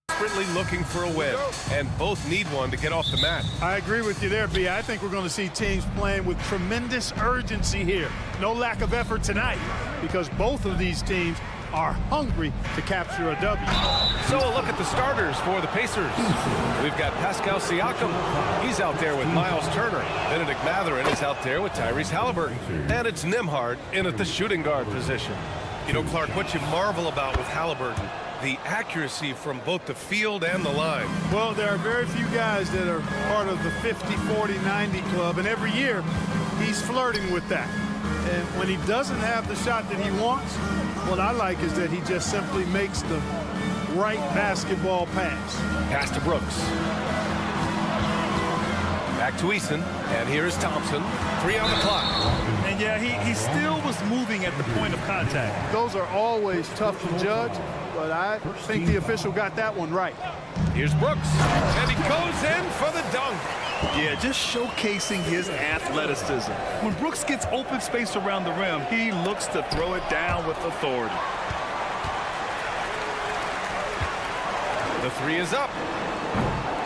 Desperately looking for a win, and both need one to get off the mat. I agree with you there, B. I think we're going to see teams playing with tremendous urgency here. No lack of effort tonight, because both of these teams are hungry to capture a W. So a look at the starters for the Pacers. We've got Pascal Siakam. He's out there with Miles Turner. Benedict Mathurin is out there with Tyrese Halliburton. And it's Nembhard in at the shooting guard position. You know, Clark, what you marvel about with Halliburton, the accuracy from both the field and the line. Well, there are very few guys that are part of the 50, 40, 90 club, and every year he's flirting with that. And when he doesn't have the shot that he wants, what I like is that he just simply makes the right basketball pass. Pass to Brooks. Back to Eason, and here is Thompson. 3 on the clock. And yeah, he still was moving at the point of contact. Those are always tough to judge, but I think the official got that one right. Here's Brooks, and he goes in for the dunk. Yeah, just showcasing his athleticism. When Brooks gets open space around the rim, he looks to throw it down with authority. The 3 is up.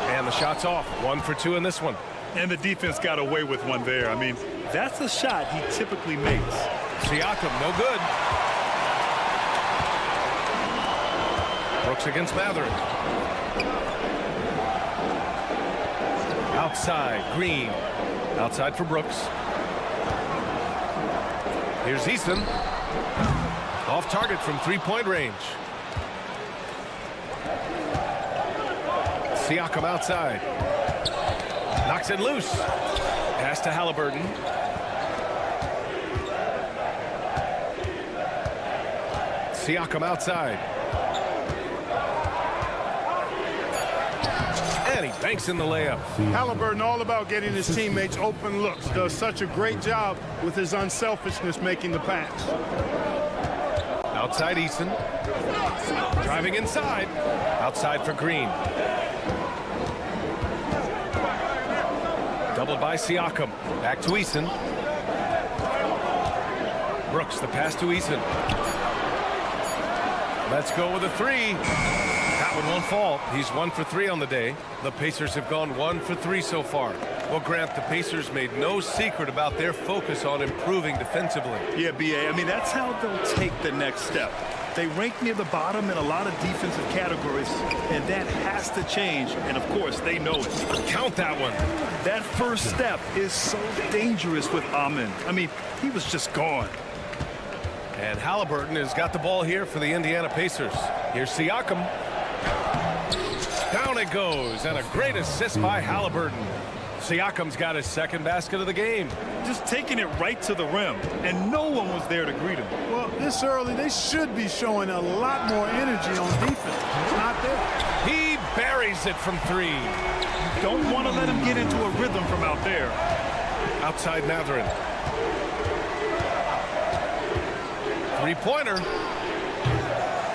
And the shot's off. 1 for 2 in this one. And the defense got away with one there. I mean, that's a shot he typically makes. Siakam, no good. Brooks against Mathurin. Outside, Green. Outside for Brooks. Here's Eason. Off target from three-point range. Siakam outside. Knocks it loose. Pass to Halliburton. Siakam outside. And he banks in the layup. Halliburton all about getting his teammates open looks. Does such a great job with his unselfishness making the pass. Outside Eason. Driving inside. Outside for Green. Doubled by Siakam. Back to Eason. Brooks, the pass to Eason. Let's go with a 3. That one won't fall. He's 1 for 3 on the day. The Pacers have gone 1 for 3 so far. Well, Grant, the Pacers made no secret about their focus on improving defensively. Yeah, B.A., I mean, that's how they'll take the next step. They rank near the bottom in a lot of defensive categories, and that has to change, and of course, they know it. Count that one. That first step is so dangerous with Amin. I mean, he was just gone. And Halliburton has got the ball here for the Indiana Pacers. Here's Siakam. Down it goes, and a great assist by Halliburton. Siakam's got his second basket of the game. Just taking it right to the rim, and no one was there to greet him. Well, this early, they should be showing a lot more energy on defense. It's not there. He buries it from 3. Don't want to let him get into a rhythm from out there. Outside Mathurin. Three-pointer.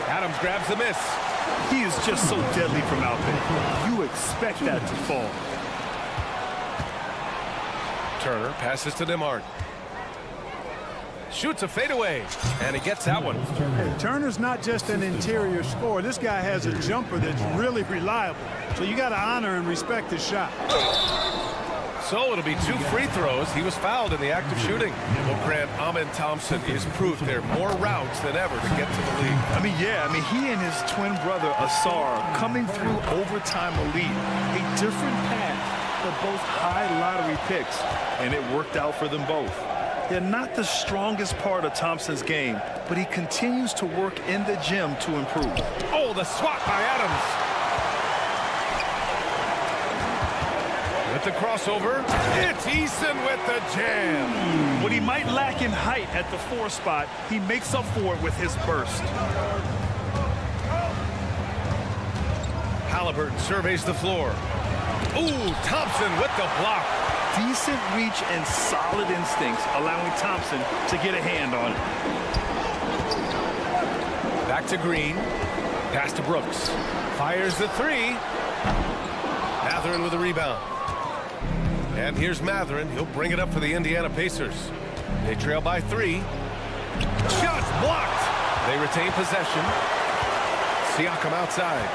Adams grabs the miss. He is just so deadly from out there. You expect that to fall. Turner passes to Nembhard. Shoots a fadeaway, and he gets that one. Hey, Turner's not just an interior scorer. This guy has a jumper that's really reliable. So you got to honor and respect his shot. So it'll be 2 free throws. He was fouled in the act of shooting. Well, Grant, Amin Thompson is proof there are more routes than ever to get to the league. I mean, yeah, he and his twin brother, Asar, coming through overtime elite. A different path for both high lottery picks, and it worked out for them both. They're not the strongest part of Thompson's game, but he continues to work in the gym to improve. Oh, the swat by Adams. With the crossover, it's Eason with the jam. What he might lack in height at the 4 spot, he makes up for it with his burst. Halliburton surveys the floor. Ooh, Thompson with the block. Decent reach and solid instincts, allowing Thompson to get a hand on it. Back to Green. Pass to Brooks. Fires the 3. Mathurin with a rebound. And here's Mathurin. He'll bring it up for the Indiana Pacers. They trail by 3. Shots blocked. They retain possession. Siakam outside.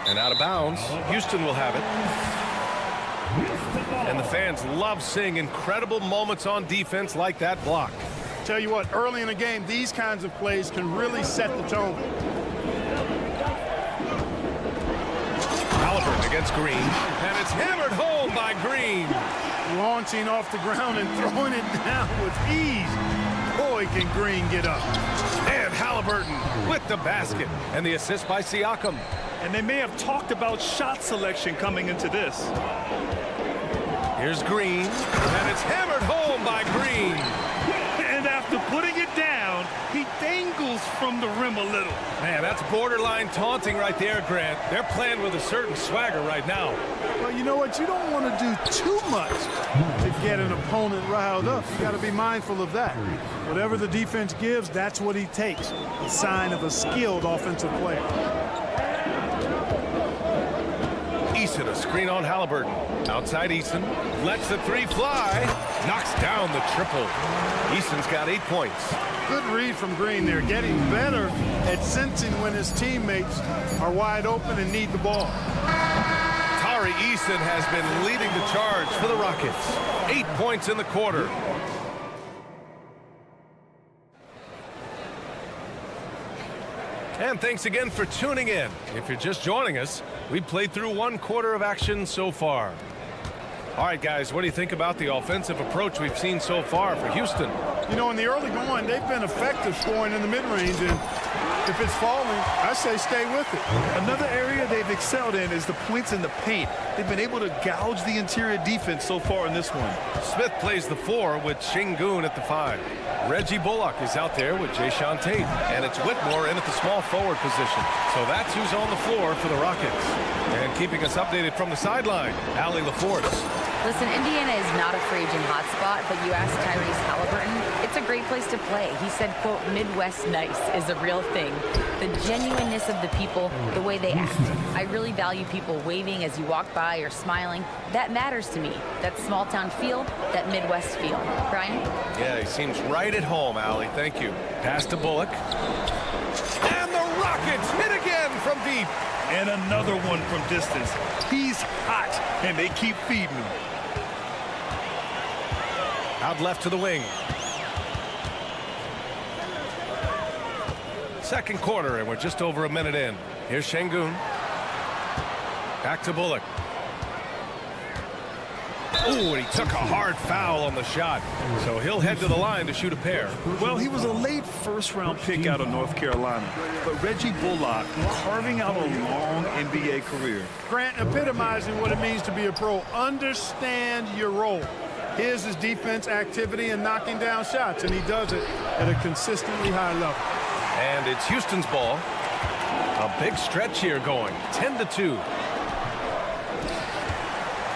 And out of bounds. Houston will have it. And the fans love seeing incredible moments on defense like that block. Tell you what, early in the game, these kinds of plays can really set the tone. Halliburton against Green. And it's hammered home by Green. Launching off the ground and throwing it down with ease. Boy, can Green get up. And Halliburton with the basket. And the assist by Siakam. And they may have talked about shot selection coming into this. Here's Green. And it's hammered home by Green. And after putting it down, he dangles from the rim a little. Man, that's borderline taunting right there, Grant. They're playing with a certain swagger right now. Well, you know what? You don't want to do too much to get an opponent riled up. You got to be mindful of that. Whatever the defense gives, that's what he takes. A sign of a skilled offensive player. Eason, a screen on Halliburton. Outside Eason, lets the 3 fly. Knocks down the triple. Eason's got 8 points. Good read from Green there. Getting better at sensing when his teammates are wide open and need the ball. Tari Eason has been leading the charge for the Rockets. 8 points in the quarter. And thanks again for tuning in. If you're just joining us, we've played through 1 quarter of action so far. All right, guys, what do you think about the offensive approach we've seen so far for Houston? You know, in the early going, they've been effective scoring in the mid-range, and if it's falling, I say stay with it. Another area they've excelled in is the points in the paint. They've been able to gouge the interior defense so far in this one. Smith plays the 4 with Şengün at the 5. Reggie Bullock is out there with Jae'Sean Tate, and it's Whitmore in at the small forward position. So that's who's on the floor for the Rockets. And keeping us updated from the sideline, Allie LaForce. Listen, Indiana is not a free agent hotspot, but you ask Tyrese Halliburton, it's a great place to play. He said, quote, Midwest nice is a real thing. The genuineness of the people, the way they act. I really value people waving as you walk by or smiling. That matters to me. That small town feel, that Midwest feel. Brian? Yeah, he seems right at home, Allie. Thank you. Pass to Bullock. And the Rockets hit again from deep. And another one from distance. He's hot, and they keep feeding him. Out left to the wing. Second quarter, and we're just over a minute in. Here's Şengün. Back to Bullock. Ooh, and he took a hard foul on the shot. So he'll head to the line to shoot a pair. Well, he was a late first-round pick out of North Carolina. But Reggie Bullock carving out a long NBA career. Grant, epitomizing what it means to be a pro. Understand your role. His is defense, activity, and knocking down shots, and he does it at a consistently high level. And it's Houston's ball. A big stretch here going. 10-2.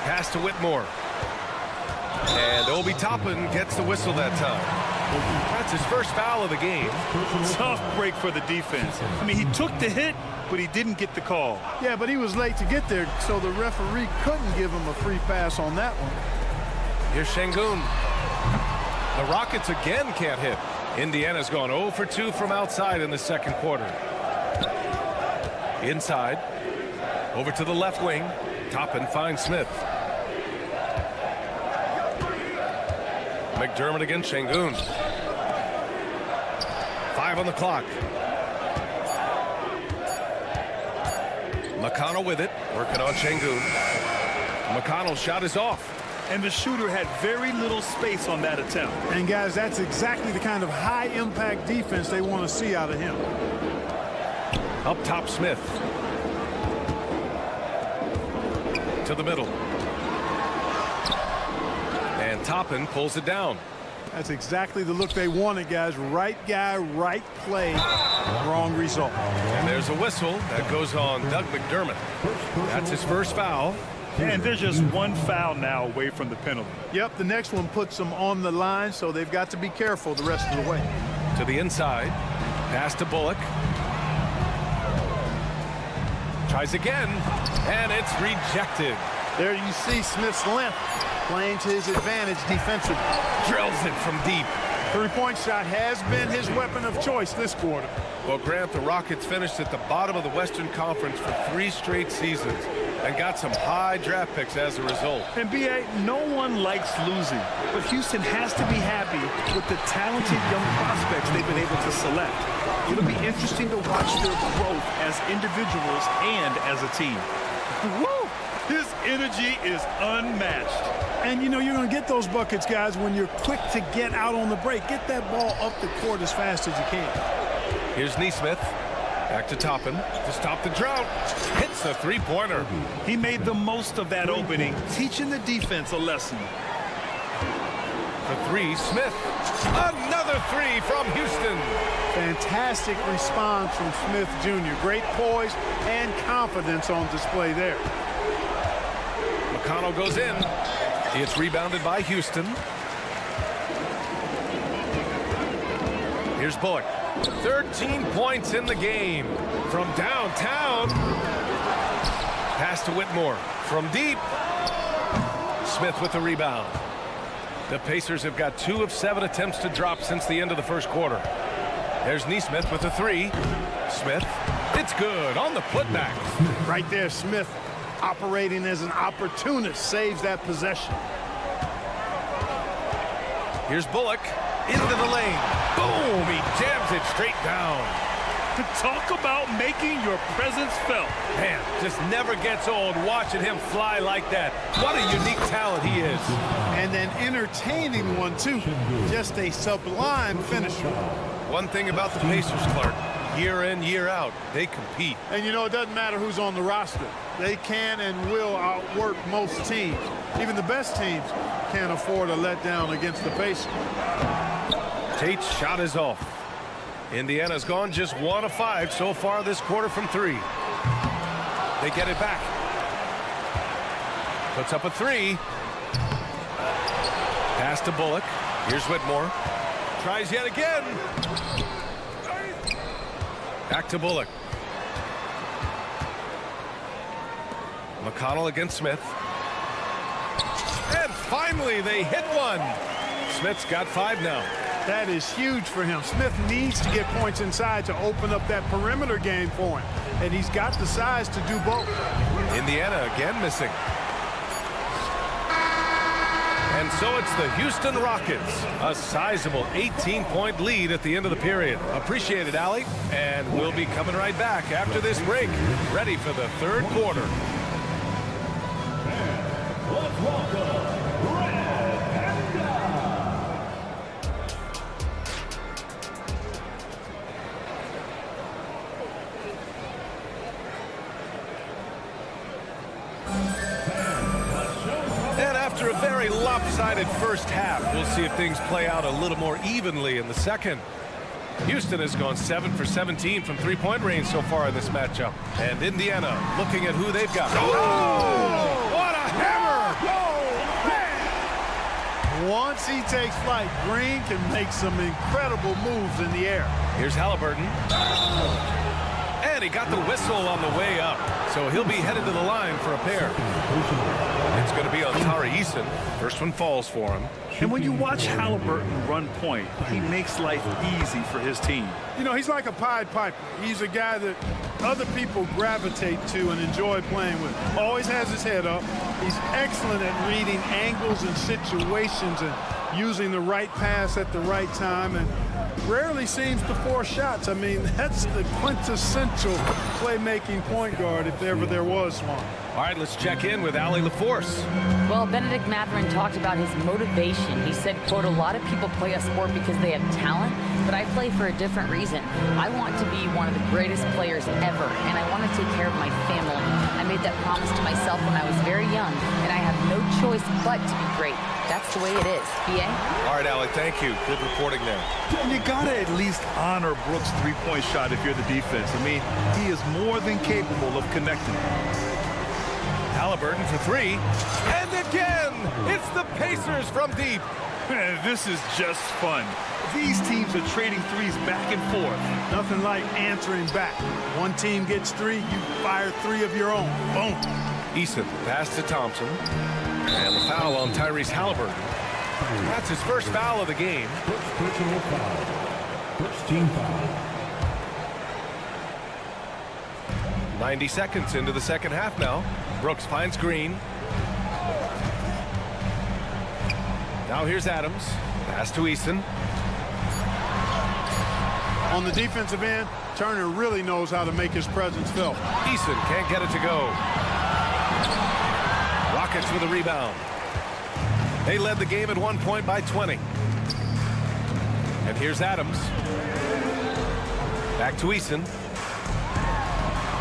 Pass to Whitmore. And Obi Toppin gets the whistle that time. That's his first foul of the game. Tough break for the defense. I mean, he took the hit, but he didn't get the call. Yeah, but he was late to get there, so the referee couldn't give him a free pass on that one. Here's Şengün. The Rockets again can't hit. Indiana's gone 0 for 2 from outside in the second quarter. Inside. Over to the left wing. Toppin finds Smith. McDermott against Şengün. 5 on the clock. McConnell with it. Working on Şengün. McConnell's shot is off. And the shooter had very little space on that attempt. And, guys, that's exactly the kind of high-impact defense they want to see out of him. Up top, Smith. To the middle. And Toppin pulls it down. That's exactly the look they wanted, guys. Right guy, right play, wrong result. And there's a whistle that goes on Doug McDermott. That's his first foul. And there's just one foul now away from the penalty. Yep, the next one puts them on the line, so they've got to be careful the rest of the way. To the inside. Pass to Bullock. Tries again. And it's rejected. There you see Smith's length playing to his advantage defensively. Drills it from deep. Three-point shot has been his weapon of choice this quarter. Well, Grant, the Rockets finished at the bottom of the Western Conference for 3 straight seasons and got some high draft picks as a result. And B.A., no one likes losing, but Houston has to be happy with the talented young prospects they've been able to select. It'll be interesting to watch their growth as individuals and as a team. Woo! His energy is unmatched. And, you know, you're going to get those buckets, guys, when you're quick to get out on the break. Get that ball up the court as fast as you can. Here's Nesmith. Back to Toppin to stop the drought. Hits a three-pointer. He made the most of that opening, teaching the defense a lesson. For 3, Smith. Another 3 from Houston. Fantastic response from Smith Jr. Great poise and confidence on display there. McConnell goes in. It's rebounded by Houston. Here's Bullock. 13 points in the game from downtown. Pass to Whitmore from deep. Smith with the rebound. The Pacers have got 2 of 7 attempts to drop since the end of the first quarter. There's Nesmith with a 3. Smith, it's good on the putback. Right there, Smith operating as an opportunist, saves that possession. Here's Bullock into the lane. Boom, he jams it straight down. Talk about making your presence felt. Man, just never gets old watching him fly like that. What a unique talent he is. And an entertaining one, too. Just a sublime finisher. One thing about the Pacers, Clark, year in, year out, they compete. And, you know, it doesn't matter who's on the roster. They can and will outwork most teams. Even the best teams can't afford a letdown against the Pacers. Tate's shot is off. Indiana's gone just 1 of 5 so far this quarter from 3. They get it back. Puts up a 3. Pass to Bullock. Here's Whitmore. Tries yet again. Back to Bullock. McConnell against Smith. And finally they hit one. Smith's got 5 now. That is huge for him. Smith needs to get points inside to open up that perimeter game for him. And he's got the size to do both. Indiana again missing. And so it's the Houston Rockets. A sizable 18-point lead at the end of the period. Appreciate it, Allie. And we'll be coming right back after this break. Ready for the 3rd quarter. Let's welcome After a very lopsided first half, we'll see if things play out a little more evenly in the second. Houston has gone 7 for 17 from 3-point range so far in this matchup. And Indiana looking at who they've got. Oh! What a hammer! Once he takes flight, Green can make some incredible moves in the air. Here's Halliburton. And he got the whistle on the way up. So he'll be headed to the line for a pair. It's going to be on Tari Eason. First one falls for him. And when you watch Halliburton run point, he makes life easy for his team. You know, he's like a Pied Piper. He's a guy that other people gravitate to and enjoy playing with. Always has his head up. He's excellent at reading angles and situations and using the right pass at the right time, and rarely seems to force shots. I mean, that's the quintessential playmaking point guard if ever there was one. All right, let's check in with Allie LaForce. Well, Benedict Mathurin talked about his motivation. He said, quote, "A lot of people play a sport because they have talent, but I play for a different reason. I want to be one of the greatest players ever, and I want to take care of my family. I made that promise to myself when I was very young, and I have no choice but to be great. That's the way it is." B.A.? All right, Allie, thank you. Good reporting there. You gotta at least honor Brooks' three-point shot if you're the defense. I mean, he is more than capable of connecting. Halliburton for 3. And again, it's the Pacers from deep. Man, this is just fun. These teams are trading threes back and forth. Nothing like answering back. One team gets 3, you fire 3 of your own. Boom. Eason pass to Thompson. And the foul on Tyrese Halliburton. That's his first foul of the game. First personal foul. First team foul. 90 seconds into the second half now. Brooks finds Green. Now here's Adams. Pass to Eason. On the defensive end, Turner really knows how to make his presence felt. Eason can't get it to go. Rockets with a rebound. They led the game at 1 point by 20. And here's Adams. Back to Eason.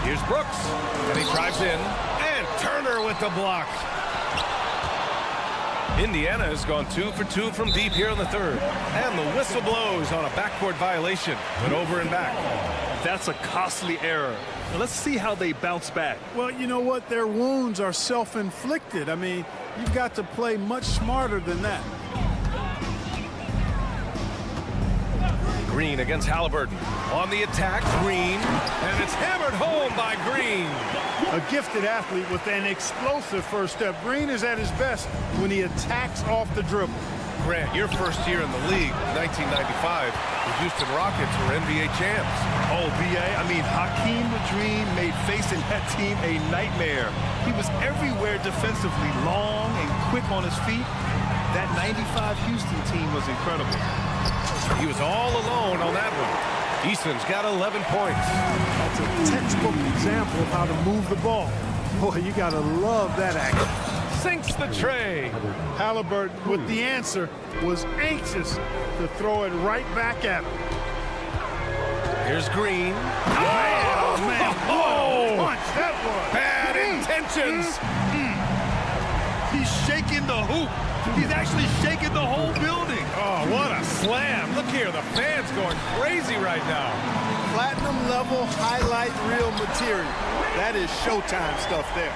Here's Brooks. And he drives in. And Turner with the block. Indiana has gone 2 for 2 from deep here in the third. And the whistle blows on a backcourt violation. But over and back. That's a costly error. Now let's see how they bounce back. Well, you know what? Their wounds are self-inflicted. I mean, you've got to play much smarter than that. Green against Halliburton. On the attack, Green. And it's hammered home by Green. A gifted athlete with an explosive first step. Green is at his best when he attacks off the dribble. Grant, your first year in the league, 1995, the Houston Rockets were NBA champs. Oh, B.A., I mean, Hakeem the Dream made facing that team a nightmare. He was everywhere defensively, long and quick on his feet. That 95 Houston team was incredible. He was all alone on that one. Easton's got 11 points. That's a textbook example of how to move the ball. Boy, you got to love that action. Sinks the tray. Halliburton, with the answer, was anxious to throw it right back at him. Here's Green. Oh, man. Oh! Punch, that was. Bad intentions. He's shaking the hoop. He's actually shaking the whole building. Oh, what a slam. Look here, the fans going crazy right now. Platinum level highlight reel material. That is Showtime stuff there.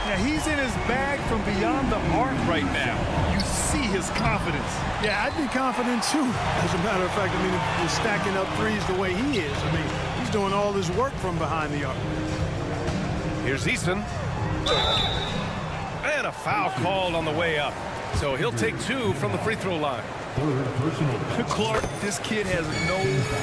Yeah, he's in his bag from beyond the arc right now. You see his confidence. Yeah, I'd be confident too. As a matter of fact, I mean, if he's stacking up threes the way he is. I mean, he's doing all his work from behind the arc. Here's Easton. And a foul called on the way up. So he'll take 2 from the free throw line. Third personal foul. Clark, this kid has no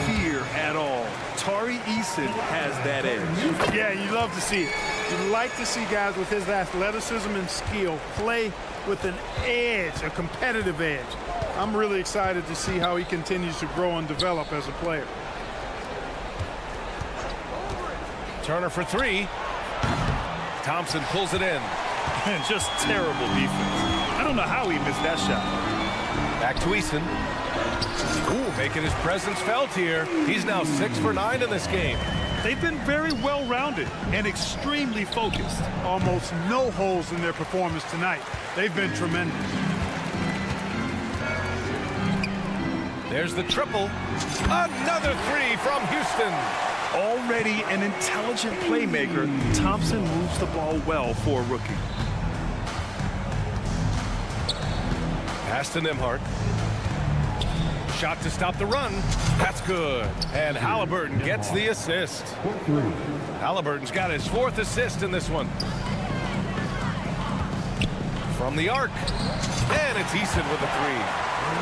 fear at all. Tari Eason has that edge. Yeah, you love to see it. You like to see guys with his athleticism and skill play with an edge, a competitive edge. I'm really excited to see how he continues to grow and develop as a player. Turner for 3. Thompson pulls it in. And just terrible defense. I don't know how he missed that shot. Back to Eason. Ooh, making his presence felt here. He's now 6 for 9 in this game. They've been very well-rounded and extremely focused. Almost no holes in their performance tonight. They've been tremendous. There's the triple. Another 3 from Houston. Already an intelligent playmaker, Thompson moves the ball well for a rookie. Pass to Nembhard. Shot to stop the run. That's good. And Halliburton gets the assist. Halliburton's got his 4th assist in this one. From the arc. And it's Eason with a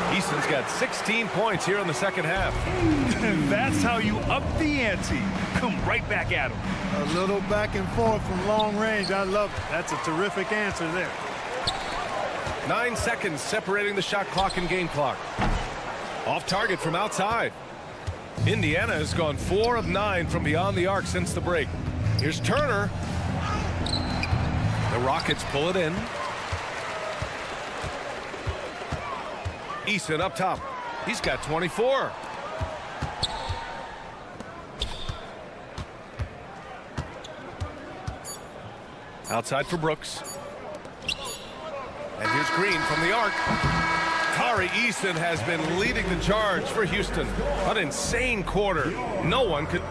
3. Eason's got 16 points here in the second half. And that's how you up the ante. Come right back at him. A little back and forth from long range. I love it. That's a terrific answer there. 9 seconds separating the shot clock and game clock. Off target from outside. Indiana has gone 4 of 9 from beyond the arc since the break. Here's Turner. The Rockets pull it in. Eason up top. He's got 24. Outside for Brooks. And here's Green from the arc. Tari Eason has been leading the charge for Houston. An insane quarter. No one could.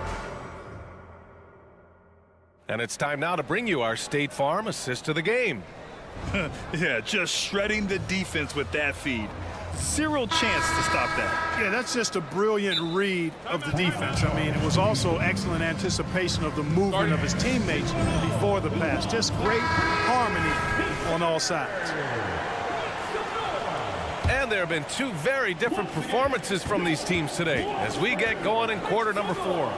And it's time now to bring you our State Farm assist of the game. Yeah, just shredding the defense with that feed. Zero chance to stop that. Yeah, that's just a brilliant read of the defense. I mean, it was also excellent anticipation of the movement of his teammates before the pass. Just great harmony on all sides. And there have been two very different performances from these teams today as we get going in quarter number 4.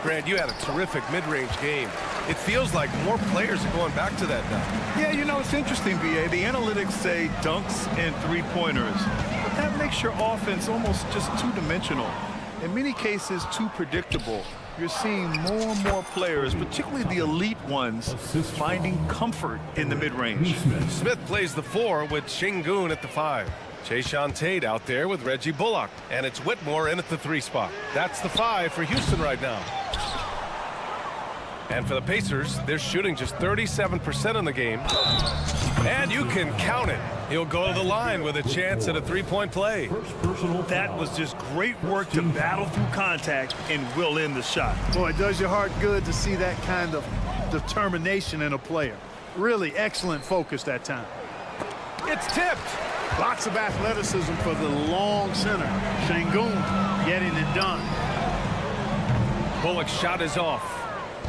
Grant, you had a terrific mid-range game. It feels like more players are going back to that now. Yeah, you know, it's interesting, B.A. The analytics say dunks and three-pointers. But that makes your offense almost just two-dimensional. In many cases, too predictable. You're seeing more and more players, particularly the elite ones, finding comfort in the mid-range. Smith plays the 4 with Şengün at the 5. Jason Tate out there with Reggie Bullock. And it's Whitmore in at the 3 spot. That's the 5 for Houston right now. And for the Pacers, they're shooting just 37% in the game. And you can count it. He'll go to the line with a chance at a 3-point play. That was just great work to battle through contact and will in the shot. Boy, it does your heart good to see that kind of determination in a player. Really excellent focus that time. It's tipped. Lots of athleticism for the long center. Şengün getting it done. Bullock's shot is off.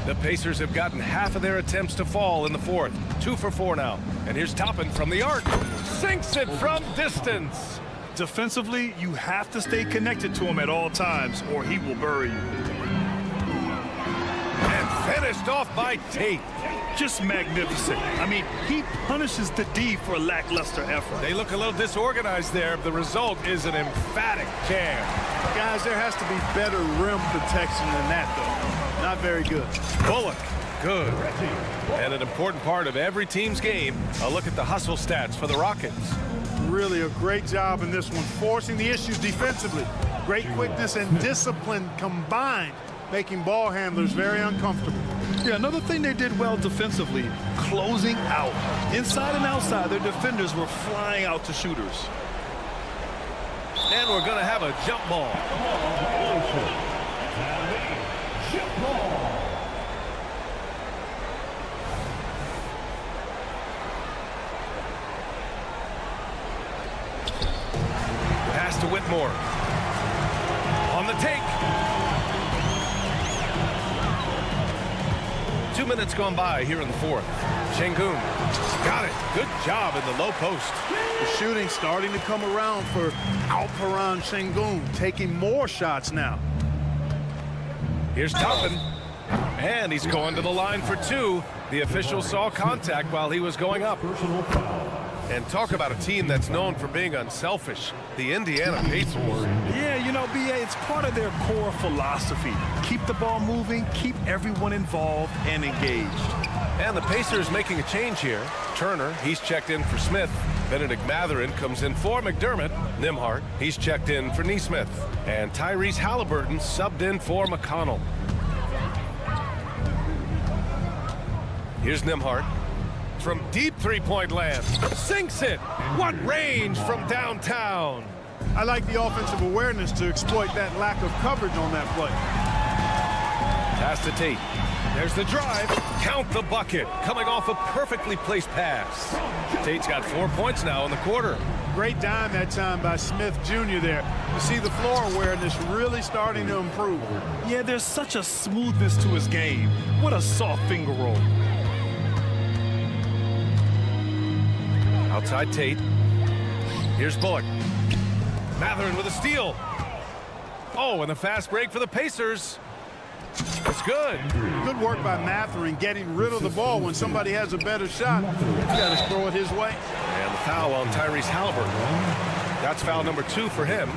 The Pacers have gotten half of their attempts to fall in the 4th. 2 for 4 now. And here's Toppin from the arc. Sinks it from distance. Defensively, you have to stay connected to him at all times or he will bury you. And finished off by Tate. Just magnificent. I mean, he punishes the D for a lackluster effort. They look a little disorganized there. The result is an emphatic jam. Guys, there has to be better rim protection than that, though. Not very good. Bullock, good. And an important part of every team's game, a look at the hustle stats for the Rockets. Really a great job in this one, forcing the issues defensively. Great quickness and discipline combined, making ball handlers very uncomfortable. Yeah, another thing they did well defensively, closing out. Inside and outside, their defenders were flying out to shooters. And we're going to have a jump ball. Pass to Whitmore. On the take. 2 minutes gone by here in the 4th. Şengün got it. Good job in the low post. The shooting starting to come around for Alperen Şengün, taking more shots now. Here's Toppin. And he's going to the line for 2. The official saw contact while he was going up. And talk about a team that's known for being unselfish. The Indiana Pacers. Yeah, you know, B.A., it's part of their core philosophy. Keep the ball moving, keep everyone involved and engaged. And the Pacers making a change here. Turner, he's checked in for Smith. Benedict Mathurin comes in for McDermott. Nembhard, he's checked in for Nesmith. And Tyrese Halliburton subbed in for McConnell. Here's Nembhard. From deep three-point land. Sinks it. What range from downtown. I like the offensive awareness to exploit that lack of coverage on that play. Pass to Tate. There's the drive. Count the bucket. Coming off a perfectly placed pass. Tate's got 4 points now in the quarter. Great dime that time by Smith Jr. there. You see the floor awareness really starting to improve. Yeah, there's such a smoothness to his game. What a soft finger roll. Outside Tate. Here's Bullock. Mathurin with a steal. Oh, and a fast break for the Pacers. It's good. Good work by Mathurin getting rid of the ball when somebody has a better shot. You got to throw it his way. And the foul on Tyrese Halliburton. That's foul number 2 for him.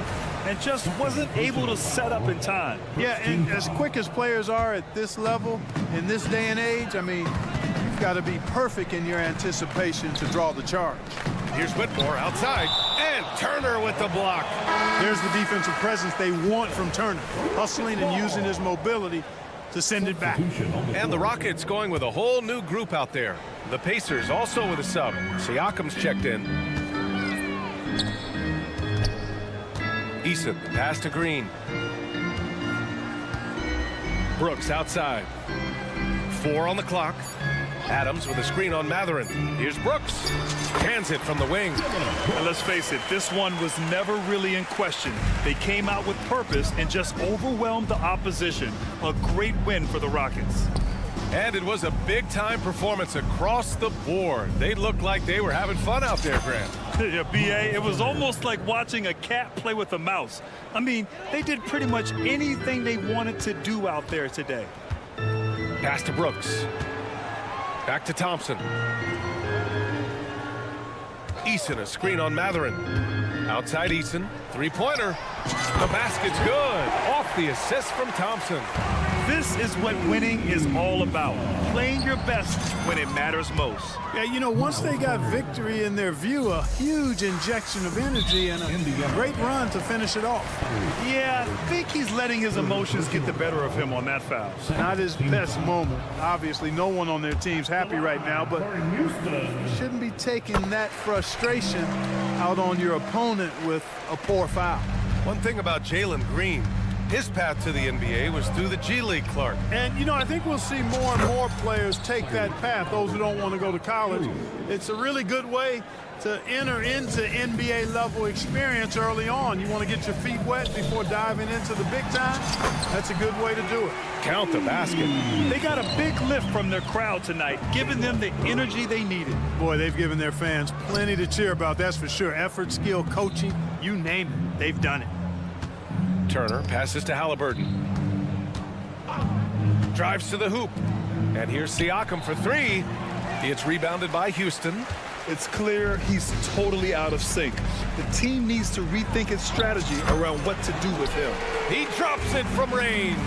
And just wasn't able to set up in time. Yeah, and as quick as players are at this level, in this day and age, I mean, you've got to be perfect in your anticipation to draw the charge. Here's Whitmore outside. And Turner with the block. There's the defensive presence they want from Turner. Hustling and using his mobility to send it back. And the Rockets going with a whole new group out there. The Pacers also with a sub. Siakam's checked in. Eason, pass to Green. Brooks outside. 4 on the clock. Adams with a screen on Mathurin. Here's Brooks. Hands it from the wing. And let's face it, this one was never really in question. They came out with purpose and just overwhelmed the opposition. A great win for the Rockets. And it was a big-time performance across the board. They looked like they were having fun out there, Grant. Yeah, B.A., it was almost like watching a cat play with a mouse. I mean, they did pretty much anything they wanted to do out there today. Pass to Brooks. Back to Thompson. Eason, a screen on Matherin. Outside Eason, three-pointer. The basket's good. Off the assist from Thompson. This is what winning is all about. Playing your best when it matters most. Yeah, you know, once they got victory in their view, a huge injection of energy and a great run to finish it off. Yeah, I think he's letting his emotions get the better of him on that foul. Not his best moment. Obviously, no one on their team's happy right now, but you shouldn't be taking that frustration out on your opponent with a poor foul. One thing about Jalen Green, his path to the NBA was through the G League, Clark. And, you know, I think we'll see more and more players take that path, those who don't want to go to college. It's a really good way to enter into NBA-level experience early on. You want to get your feet wet before diving into the big time? That's a good way to do it. Count the basket. They got a big lift from their crowd tonight, giving them the energy they needed. Boy, they've given their fans plenty to cheer about, that's for sure. Effort, skill, coaching, you name it, they've done it. Turner passes to Halliburton. Drives to the hoop. And here's Siakam for three. It's rebounded by Houston. It's clear he's totally out of sync. The team needs to rethink its strategy around what to do with him. He drops it from range.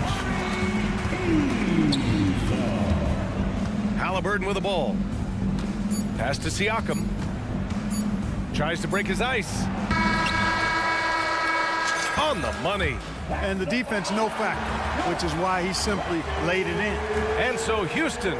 Halliburton with the ball. Pass to Siakam. Tries to break his ice. On the money. And the defense, no factor, which is why he simply laid it in. And so Houston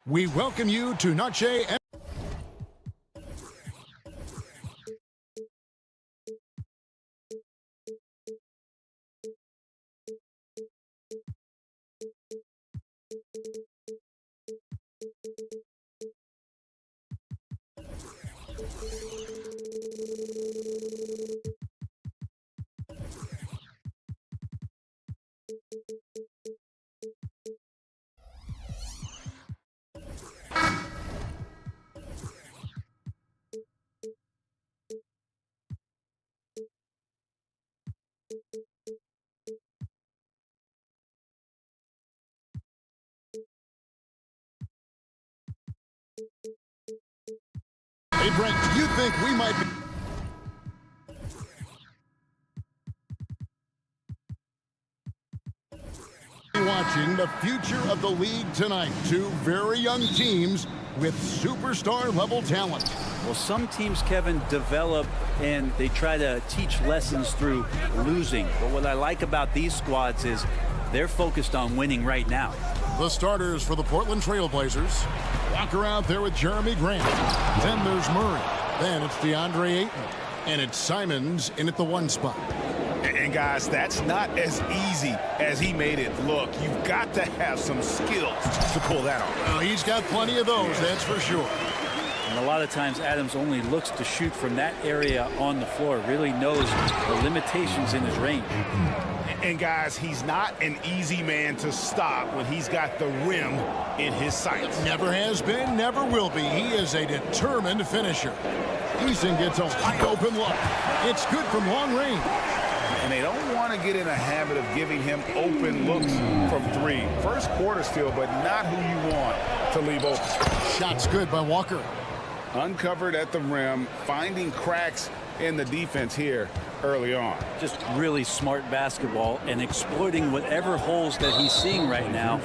We welcome you to Noche. Hey, Brent, do you think we might be watching the future of the league tonight. Two very young teams with superstar-level talent. Well, some teams, Kevin, develop and they try to teach lessons through losing. But what I like about these squads is they're focused on winning right now. The starters for the Portland Trail Blazers. Walker out there with Jeremy Grant. Then there's Murray. Then it's DeAndre Ayton. And it's Simons in at the 1 spot. And guys, that's not as easy as he made it look. You've got to have some skills to pull that off. Well, he's got plenty of those, that's for sure. And a lot of times Adams only looks to shoot from that area on the floor, really knows the limitations in his range. And guys, he's not an easy man to stop when he's got the rim in his sights. Never has been, never will be. He is a determined finisher. Eason gets a wide open look. It's good from long range. And they don't want to get in a habit of giving him open looks from 3. First quarter still, but not who you want to leave open. Shot's good by Walker. Uncovered at the rim, finding cracks in the defense here early on. Just really smart basketball and exploiting whatever holes that he's seeing right now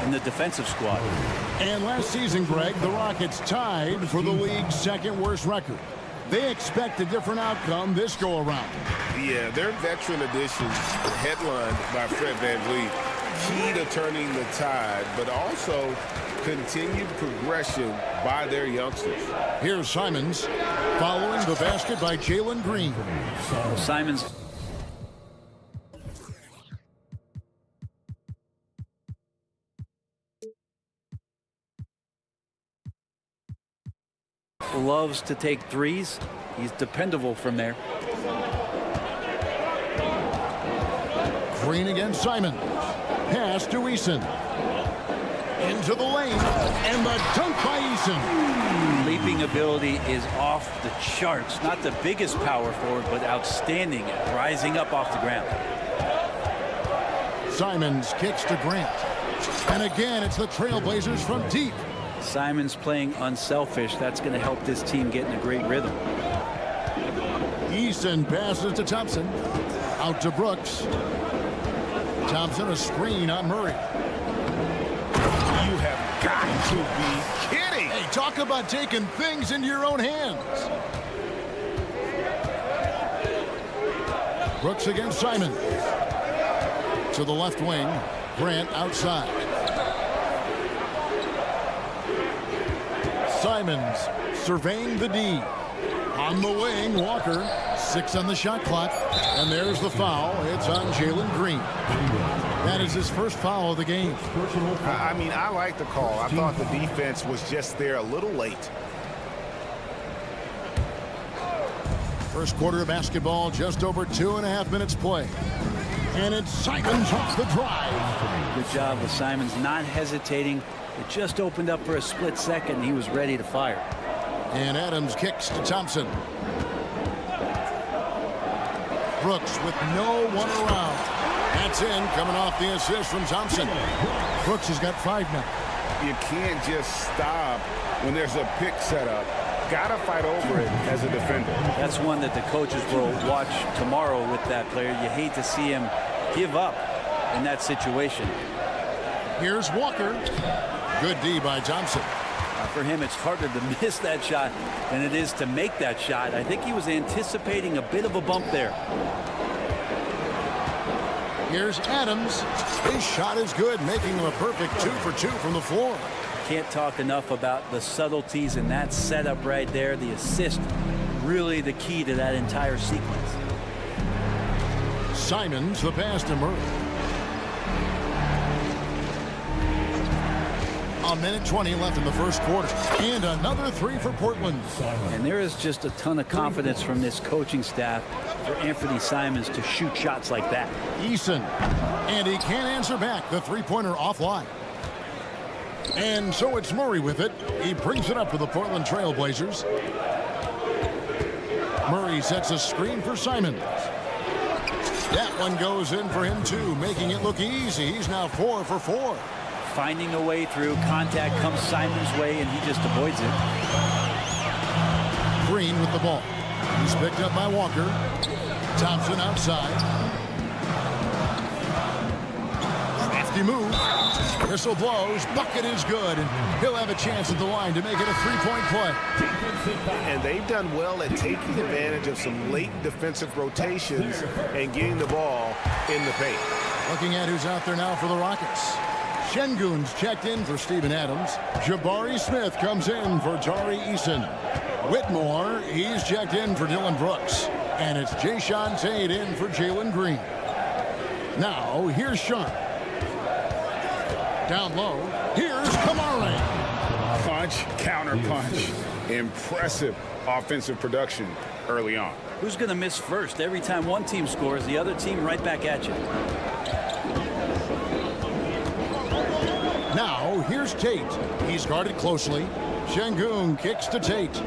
in the defensive squad. And last season, Greg, the Rockets tied for the league's 2nd worst record. They expect a different outcome this go-around. Yeah, their veteran additions, headlined by Fred VanVleet, key to turning the tide, but also continued progression by their youngsters. Here's Simons, following the basket by Jalen Green. Simons loves to take threes. He's dependable from there. Green against Simons. Pass to Eason. Into the lane. And the dunk by Eason. Leaping ability is off the charts. Not the biggest power forward, but outstanding at rising up off the ground. Simons kicks to Grant. And again, it's the Trailblazers from deep. Simons playing unselfish. That's going to help this team get in a great rhythm. Eason passes to Thompson. Out to Brooks. Thompson a screen on Murray. You have got to be kidding. Hey, talk about taking things into your own hands. Brooks against Simons. To the left wing. Grant outside. Simons surveying the D. On the wing, Walker. 6 on the shot clock. And there's the foul. It's on Jalen Green. That is his first foul of the game. I mean, I like the call. I thought the defense was just there a little late. First quarter of basketball, just over 2.5 minutes play. And it's Simons off the drive. Good job with Simons not hesitating. It just opened up for a split second. He was ready to fire. And Adams kicks to Thompson. Brooks with no one around. That's in, coming off the assist from Thompson. Brooks has got 5 now. You can't just stop when there's a pick set up. Gotta fight over it as a defender. That's one that the coaches will watch tomorrow with that player. You hate to see him give up in that situation. Here's Walker. Good D by Thompson. For him, it's harder to miss that shot than it is to make that shot. I think he was anticipating a bit of a bump there. Here's Adams. His shot is good, making him a perfect 2 for 2 from the floor. Can't talk enough about the subtleties in that setup right there. The assist, really the key to that entire sequence. Simons, the pass to Murray. A minute 20 left in the first quarter. And another 3 for Portland. And there is just a ton of confidence from this coaching staff for Anthony Simons to shoot shots like that. Eason. And he can't answer back. The three-pointer offline. And so it's Murray with it. He brings it up for the Portland Trail Blazers. Murray sets a screen for Simons. That one goes in for him too, making it look easy. He's now 4 for 4. Finding a way through. Contact comes Simons' way, and he just avoids it. Green with the ball. He's picked up by Walker. Thompson outside. Lefty move. Whistle blows. Bucket is good. And he'll have a chance at the line to make it a three-point play. And they've done well at taking advantage of some late defensive rotations and getting the ball in the paint. Looking at who's out there now for the Rockets. Şengün's checked in for Steven Adams. Jabari Smith comes in for Tari Eason. Whitmore, he's checked in for Dylan Brooks. And it's Jayshawn Tate in for Jalen Green. Now, here's Sharp. Down low, here's Kamari. Punch, counter punch. Impressive offensive production early on. Who's going to miss first? Every time one team scores, the other team right back at you. Now, here's Tate. He's guarded closely. Şengün kicks to Tate.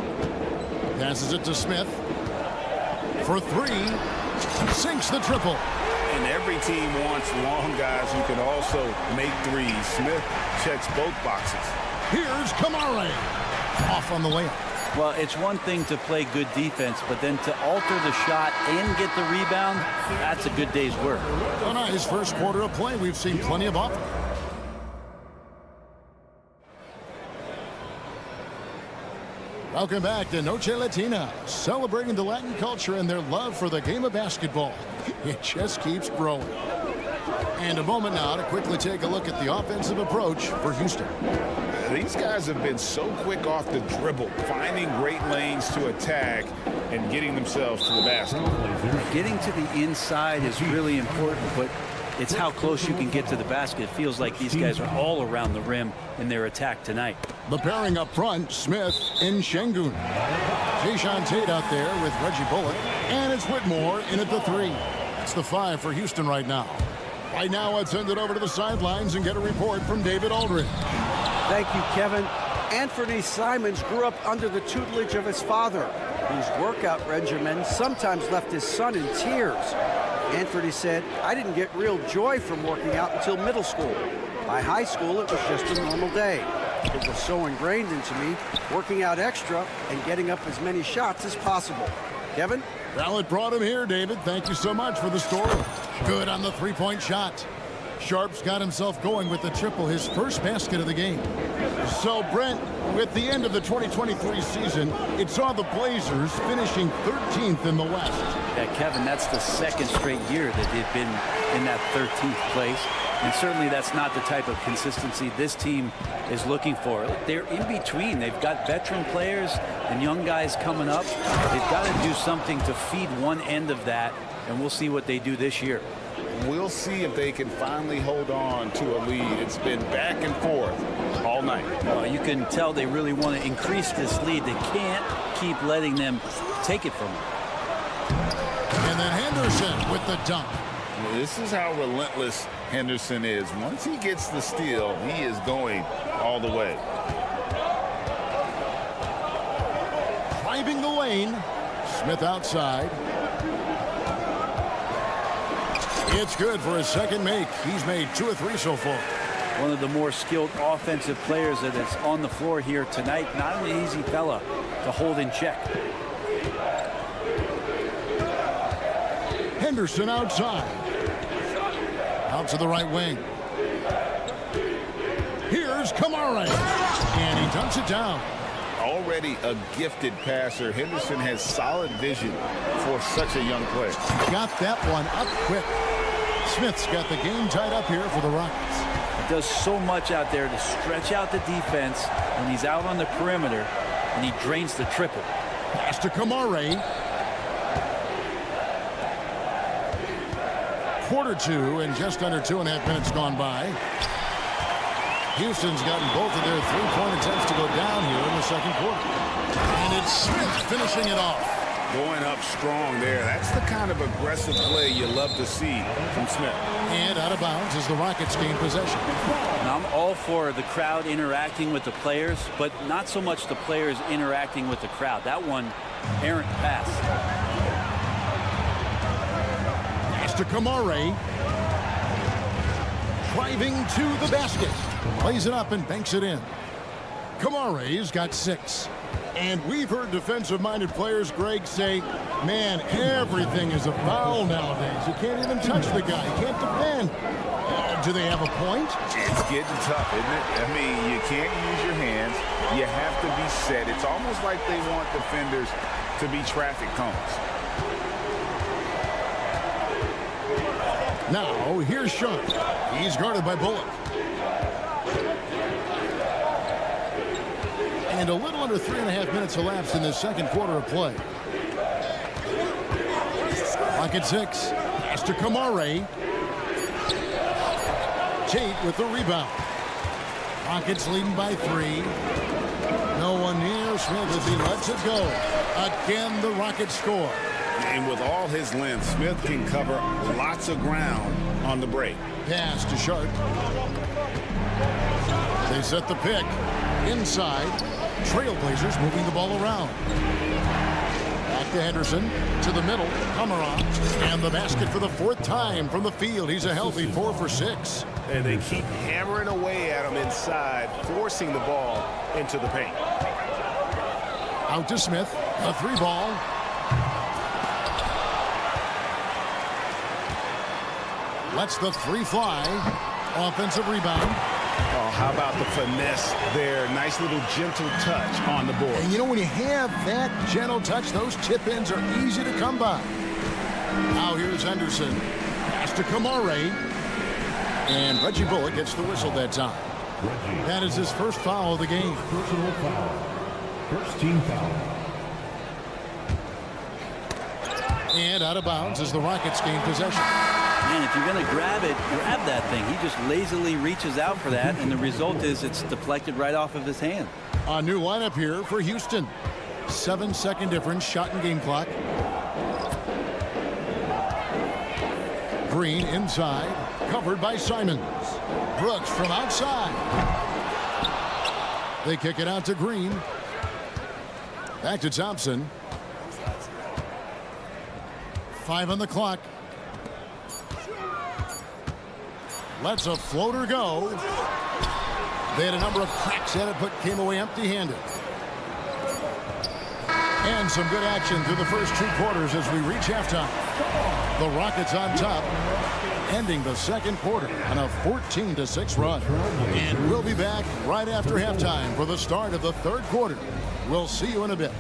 Passes it to Smith. For three. Sinks the triple. And every team wants long guys who can also make threes. Smith checks both boxes. Here's Kamari. Off on the layup. Well, it's one thing to play good defense, but then to alter the shot and get the rebound, that's a good day's work. On his first quarter of play, we've seen plenty of offense. Welcome back to Noche Latina, celebrating the Latin culture and their love for the game of basketball. It just keeps growing. And a moment now to quickly take a look at the offensive approach for Houston. These guys have been so quick off the dribble, finding great lanes to attack and getting themselves to the basket. Getting to the inside is really important, but it's how close you can get to the basket. It feels like these guys are all around the rim in their attack tonight. The pairing up front, Smith and Şengün. Jayshawn Tate out there with Reggie Bullock. And it's Whitmore in at the three. That's the 5 for Houston right now. Right now, let's send it over to the sidelines and get a report from David Aldridge. Thank you, Kevin. Anthony Simons grew up under the tutelage of his father, whose workout regimen sometimes left his son in tears. Anthony said, "I didn't get real joy from working out until middle school. By high school, it was just a normal day. It was so ingrained into me, working out extra and getting up as many shots as possible." Kevin? Well, it brought him here, David. Thank you so much for the story. Good on the three-point shot. Sharp's got himself going with the triple, his first basket of the game. So, Brent, with the end of the 2023 season, it saw the Blazers finishing 13th in the West. Yeah, Kevin, that's the second straight year that they've been in that 13th place. And certainly that's not the type of consistency this team is looking for. They're in between. They've got veteran players and young guys coming up. They've got to do something to feed one end of that, and we'll see what they do this year. We'll see if they can finally hold on to a lead. It's been back and forth all night. You can tell they really want to increase this lead. They can't keep letting them take it from them. And then Henderson with the dunk. This is how relentless Henderson is. Once he gets the steal, he is going all the way. Driving the lane. Smith outside. It's good for his second make. He's made 2 or 3 so far. One of the more skilled offensive players that is on the floor here tonight. Not an easy fella to hold in check. Henderson outside. Out to the right wing. Here's Kamari. And he dunks it down. Already a gifted passer, Henderson has solid vision for such a young player. Got that one up quick. Smith's got the game tied up here for the Rockets. He does so much out there to stretch out the defense when he's out on the perimeter, and he drains the triple. Pass to Kamari. Quarter 2 and just under 2.5 minutes gone by. Houston's gotten both of their three-point attempts to go down here in the second quarter. And it's Smith finishing it off. Going up strong there. That's the kind of aggressive play you love to see from Smith. And out of bounds as the Rockets gain possession. And I'm all for the crowd interacting with the players, but not so much the players interacting with the crowd. That one, errant pass. Pass to Kamari. Driving to the basket. Plays it up and banks it in. Kamari's got 6. And we've heard defensive-minded players, Greg, say, man, everything is a foul nowadays. You can't even touch the guy. You can't defend. Do they have a point? It's getting tough, isn't it? I mean, you can't use your hands. You have to be set. It's almost like they want defenders to be traffic cones. Now, here's Sean. He's guarded by Bullock. And a little under 3.5 minutes elapsed in this second quarter of play. Clock at 6. Pass to Kamare. Tate with the rebound. Rockets leading by 3. No one near Smith as he lets it go. Again, the Rockets score. And with all his length, Smith can cover lots of ground on the break. Pass to Sharp. They set the pick. Inside. Trailblazers moving the ball around. Back to Henderson. To the middle. Kamara. And the basket for the 4th time from the field. He's a healthy 4 for 6. And they keep hammering away at him inside, forcing the ball into the paint. Out to Smith. A 3-ball. Lets the 3 fly. Offensive rebound. Oh, how about the finesse there? Nice little gentle touch on the board. And you know, when you have that gentle touch, those chip-ins are easy to come by. Now here's Henderson. Pass to Kamare. And Reggie Bullock gets the whistle that time. That is his first foul of the game. Personal foul. First team foul. And out of bounds as the Rockets gain possession. Man, if you're going to grab it, grab that thing. He just lazily reaches out for that, and the result is it's deflected right off of his hand. A new lineup here for Houston. 7-second difference, shot and game clock. Green inside, covered by Simons. Brooks from outside. They kick it out to Green. Back to Thompson. 5 on the clock. Lets a floater go. They had a number of cracks at it, but came away empty-handed. And some good action through the first 2 quarters as we reach halftime. The Rockets on top, ending the second quarter on a 14-6 run. And we'll be back right after halftime for the start of the third quarter. We'll see you in a bit.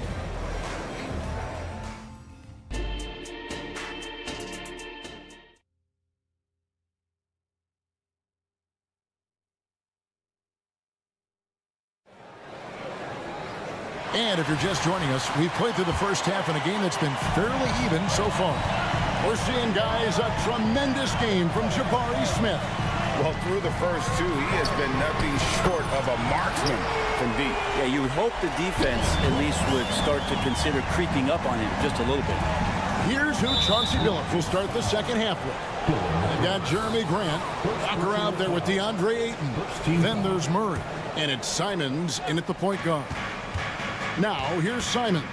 And if you're just joining us, we've played through the first half in a game that's been fairly even so far. We're seeing, guys, a tremendous game from Jabari Smith. Well, through the first 2, he has been nothing short of a marksman from deep. Yeah, you would hope the defense at least would start to consider creeping up on him just a little bit. Here's who Chauncey Billups will start the second half with. They've got Jeremy Grant. Walker out there with DeAndre Ayton. Then there's Murray. And it's Simons in at the point guard. Now, here's Simons.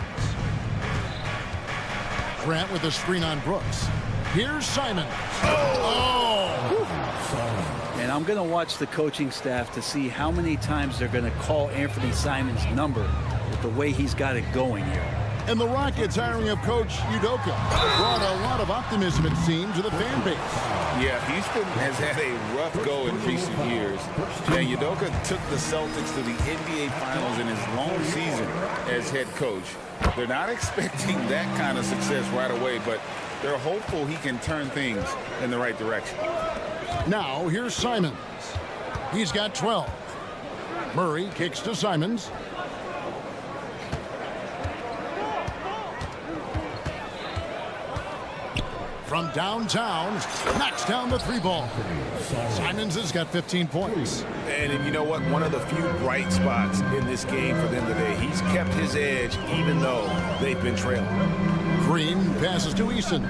Grant with a screen on Brooks. Here's Simons. Oh! And I'm going to watch the coaching staff to see how many times they're going to call Anthony Simons' number with the way he's got it going here. And the Rockets hiring of Coach Udoka brought a lot of optimism, it seems, to the fan base. Yeah, Houston has had a rough go in recent years. And Udoka took the Celtics to the NBA Finals in his long season as head coach. They're not expecting that kind of success right away, but they're hopeful he can turn things in the right direction. Now, here's Simons. He's got 12. Murray kicks to Simons. From downtown, knocks down the 3-ball. Simons has got 15 points. And you know what? One of the few bright spots in this game for them today. He's kept his edge even though they've been trailing. Green passes to Easton.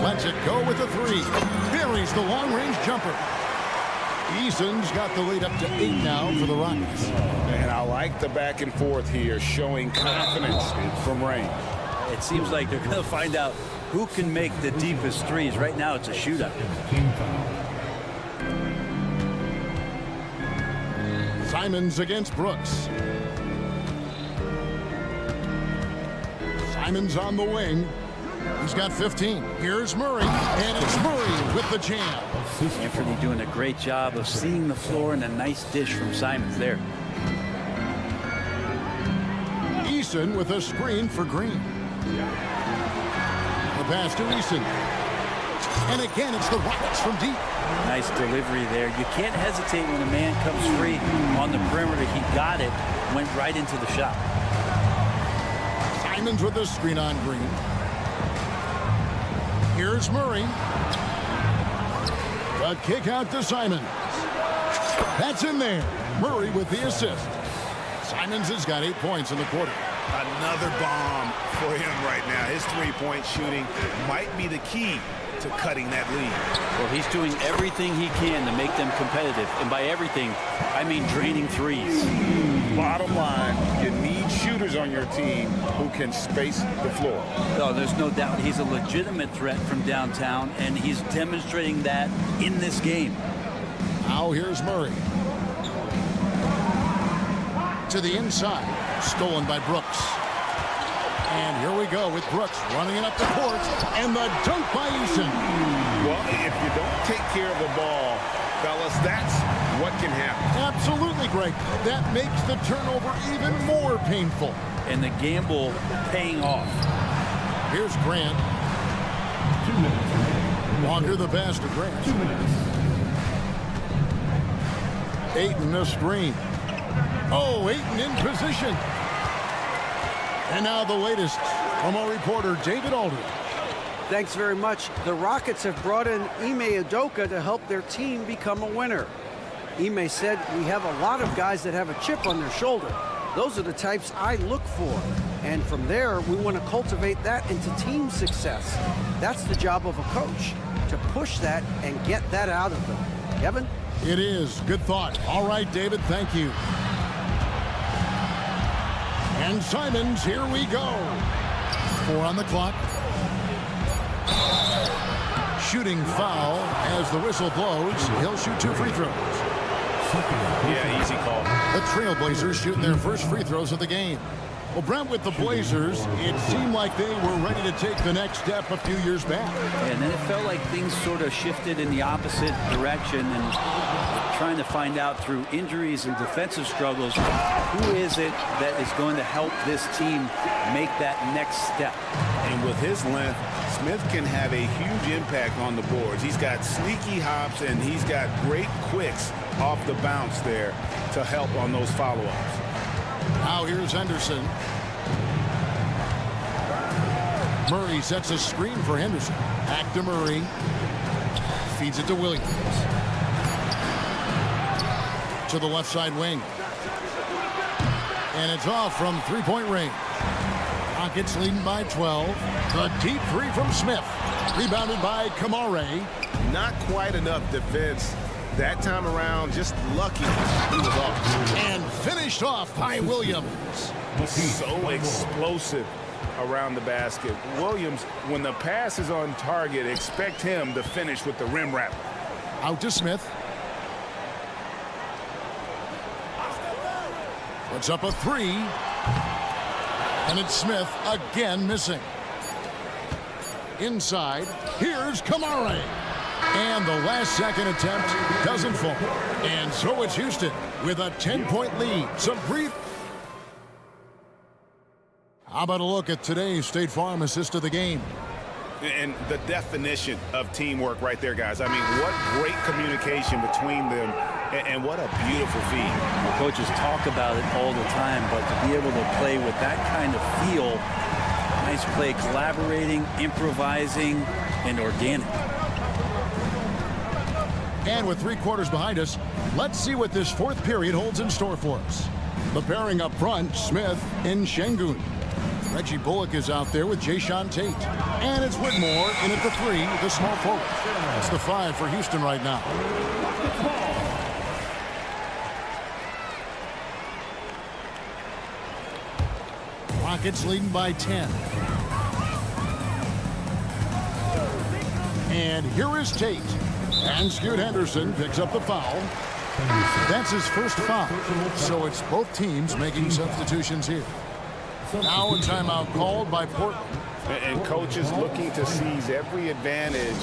Lets it go with the 3. Buries the long-range jumper. Easton's got the lead up to 8 now for the Rockets. And I like the back and forth here, showing confidence from range. It seems like they're going to find out who can make the deepest threes. Right now, it's a shootout. Simons against Brooks. Simons on the wing. He's got 15. Here's Murray, and it's Murray with the jam. Anthony doing a great job of seeing the floor, and a nice dish from Simons there. Eason with a screen for Green. The pass to Eason. And again, it's the Rockets from deep. Nice delivery there. You can't hesitate when a man comes free on the perimeter. He got it, went right into the shot. Simons with the screen on Green. Here's Murray. The kick out to Simons. That's in there. Murray with the assist. Simons has got 8 points in the quarter. Another bomb for him right now. His three-point shooting might be the key to cutting that lead. Well, he's doing everything he can to make them competitive. And by everything, I mean draining threes. Bottom line, you need shooters on your team who can space the floor. No, there's no doubt he's a legitimate threat from downtown, and he's demonstrating that in this game. Now here's Murray. To the inside. Stolen by Brooks. And here we go with Brooks running it up the court. And the dunk by Eason. Well, if you don't take care of the ball, fellas, that's what can happen. Absolutely, Greg. That makes the turnover even more painful. And the gamble paying off. Here's Grant. 2 minutes. Walker the pass to Grant. 2 minutes. Ayton the screen. Oh, Ayton in position. And now the latest from our reporter, David Aldridge. Thanks very much. The Rockets have brought in Ime Udoka to help their team become a winner. Ime said, "We have a lot of guys that have a chip on their shoulder. Those are the types I look for. And from there, we want to cultivate that into team success. That's the job of a coach, to push that and get that out of them." Kevin? It is. Good thought. All right, David, thank you. And Simons, here we go. 4 on the clock. Shooting foul as the whistle blows. He'll shoot 2 free throws. Yeah, easy call. The Trailblazers shooting their first free throws of the game. Well, Brent, with the Blazers, it seemed like they were ready to take the next step a few years back. And then it felt like things sort of shifted in the opposite direction, and trying to find out through injuries and defensive struggles, who is it that is going to help this team make that next step? And with his length, Smith can have a huge impact on the boards. He's got sneaky hops, and he's got great quicks off the bounce there to help on those follow-ups. Now here's Henderson. Murray sets a screen for Henderson. Back to Murray. Feeds it to Williams. To the left side wing. And it's off from three-point range. Rockets leading by 12. The deep three from Smith. Rebounded by Kamare. Not quite enough defense that time around. Just lucky he was off. And finished off by Williams. So explosive around the basket. Williams, when the pass is on target, expect him to finish with the rim wrap. Out to Smith. Puts up a 3. And it's Smith again missing. Inside, here's Kamare. And the last second attempt doesn't fall. And so it's Houston with a 10-point lead. Some brief. How about a look at today's State Farm assist of the game? And the definition of teamwork right there, guys. I mean, what great communication between them, and what a beautiful feed. The coaches talk about it all the time, but to be able to play with that kind of feel, nice play, collaborating, improvising, and organic. And with 3 quarters behind us, let's see what this fourth period holds in store for us. The pairing up front, Smith and Şengün. Reggie Bullock is out there with Jayshawn Tate. And it's Whitmore in at the 3, the small forward. That's the 5 for Houston right now. Rockets leading by 10. And here is Tate. And Scoot Henderson picks up the foul. That's his first foul. So it's both teams making substitutions here. Now a timeout called by Portland. And coaches looking to seize every advantage,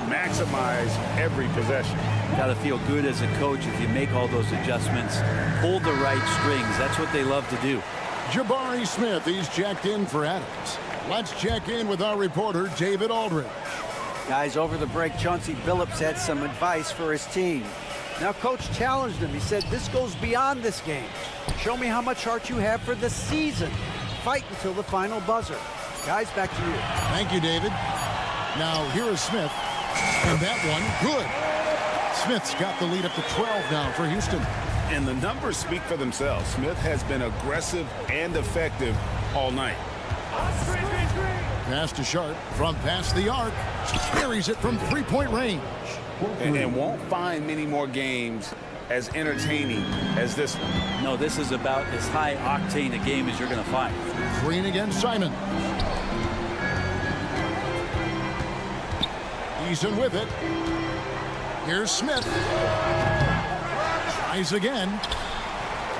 maximize every possession. Got to feel good as a coach if you make all those adjustments, pull the right strings. That's what they love to do. Jabari Smith, he's checked in for Adams. Let's check in with our reporter, David Aldridge. Guys, over the break, Chauncey Billups had some advice for his team. Now, Coach challenged him. He said, this goes beyond this game. Show me how much heart you have for the season. Fight until the final buzzer. Guys, back to you. Thank you, David. Now, here is Smith. And that one, good. Smith's got the lead up to 12 now for Houston. And the numbers speak for themselves. Smith has been aggressive and effective all night. Pass to Sharp from past the arc. Carries it from three-point range. And won't find many more games as entertaining as this one. No, this is about as high octane a game as you're going to find. Green against Simon. Eason with it. Here's Smith. Tries again.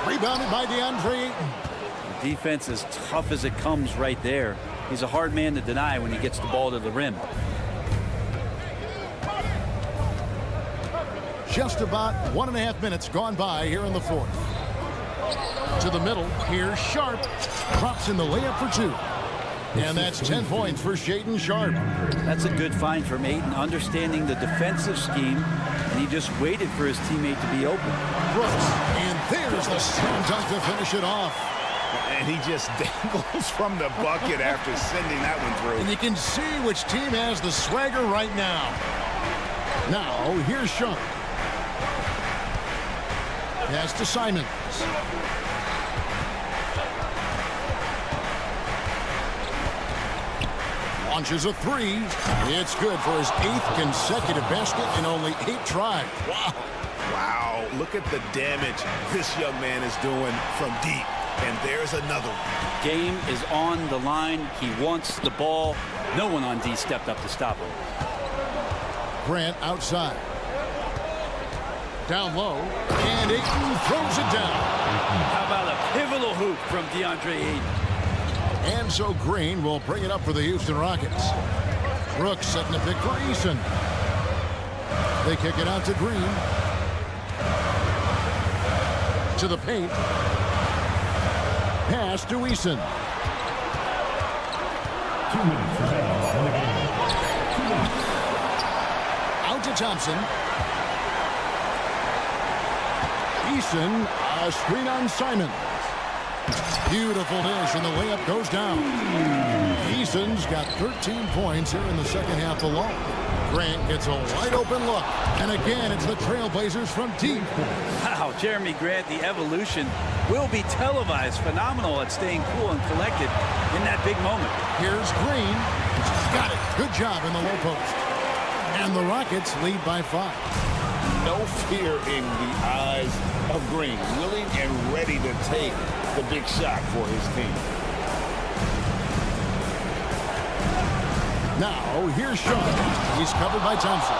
Rebounded by DeAndre Ayton. Defense as tough as it comes right there. He's a hard man to deny when he gets the ball to the rim. Just about 1.5 minutes gone by here in the fourth. To the middle. Here's Sharp. Drops in the layup for 2. And that's 10 points for Shaedon Sharp. That's a good find from Ayton, understanding the defensive scheme, and he just waited for his teammate to be open. Brooks. And there's the slam dunk to finish it off. And he just dangles from the bucket after sending that one through. And you can see which team has the swagger right now. Now, here's Sharp. Pass to Simons. Launches a 3. It's good for his 8th consecutive basket in only 8 tries. Wow. Wow, look at the damage this young man is doing from deep. And there's another one. Game is on the line. He wants the ball. No one on D stepped up to stop him. Grant outside. Down low. And Ayton throws it down. How about a pivotal hoop from DeAndre Ayton? And so Green will bring it up for the Houston Rockets. Brooks setting a pick for Eason. They kick it out to Green. To the paint. Pass to Eason. 2 minutes remaining in the game. 2 minutes. Out to Thompson. Eason, a screen on Simon. Beautiful dish, and the layup goes down. Eason's got 13 points here in the second half alone. Grant gets a wide open look. And again, it's the Trailblazers from deep. Wow, Jeremy Grant, the evolution will be televised. Phenomenal at staying cool and collected in that big moment. Here's Green. Got it. Good job in the low post. And the Rockets lead by 5. No fear in the eyes of Green. Willing and ready to take the big shot for his team. Now, here's Sean. He's covered by Thompson.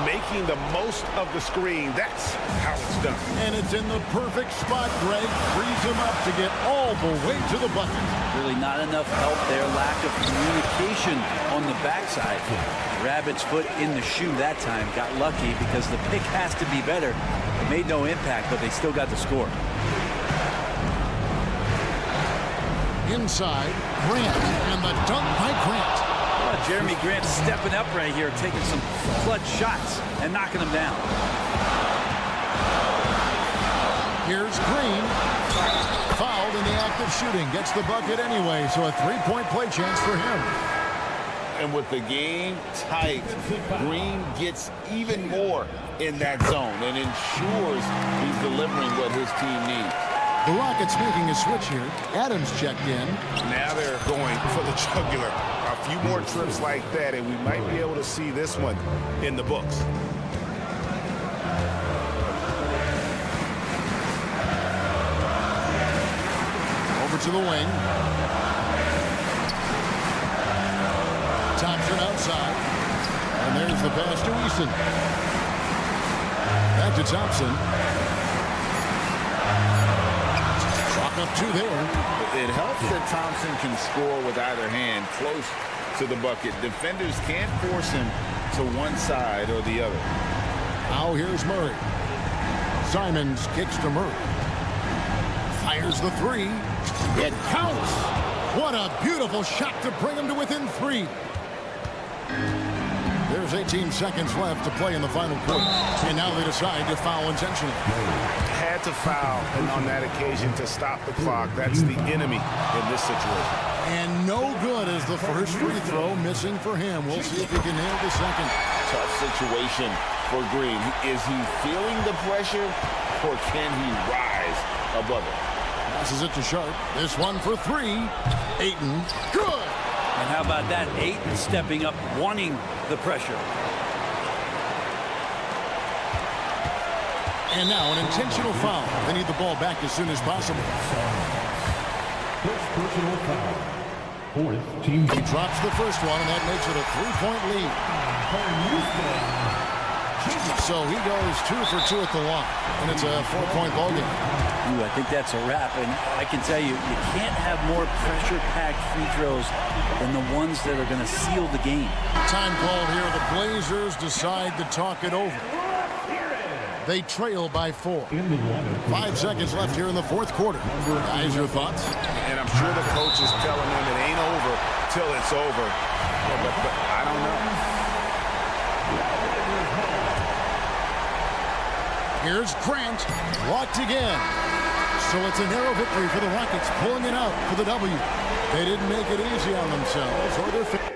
Making the most of the screen. That's how it's done. And it's in the perfect spot. Greg frees him up to get all the way to the bucket. Really not enough help there. Lack of communication on the backside. Rabbit's foot in the shoe that time. Got lucky because the pick has to be better. It made no impact, but they still got the score. Inside, Grant. And the dunk by Grant. Jeremy Grant stepping up right here, taking some clutch shots and knocking them down. Here's Green. Fouled in the act of shooting. Gets the bucket anyway, so a three-point play chance for him. And with the game tight, Green gets even more in that zone and ensures he's delivering what his team needs. The Rockets making a switch here. Adams checked in. Now they're going for the jugular. A few more trips like that, and we might be able to see this one in the books. Over to the wing. Thompson outside. And there's the pass to Eason. Back to Thompson. up 2 there. It helps that Thompson can score with either hand close to the bucket. Defenders can't force him to one side or the other. Now here's Murray. Simons kicks to Murray. Fires the 3. It counts. What a beautiful shot to bring him to within 3. There's 18 seconds left to play in the final quarter. And now they decide to foul intentionally. Had to foul, and on that occasion to stop the clock. That's the enemy in this situation. And no good as the first free throw missing for him. We'll see if he can nail the second. Tough situation for Green. Is he feeling the pressure, or can he rise above it? Passes it to Sharp. This one for 3. Ayton. Good. And how about that? Ayton stepping up, wanting the pressure. And now an intentional foul. They need the ball back as soon as possible. First personal foul. Fourth team. He drops the first one, and that makes it a 3-point lead. So he goes 2 for 2 at the line, and it's a 4-point ball game. Ooh, I think that's a wrap, and I can tell you, you can't have more pressure-packed free throws than the ones that are going to seal the game. Time called here. The Blazers decide to talk it over. They trail by 4. 5 seconds left here in the fourth quarter. Guys, your thoughts? And I'm sure the coach is telling him it ain't over till it's over. But I don't know. Here's Grant, blocked again. So it's a narrow victory for the Rockets, pulling it out for the W. They didn't make it easy on themselves or their fans.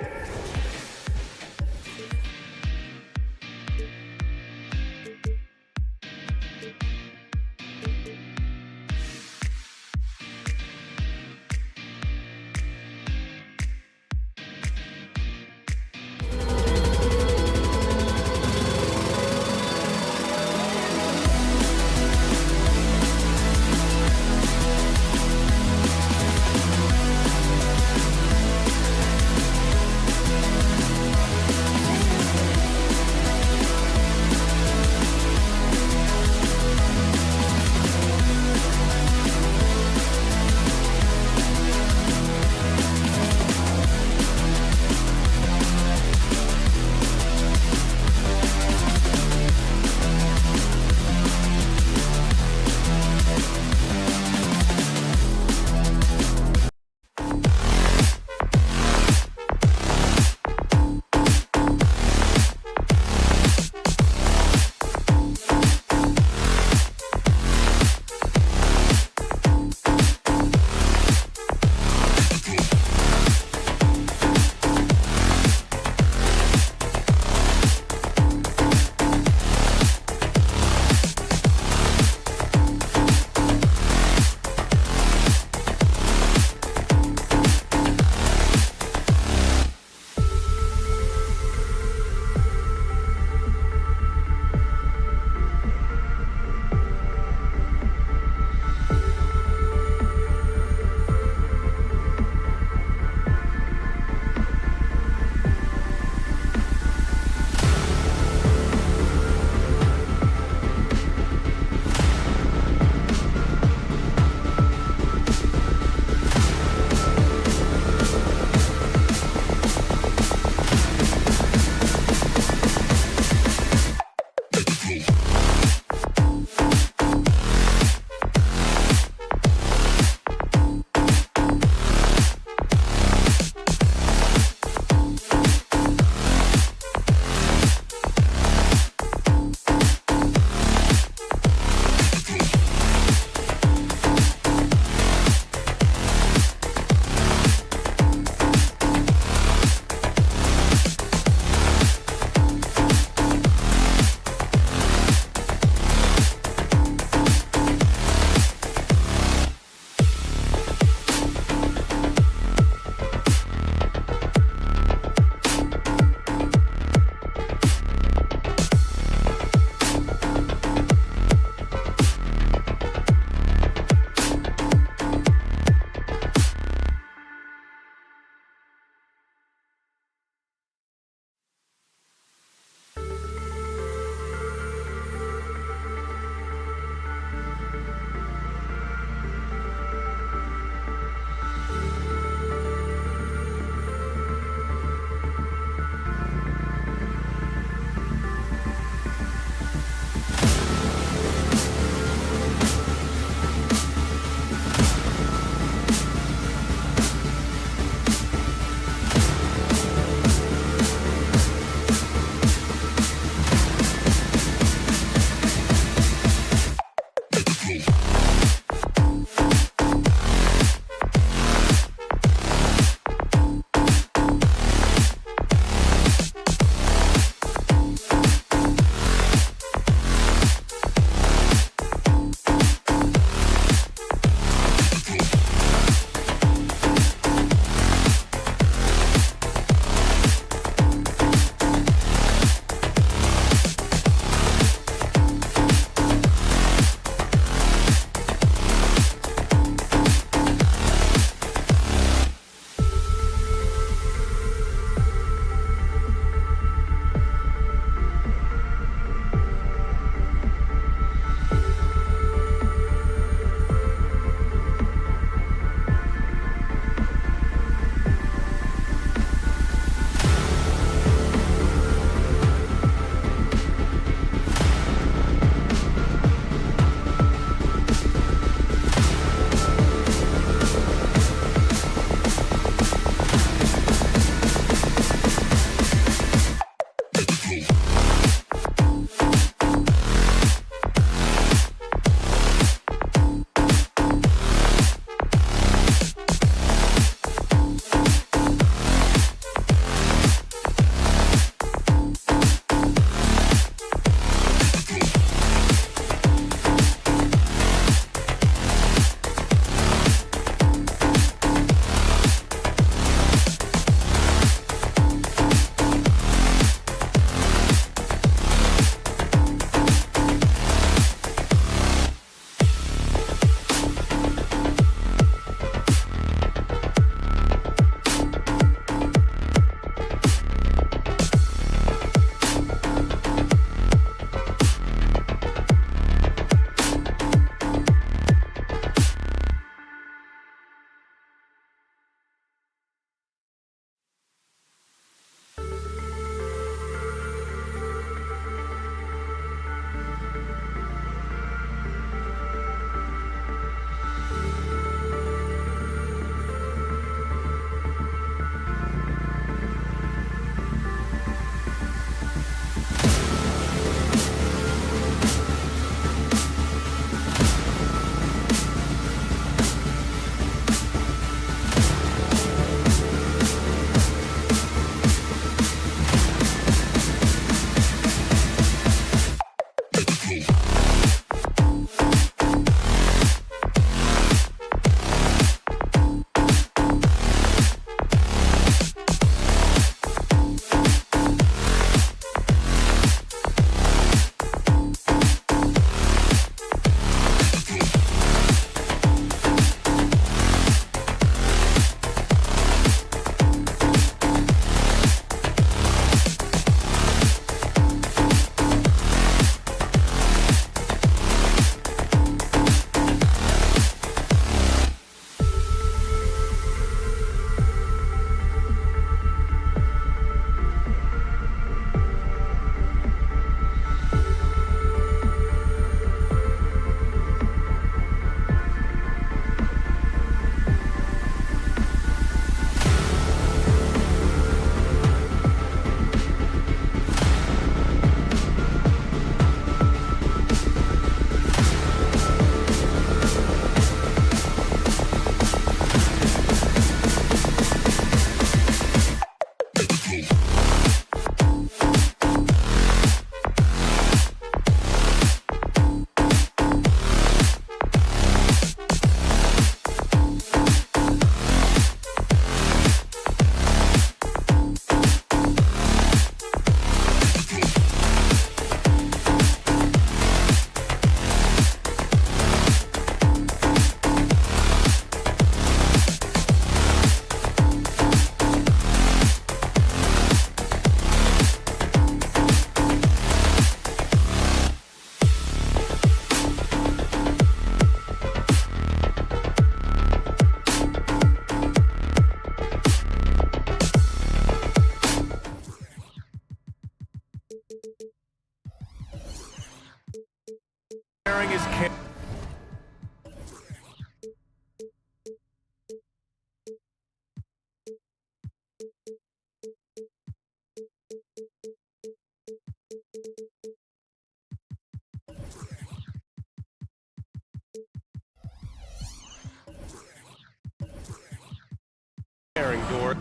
Door.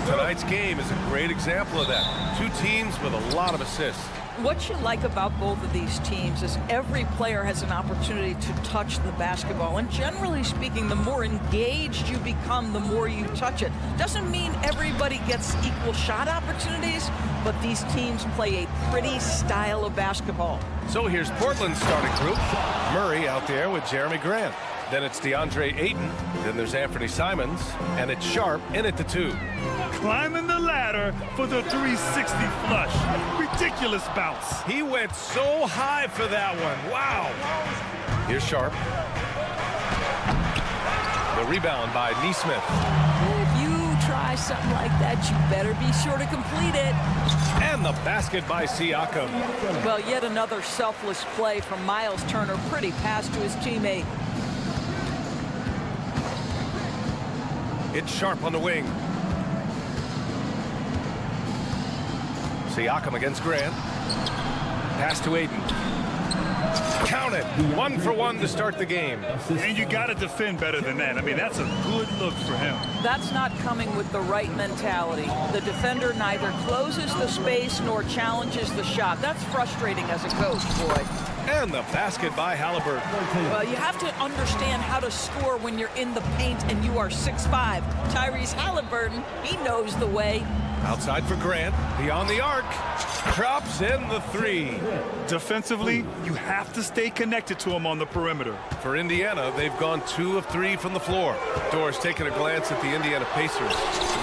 Tonight's game is a great example of that. Two teams with a lot of assists. What you like about both of these teams is every player has an opportunity to touch the basketball. And generally speaking, the more engaged you become, the more you touch it. Doesn't mean everybody gets equal shot opportunities, but these teams play a pretty style of basketball. So here's Portland's starting group. Murray out there with Jeremy Grant. Then it's DeAndre Ayton. Then there's Anthony Simons. And it's Sharp in at the 2. Climbing the ladder for the 360 flush. Ridiculous bounce. He went so high for that one. Wow. Here's Sharp. The rebound by Neesmith. If you try something like that, you better be sure to complete it. And the basket by Siakam. Well, yet another selfless play from Miles Turner. Pretty pass to his teammate. It's Sharp on the wing. Siakam against Grant. Pass to Ayton. Count it. 1 for 1 to start the game. And you got to defend better than that. I mean, that's a good look for him. That's not coming with the right mentality. The defender neither closes the space nor challenges the shot. That's frustrating as a coach, boy. And the basket by Halliburton. Well, you have to understand how to score when you're in the paint and you are 6'5". Tyrese Halliburton, he knows the way. Outside for Grant, beyond the arc, drops in the 3. Defensively, you have to stay connected to him on the perimeter. For Indiana, they've gone 2 of 3 from the floor. Doris taking a glance at the Indiana Pacers.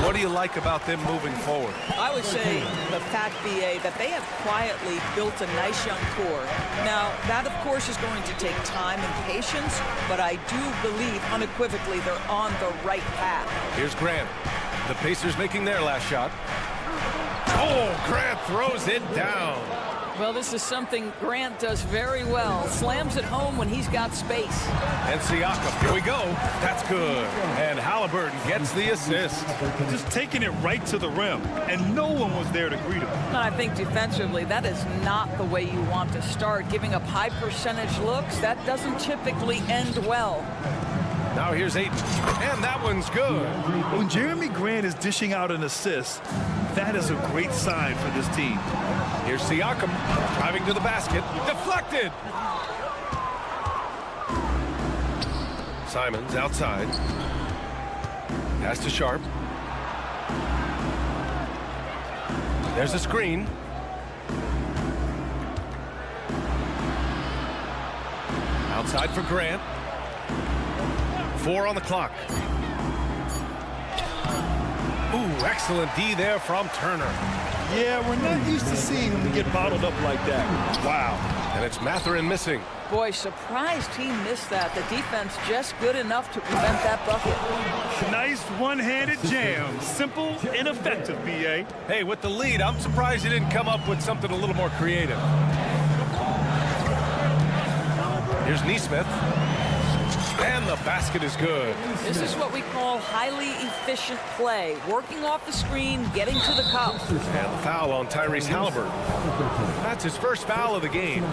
What do you like about them moving forward? I would say the fact, BA, that they have quietly built a nice young core. Now, that, of course, is going to take time and patience, but I do believe unequivocally they're on the right path. Here's Grant. The Pacers making their last shot. Oh, Grant throws it down. Well, this is something Grant does very well. Slams it home when he's got space. And Siakam, here we go. That's good. And Halliburton gets the assist. Just taking it right to the rim, and no one was there to greet him. And I think defensively, that is not the way you want to start. Giving up high percentage looks, that doesn't typically end well. Now here's Ayton, and that one's good. When Jeremy Grant is dishing out an assist, that is a great sign for this team. Here's Siakam, driving to the basket, deflected. Simons outside. Pass to Sharp. There's a screen. Outside for Grant. 4 on the clock. Ooh, excellent D there from Turner. Yeah, we're not used to seeing him get bottled up like that. Wow. And it's Mathurin missing. Boy, surprised he missed that. The defense just good enough to prevent that bucket. Nice one-handed jam. Simple and effective, B.A. Hey, with the lead, I'm surprised he didn't come up with something a little more creative. Here's Neesmith. And the basket is good. This is what we call highly efficient play. Working off the screen, getting to the cup. And the foul on Tyrese Halliburton. That's his first foul of the game.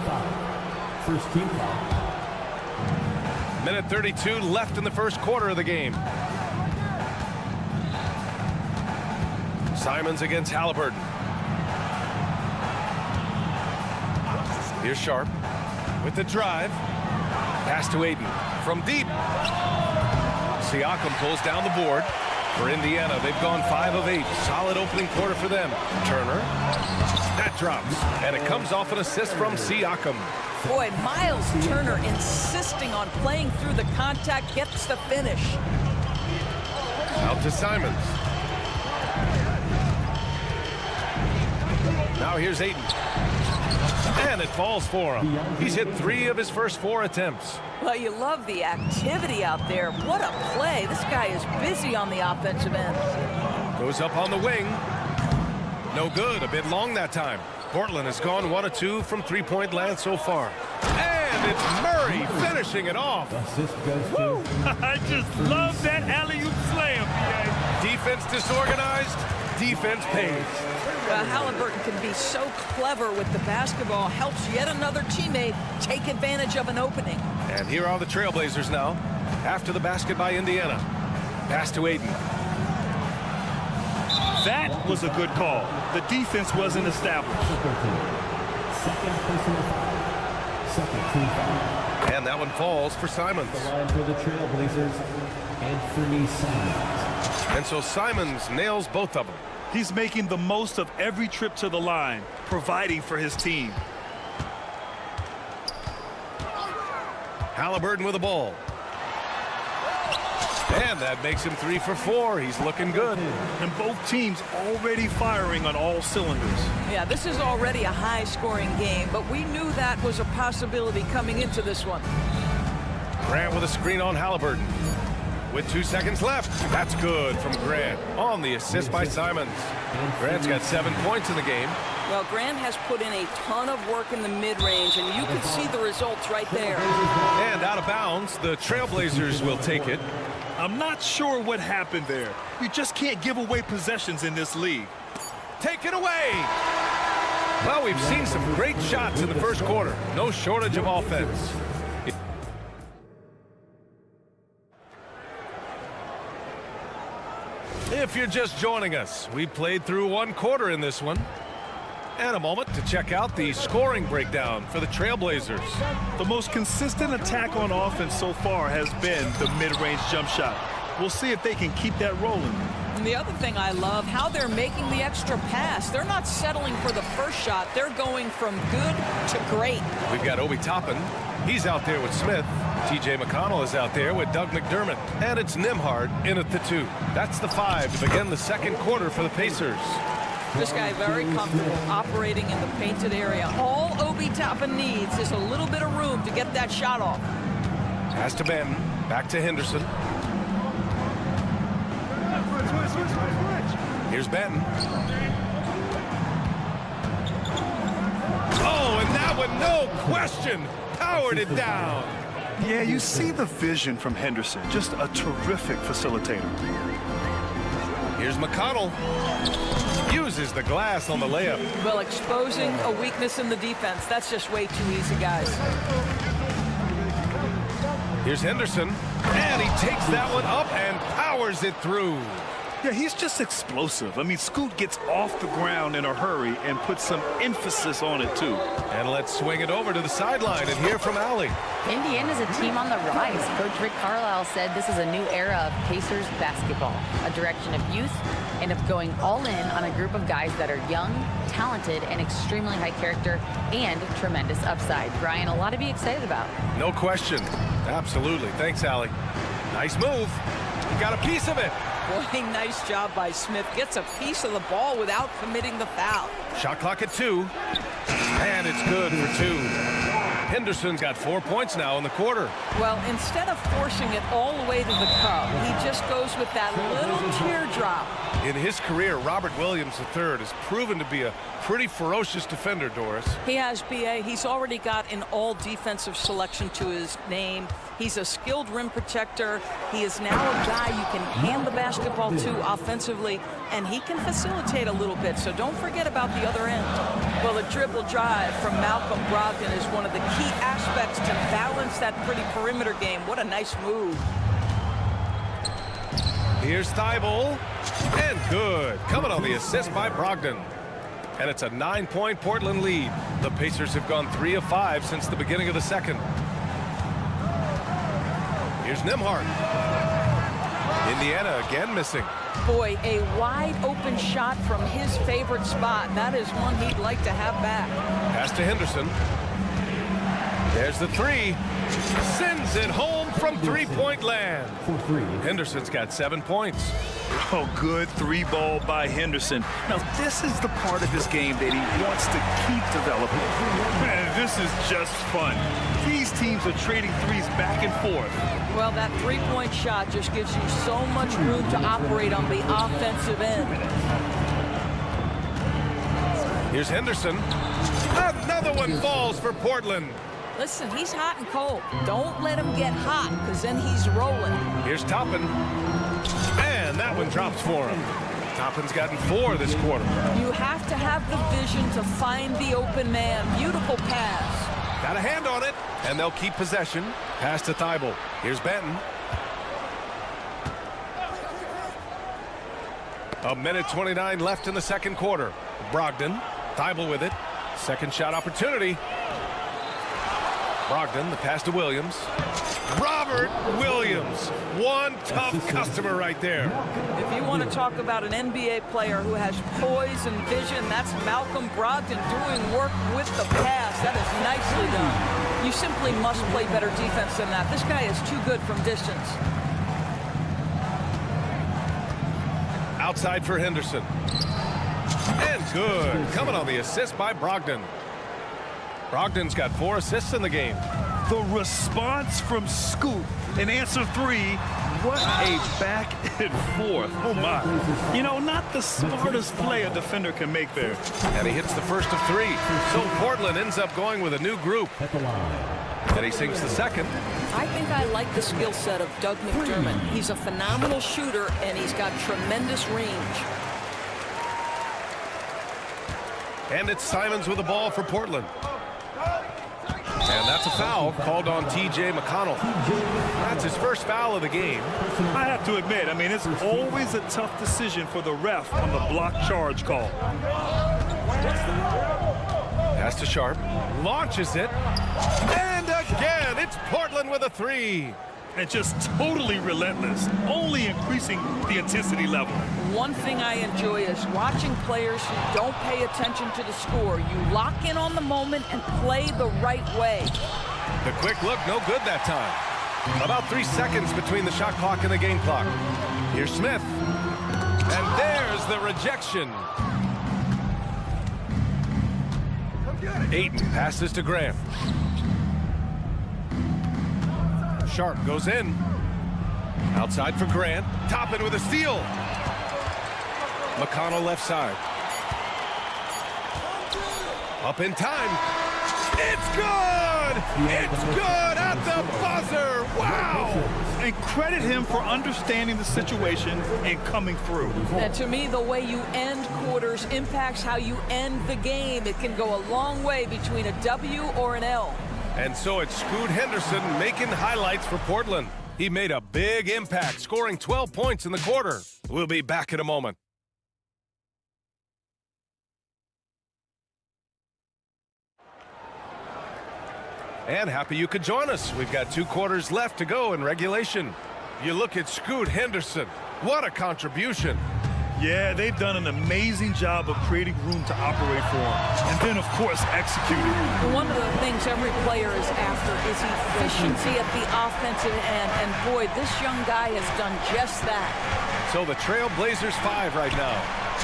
First team foul. Minute 32 left in the first quarter of the game. Simons against Halliburton. Here's Sharp with the drive. Pass to Ayton from deep. Siakam pulls down the board. For Indiana, they've gone 5 of 8. Solid opening quarter for them. Turner. That drops. And it comes off an assist from Siakam. Boy, Miles Turner insisting on playing through the contact, gets the finish. Out to Simons. Now here's Ayton. And it falls for him. He's hit 3 of his first 4 attempts. Well, you love the activity out there. What a play. This guy is busy on the offensive end. Goes up on the wing. No good. A bit long that time. Portland has gone 1 of 2 from three-point land so far. And it's Murray finishing it off. Assist goes to... I just love that alley-oop slam, B.A. Defense disorganized. Defense pays. Well, Halliburton can be so clever with the basketball, helps yet another teammate take advantage of an opening. And here are the Trailblazers now. After the basket by Indiana. Pass to Aiden. That was a good call. The defense wasn't established. And that one falls for Simons. The line for the Trailblazers, Anthony Simons. And so Simons nails both of them. He's making the most of every trip to the line, providing for his team. Halliburton with the ball. And that makes him 3 for 4. He's looking good. And both teams already firing on all cylinders. Yeah, this is already a high-scoring game, but we knew that was a possibility coming into this one. Grant with a screen on Halliburton. With 2 seconds left. That's good from Grant on the assist by Simons. Grant's got 7 points in the game. Well, Grant has put in a ton of work in the mid-range, and you can see the results right there. And out of bounds, the Trailblazers will take it. I'm not sure what happened there. You just can't give away possessions in this league. Take it away! Well, we've seen some great shots in the first quarter. No shortage of offense. If you're just joining us, we played through 1 quarter in this one. And a moment to check out the scoring breakdown for the Trailblazers. The most consistent attack on offense so far has been the mid-range jump shot. We'll see if they can keep that rolling. And the other thing I love, how they're making the extra pass. They're not settling for the first shot. They're going from good to great. We've got Obi Toppin. He's out there with Smith. TJ McConnell is out there with Doug McDermott. And it's Nembhard in at the 2. That's the 5 to begin the second quarter for the Pacers. This guy very comfortable operating in the painted area. All Obi Toppin needs is a little bit of room to get that shot off. Pass to Benton. Back to Henderson. Here's Benton. Oh, and that one, no question, powered it down. Yeah, you see the vision from Henderson. Just a terrific facilitator. Here's McConnell. Uses the glass on the layup. Well, exposing a weakness in the defense, that's just way too easy, guys. Here's Henderson. And he takes that one up and powers it through. Yeah, he's just explosive. I mean, Scoot gets off the ground in a hurry and puts some emphasis on it, too. And let's swing it over to the sideline and hear from Allie. Indiana's a team on the rise. Coach Rick Carlisle said this is a new era of Pacers basketball, a direction of youth and of going all in on a group of guys that are young, talented, and extremely high character and tremendous upside. Brian, a lot to be excited about. No question. Absolutely. Thanks, Allie. Nice move. You got a piece of it. Boy, nice job by Smith. Gets a piece of the ball without committing the foul. Shot clock at 2. And it's good for 2. Henderson's got 4 points now in the quarter. Well, instead of forcing it all the way to the cup, he just goes with that little teardrop. In his career, Robert Williams III has proven to be a pretty ferocious defender, Doris. He has, B.A. He's already got an all-defensive selection to his name. He's a skilled rim protector. He is now a guy you can hand the basketball to offensively, and he can facilitate a little bit, so don't forget about the other end. Well, the dribble drive from Malcolm Brogdon is one of the key aspects to balance that pretty perimeter game. What a nice move. Here's Thibault, and good. Coming on the assist by Brogdon. And it's a 9-point Portland lead. The Pacers have gone 3 of 5 since the beginning of the second. Here's Nembhard. Indiana again missing. Boy, a wide open shot from his favorite spot. That is one he'd like to have back. Pass to Henderson. There's the 3. Sends it home from three-point land. Henderson's got 7 points. Oh, good 3-ball by Henderson. Now, this is the part of his game that he wants to keep developing. Man, this is just fun. These teams are trading threes back and forth. Well, that three-point shot just gives you so much room to operate on the offensive end. Here's Henderson. Another one falls for Portland. Listen, he's hot and cold. Don't let him get hot, because then he's rolling. Here's Toppin. And that one drops for him. Toppin's gotten 4 this quarter. You have to have the vision to find the open man. Beautiful pass. Got a hand on it, and they'll keep possession. Pass to Thibault. Here's Benton. A minute 29 left in the second quarter. Brogdon, Thibault with it. Second shot opportunity. Brogdon, the pass to Williams. Robert Williams, one tough customer right there. If you want to talk about an NBA player who has poise and vision, that's Malcolm Brogdon doing work with the pass. That is nicely done. You simply must play better defense than that. This guy is too good from distance. Outside for Henderson. And good. Coming on the assist by Brogdon. Brogdon's got 4 assists in the game. The response from Scoot in answer 3. What a back and forth. Oh, my. You know, not the smartest play a defender can make there. And he hits the first of 3. So Portland ends up going with a new group. And he sinks the second. I think I like the skill set of Doug McDermott. He's a phenomenal shooter, and he's got tremendous range. And it's Simons with the ball for Portland. And that's a foul called on T.J. McConnell. That's his first foul of the game. I have to admit, I mean, it's always a tough decision for the ref on the block charge call. Pass to Sharp. Launches it. And again, it's Portland with a 3. And just totally relentless, only increasing the intensity level. One thing I enjoy is watching players who don't pay attention to the score. You lock in on the moment and play the right way. The quick look, no good that time. About 3 seconds between the shot clock and the game clock. Here's Smith. And there's the rejection. Ayton passes to Graham. Sharp goes in. Outside for Grant. Toppin with a steal. McConnell left side. Up in time. It's good! It's good at the buzzer! Wow! And credit him for understanding the situation and coming through. And to me, the way you end quarters impacts how you end the game. It can go a long way between a W or an L. And so it's Scoot Henderson making highlights for Portland. He made a big impact, scoring 12 points in the quarter. We'll be back in a moment. And happy you could join us. We've got 2 quarters left to go in regulation. You look at Scoot Henderson. What a contribution. Yeah, they've done an amazing job of creating room to operate for him. And then, of course, executing. One of the things every player is after is efficiency at the offensive end. And boy, this young guy has done just that. So the Trail Blazers 5 right now.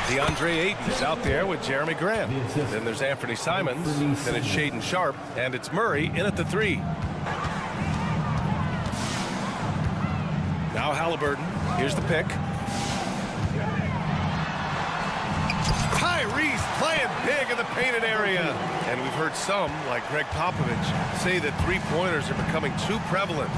DeAndre Ayton is out there with Jeremy Grant. Then there's Anthony Simons. Then it's Shaedon Sharp. And it's Murray in at the 3. Now Halliburton. Here's the pick. Tyrese playing big in the painted area. And we've heard some, like Greg Popovich, say that 3-pointers are becoming too prevalent.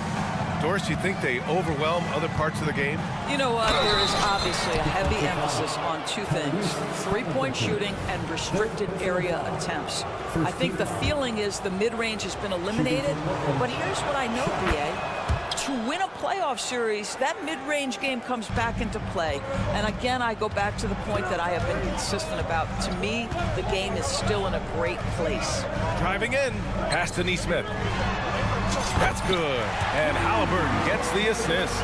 Doris, you think they overwhelm other parts of the game? You know what? There is obviously a heavy emphasis on 2 things. 3-point shooting and restricted area attempts. I think the feeling is the mid-range has been eliminated. But here's what I know, B.A. To win a playoff series, that mid-range game comes back into play. And again, I go back to the point that I have been consistent about. To me, the game is still in a great place. Driving in, pass to Nesmith. That's good. And Halliburton gets the assist.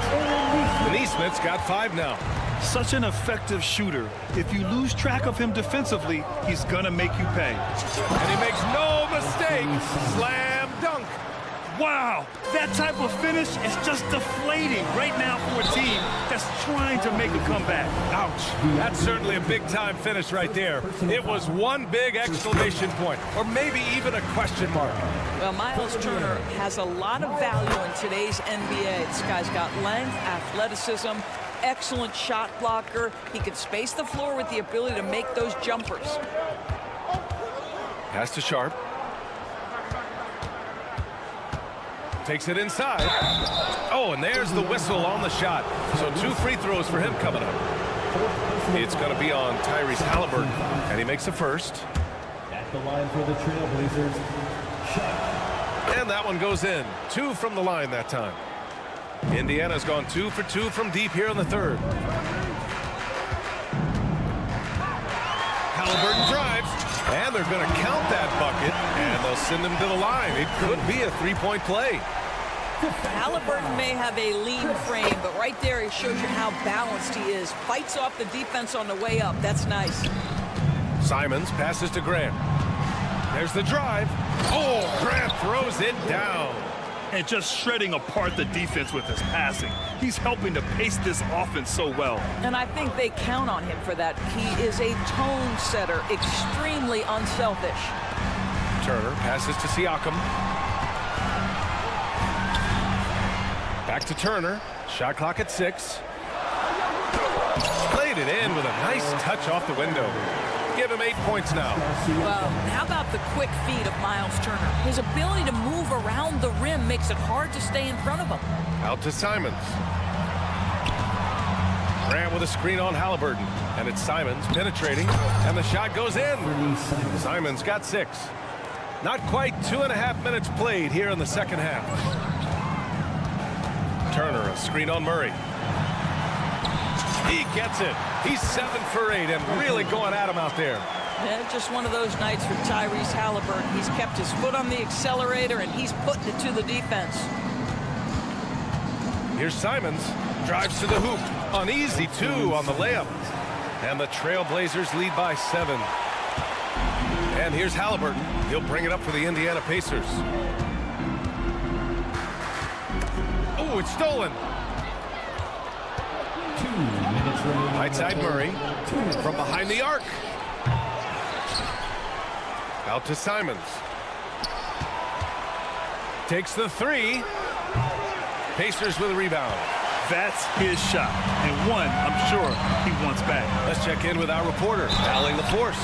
Nesmith's got 5 now. Such an effective shooter. If you lose track of him defensively, he's gonna make you pay. And he makes no mistake. Slam dunk. Wow, that type of finish is just deflating right now for a team that's trying to make a comeback. Ouch. That's certainly a big-time finish right there. It was one big exclamation point, or maybe even a question mark. Well, Miles Turner has a lot of value in today's NBA. This guy's got length, athleticism, excellent shot blocker. He can space the floor with the ability to make those jumpers. Pass to Sharp. Takes it inside. Oh, and there's the whistle on the shot. So 2 free throws for him coming up. It's going to be on Tyrese Halliburton, and he makes a first. At the line for the Trailblazers, Shaq. And that one goes in. 2 from the line that time. Indiana's gone 2 for 2 from deep here in the third. Halliburton drives, and they're going to count that bucket, and they'll send him to the line. It could be a three-point play. Halliburton may have a lean frame, but right there it shows you how balanced he is. Fights off the defense on the way up. That's nice. Simons passes to Grant. There's the drive. Oh, Grant throws it down. And just shredding apart the defense with his passing. He's helping to pace this offense so well. And I think they count on him for that. He is a tone setter, extremely unselfish. Turner passes to Siakam. Back to Turner. Shot clock at 6. Played it in with a nice touch off the window. Give him 8 points now. Well, how about the quick feet of Miles Turner? His ability to move around the rim makes it hard to stay in front of him. Out to Simons. Grant with a screen on Halliburton. And it's Simons penetrating. And the shot goes in. Simons got 6. Not quite 2.5 minutes played here in the second half. Turner, a screen on Murray. He gets it. He's 7 for 8 and really going at him out there. Yeah, just one of those nights for Tyrese Halliburton. He's kept his foot on the accelerator and he's putting it to the defense. Here's Simons. Drives to the hoop. Uneasy 2 on the layup. And the Trailblazers lead by 7. And here's Halliburton. He'll bring it up for the Indiana Pacers. Oh, it's stolen. 2 minutes remaining. Right side Murray from behind the arc. Out to Simons. Takes the 3. Pacers with a rebound. That's his shot, and one I'm sure he wants back. Let's check in with our reporter, battling the force.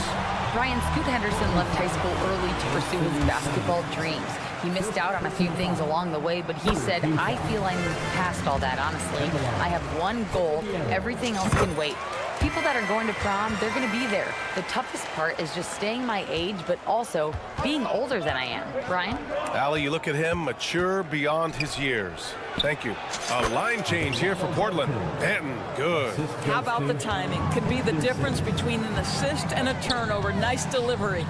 Brian, Scoot Henderson left high school early to pursue his basketball dreams. He missed out on a few things along the way, but he said, I feel I'm past all that, honestly. I have one goal. Everything else can wait. People that are going to prom, they're going to be there. The toughest part is just staying my age, but also being older than I am. Brian? Allie, you look at him, mature beyond his years. Thank you. A line change here for Portland. Benton, good. How about the timing? Could be the difference between an assist and a turnover. Nice delivery.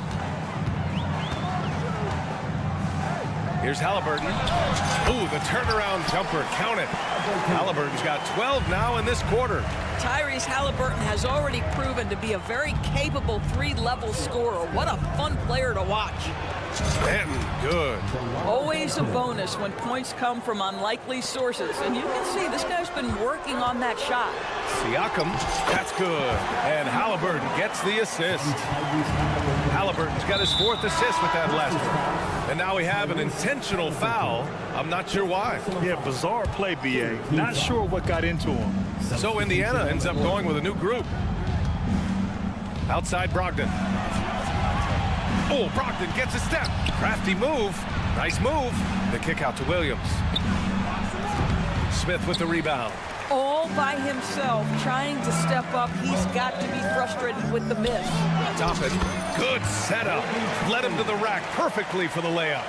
Here's Halliburton. Ooh, the turnaround jumper. Count it. Halliburton's got 12 now in this quarter. Tyrese Halliburton has already proven to be a very capable 3-level scorer. What a fun player to watch. Benton, good. Always a bonus when points come from unlikely sources. And you can see this guy's been working on that shot. Siakam, that's good. And Halliburton gets the assist. Halliburton's got his 4th assist with that last one. And now we have an intentional foul. I'm not sure why. Yeah, bizarre play, B.A. Not sure what got into him. So Indiana ends up going with a new group. Outside Brogdon. Oh, Brogdon gets a step. Crafty move. Nice move. The kick out to Williams. Smith with the rebound. All by himself, trying to step up. He's got to be frustrated with the miss. Toppin, good setup. Led him to the rack perfectly for the layup.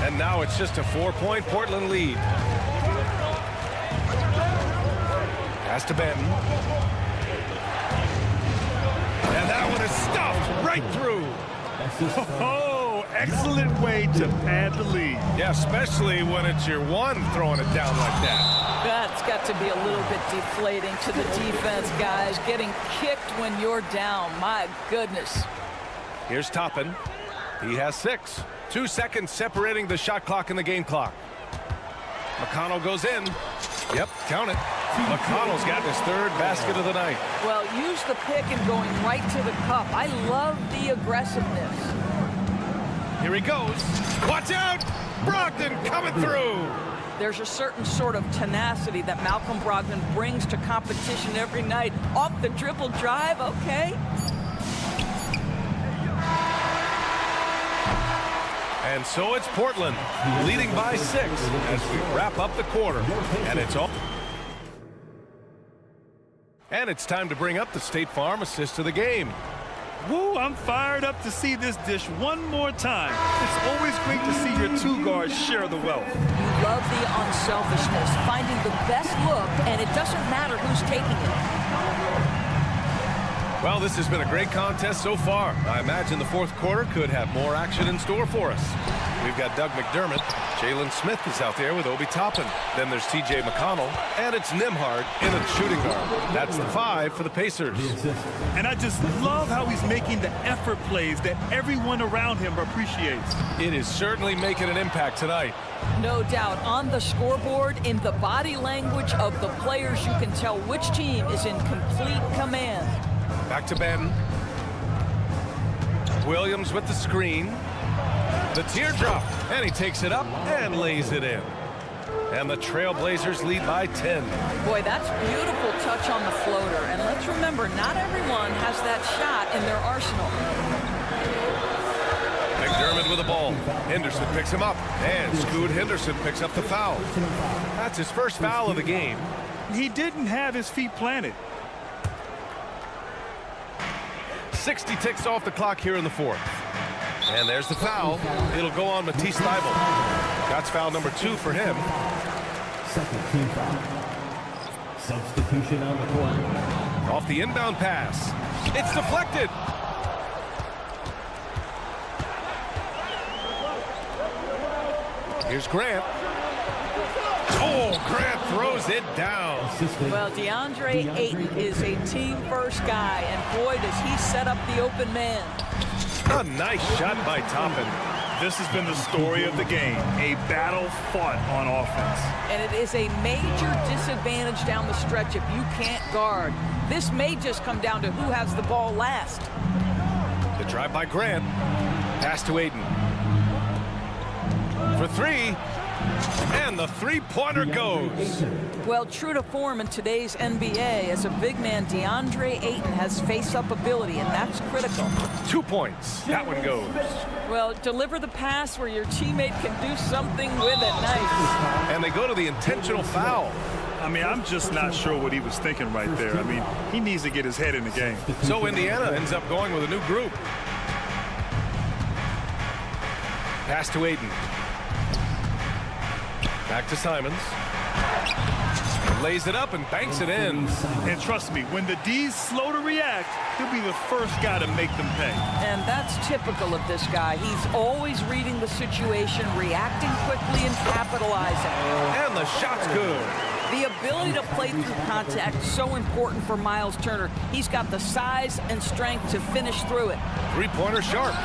And now it's just a 4-point Portland lead. Pass to Benton. And that one is stuffed right through. Oh, excellent way to pad the lead. Yeah, especially when it's your one throwing it down like that. That's got to be a little bit deflating to the defense, guys. Getting kicked when you're down. My goodness. Here's Toppin. He has 6. 2 seconds separating the shot clock and the game clock. McConnell goes in. Yep, count it. McConnell's got his 3rd basket of the night. Well, use the pick and going right to the cup. I love the aggressiveness. Here he goes. Watch out! Brogdon coming through. There's a certain sort of tenacity that Malcolm Brogdon brings to competition every night. Off the dribble drive, okay. And so it's Portland leading by 6 as we wrap up the quarter. And it's all. And it's time to bring up the State Farm assist of the game. Woo, I'm fired up to see this dish one more time. It's always great to see your two guards share the wealth. You love the unselfishness, finding the best look, and it doesn't matter who's taking it. Well, this has been a great contest so far. I imagine the fourth quarter could have more action in store for us. We've got Doug McDermott. Jalen Smith is out there with Obi Toppin. Then there's T.J. McConnell. And it's Nembhard in a shooting guard. That's the 5 for the Pacers. And I just love how he's making the effort plays that everyone around him appreciates. It is certainly making an impact tonight. No doubt. On the scoreboard, in the body language of the players, you can tell which team is in complete command. Back to Benton. Williams with the screen. The teardrop. And he takes it up and lays it in. And the Trailblazers lead by 10. Boy, that's beautiful touch on the floater. And let's remember, not everyone has that shot in their arsenal. McDermott with the ball. Henderson picks him up. And Scoot Henderson picks up the foul. That's his first foul of the game. He didn't have his feet planted. 60 ticks off the clock here in the fourth. And there's the foul. It'll go on Matisse Thybulle. That's foul number 2 for him. Second team foul. Substitution on the court. Off the inbound pass. It's deflected. Here's Grant. Oh, Grant throws it down. Well, DeAndre Ayton is a team-first guy, and boy, does he set up the open man. A nice shot by Toppin. This has been the story of the game, a battle fought on offense. And it is a major disadvantage down the stretch if you can't guard. This may just come down to who has the ball last. The drive by Grant. Pass to Ayton. For 3. And the three-pointer goes. Well, true to form in today's NBA, as a big man, DeAndre Ayton has face-up ability, and that's critical. 2 points. That one goes. Well, deliver the pass where your teammate can do something with it. Nice. And they go to the intentional foul. I mean, I'm just not sure what he was thinking right there. I mean, he needs to get his head in the game. So Indiana ends up going with a new group. Pass to Ayton. Back to Simons. Lays it up and banks it in. And trust me, when the D's slow to react, he'll be the first guy to make them pay. And that's typical of this guy. He's always reading the situation, reacting quickly, and capitalizing. And the shot's good. The ability to play through contact is so important for Miles Turner. He's got the size and strength to finish through it. Three-pointer sharp.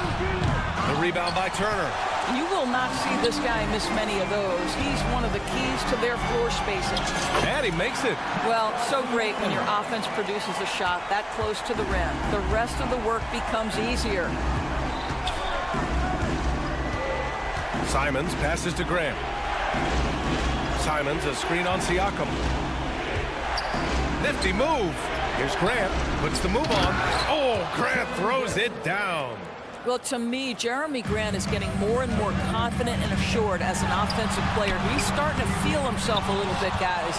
The rebound by Turner. You will not see this guy miss many of those. He's one of the keys to their floor spacing. And he makes it. Well, so great when your offense produces a shot that close to the rim. The rest of the work becomes easier. Simons passes to Grant. Simons, a screen on Siakam. Nifty move. Here's Grant. Puts the move on. Oh, Grant throws it down. Well, to me, Jeremy Grant is getting more and more confident and assured as an offensive player. He's starting to feel himself a little bit, guys.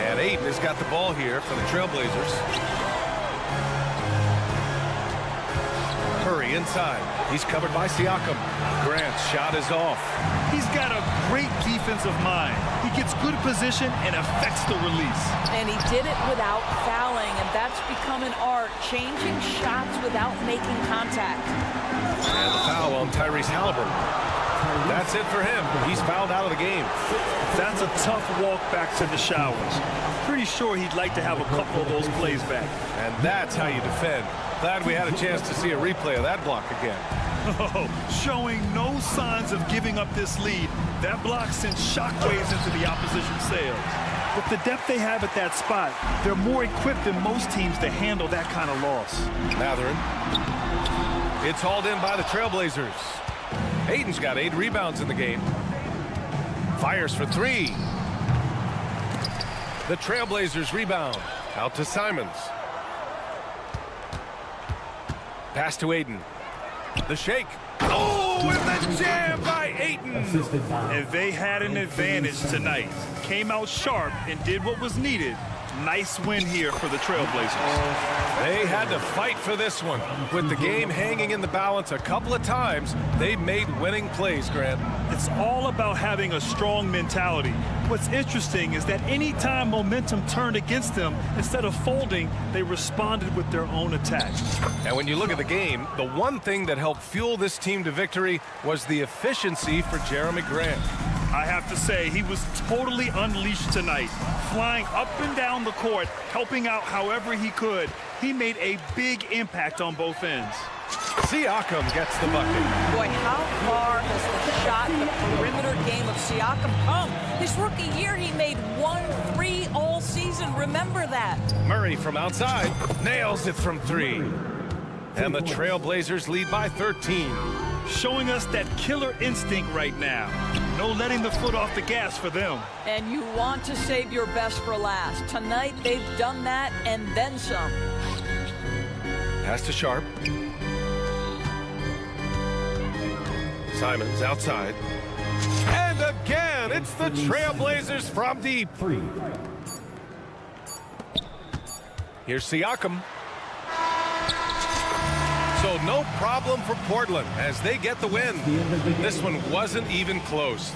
And Ayton has got the ball here for the Trailblazers. Curry inside. He's covered by Siakam. Grant's shot is off. He's got a great defensive mind. He gets good position and affects the release. And he did it without fouling, and that's become an art, changing shots without making contact. And the foul on Tyrese Halliburton. That's it for him. He's fouled out of the game. That's a tough walk back to the showers. Pretty sure he'd like to have a couple of those plays back. And that's how you defend. Glad we had a chance to see a replay of that block again. Oh, showing no signs of giving up this lead. That block sent shockwaves into the opposition sails. With the depth they have at that spot, they're more equipped than most teams to handle that kind of loss. Mathurin. It's hauled in by the Trailblazers. Ayton's got 8 rebounds in the game. Fires for 3. The Trailblazers rebound. Out to Simons. Pass to Ayton. The shake. Oh, and the jam by Ayton. And they had an advantage tonight. Came out sharp and did what was needed Nice win here for the Trailblazers. They had to fight for this one. With the game hanging in the balance a couple of times, they made winning plays, Grant. It's all about having a strong mentality. What's interesting is that anytime momentum turned against them, instead of folding, they responded with their own attack. And when you look at the game, the one thing that helped fuel this team to victory was the efficiency for Jeremy Grant. I have to say, he was totally unleashed tonight, flying up and down the court, helping out however he could. He made a big impact on both ends. Siakam gets the bucket. Boy, how far has the shot, the perimeter game of Siakam come? His rookie year, he made 1 3 all season. Remember that. Murray from outside nails it from 3. And the Trailblazers lead by 13. Showing us that killer instinct right now. No letting the foot off the gas for them. And you want to save your best for last. Tonight, they've done that and then some. Pass to Sharp. Simons outside. And again, it's the Trailblazers from deep. Here's Siakam. So no problem for Portland as they get the win. This one wasn't even close.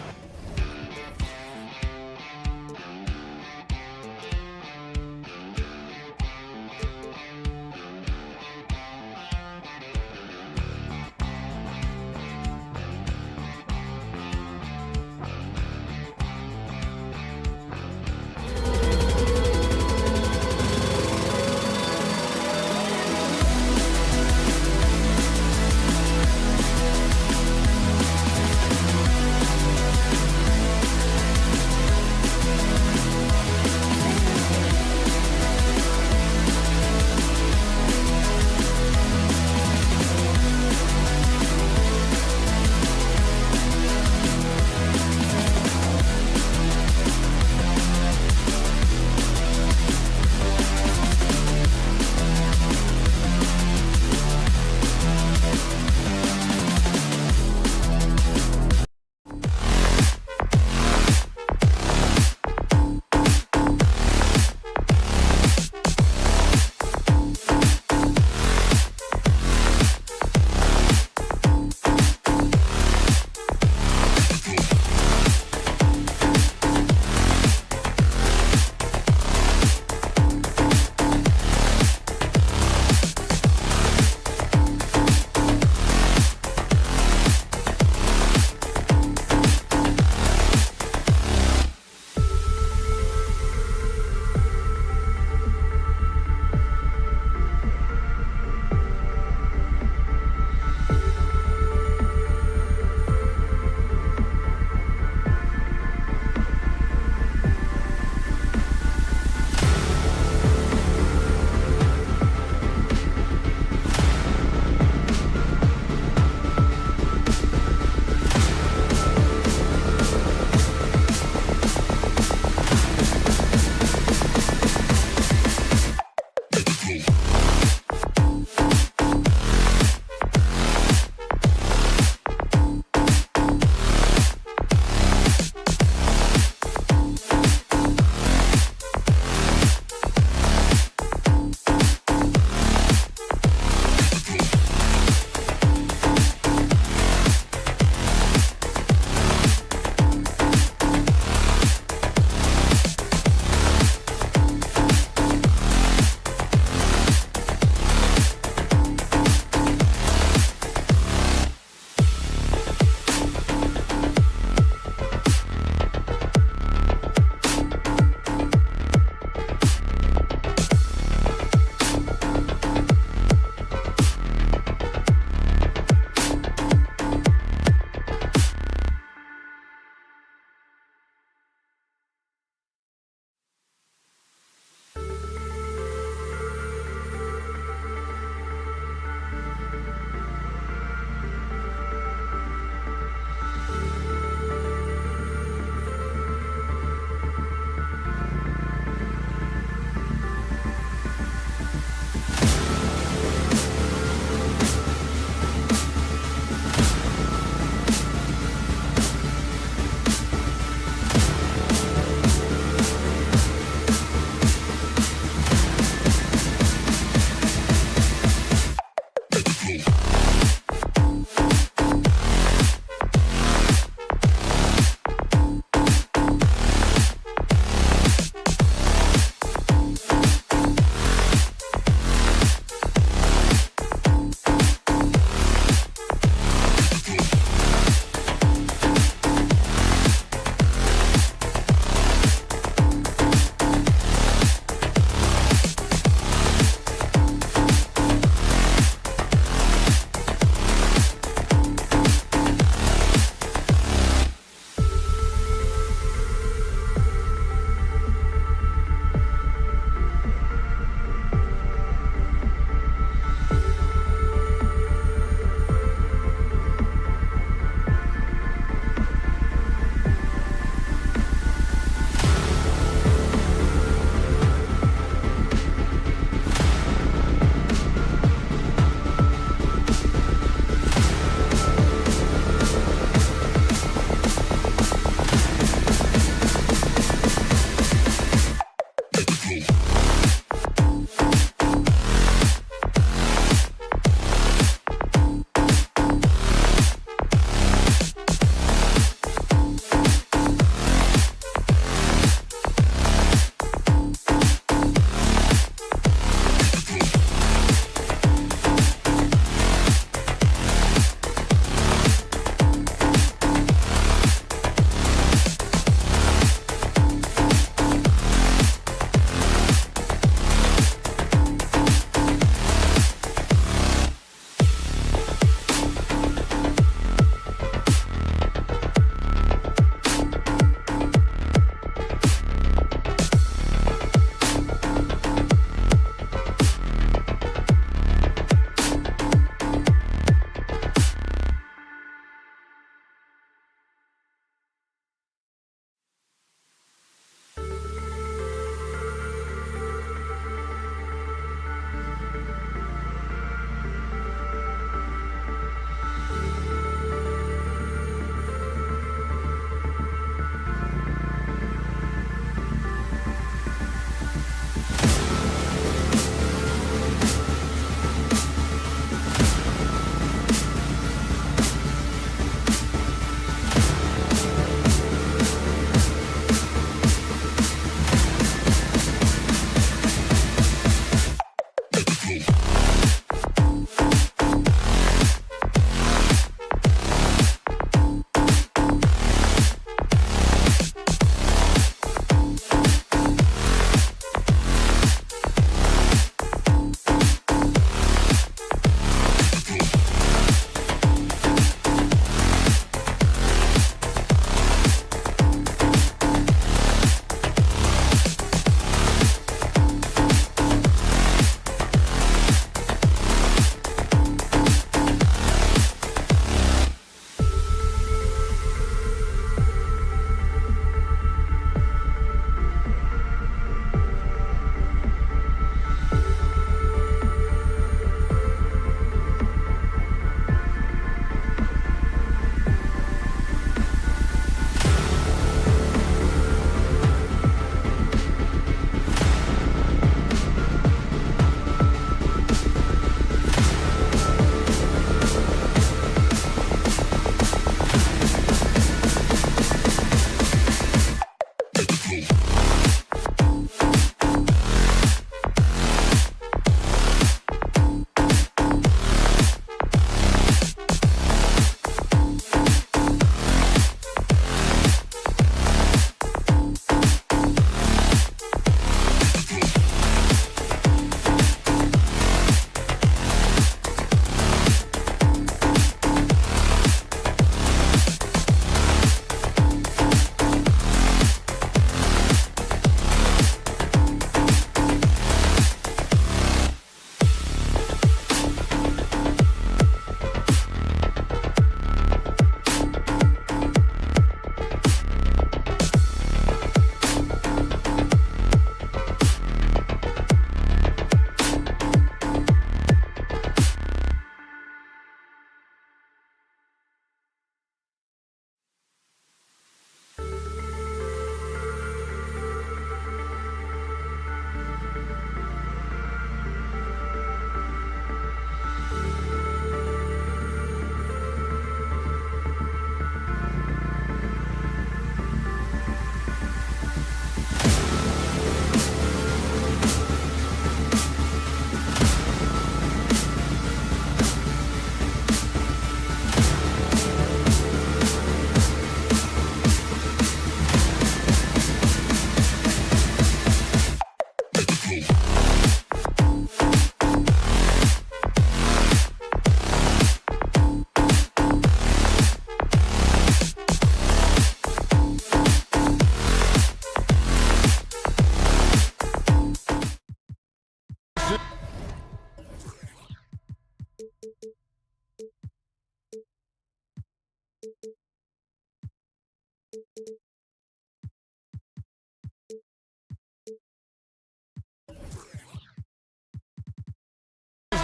The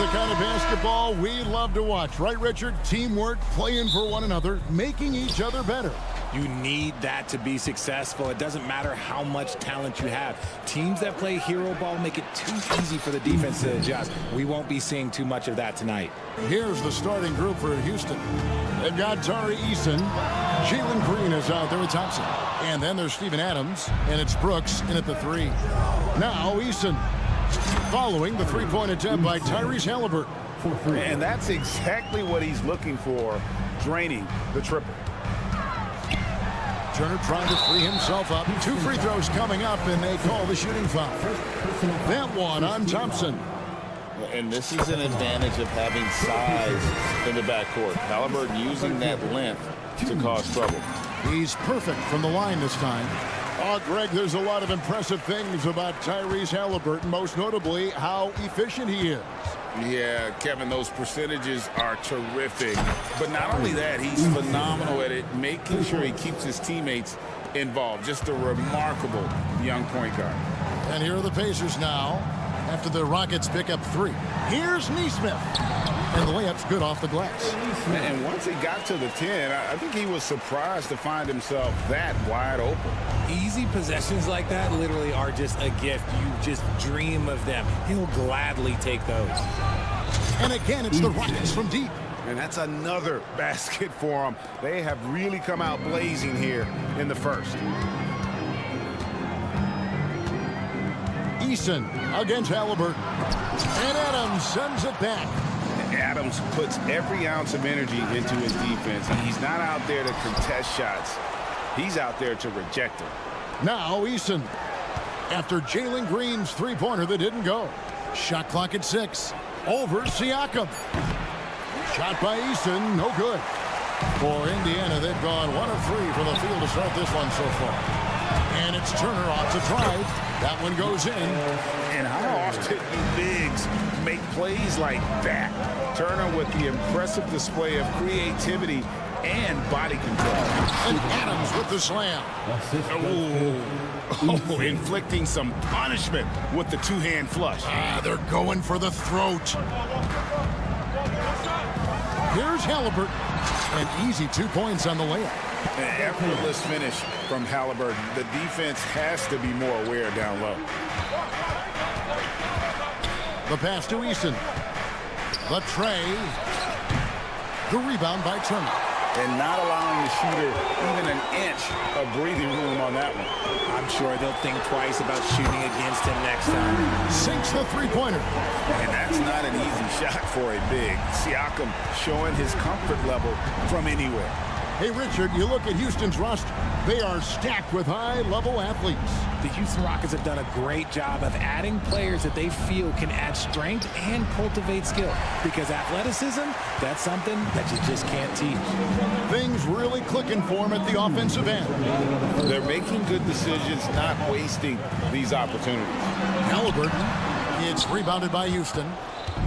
kind of basketball we love to watch, right, Richard? Teamwork, playing for one another, making each other better. You need that to be successful. It doesn't matter how much talent you have. Teams that play hero ball make it too easy for the defense to adjust. We won't be seeing too much of that tonight. Here's the starting group for Houston. They've got Tari Eason. Jalen Green is out there with Thompson. And then there's Steven Adams, and it's Brooks in at the 3. Now Eason, following the three-point attempt by Tyrese Halliburton. And that's exactly what he's looking for, draining the triple. Turner trying to free himself up. 2 free throws coming up, and they call the shooting foul. That one on Thompson. And this is an advantage of having size in the backcourt. Halliburton using that length to cause trouble. He's perfect from the line this time. Oh, Greg, there's a lot of impressive things about Tyrese Halliburton, most notably how efficient he is. Yeah, Kevin, those percentages are terrific. But not only that, he's phenomenal at it, making sure he keeps his teammates involved. Just a remarkable young point guard. And here are the Pacers now after the Rockets pick up 3. Here's Nesmith. And the layup's good off the glass. And once he got to the 10, I think he was surprised to find himself that wide open. Easy possessions like that literally are just a gift. You just dream of them. He'll gladly take those. And again, it's the Rockets from deep. And that's another basket for them. They have really come out blazing here in the first. Eason against Halliburton. And Adams sends it back. Adams puts every ounce of energy into his defense. He's not out there to contest shots. He's out there to reject them. Now Eason, after Jalen Green's three-pointer that didn't go. Shot clock at 6. Over Siakam. Shot by Eason, no good. For Indiana, they've gone 1 of 3 from the field to start this one so far. And it's Turner off to drive. That one goes in. And how often do bigs make plays like that? Turner with the impressive display of creativity and body control. And Adams with the slam. Oh, inflicting some punishment with the two-hand flush. They're going for the throat. Here's Halliburton. An easy 2 points on the layup. An effortless finish from Halliburton. The defense has to be more aware down low. The pass to Eason. The tray. The rebound by Turner. And not allowing the shooter even an inch of breathing room on that one. I'm sure they'll think twice about shooting against him next time. Sinks the three-pointer. And that's not an easy shot for a big. Siakam showing his comfort level from anywhere. Hey, Richard, you look at Houston's roster. They are stacked with high-level athletes. The Houston Rockets have done a great job of adding players that they feel can add strength and cultivate skill. Because athleticism, that's something that you just can't teach. Things really clicking for them at the offensive end. They're making good decisions, not wasting these opportunities. Halliburton, it's rebounded by Houston.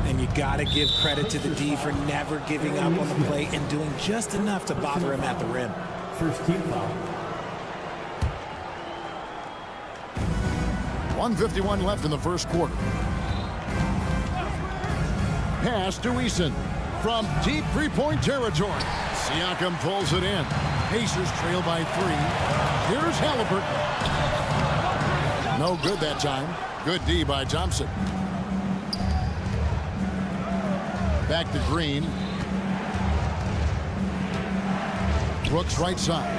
And you got to give credit to the D for never giving up on the play and doing just enough to bother him at the rim. First team foul. 1:51 left in the first quarter. Pass to Eason from deep three-point territory. Siakam pulls it in. Pacers trail by 3. Here's Halliburton. No good that time. Good D by Thompson. Back to Green. Brooks right side.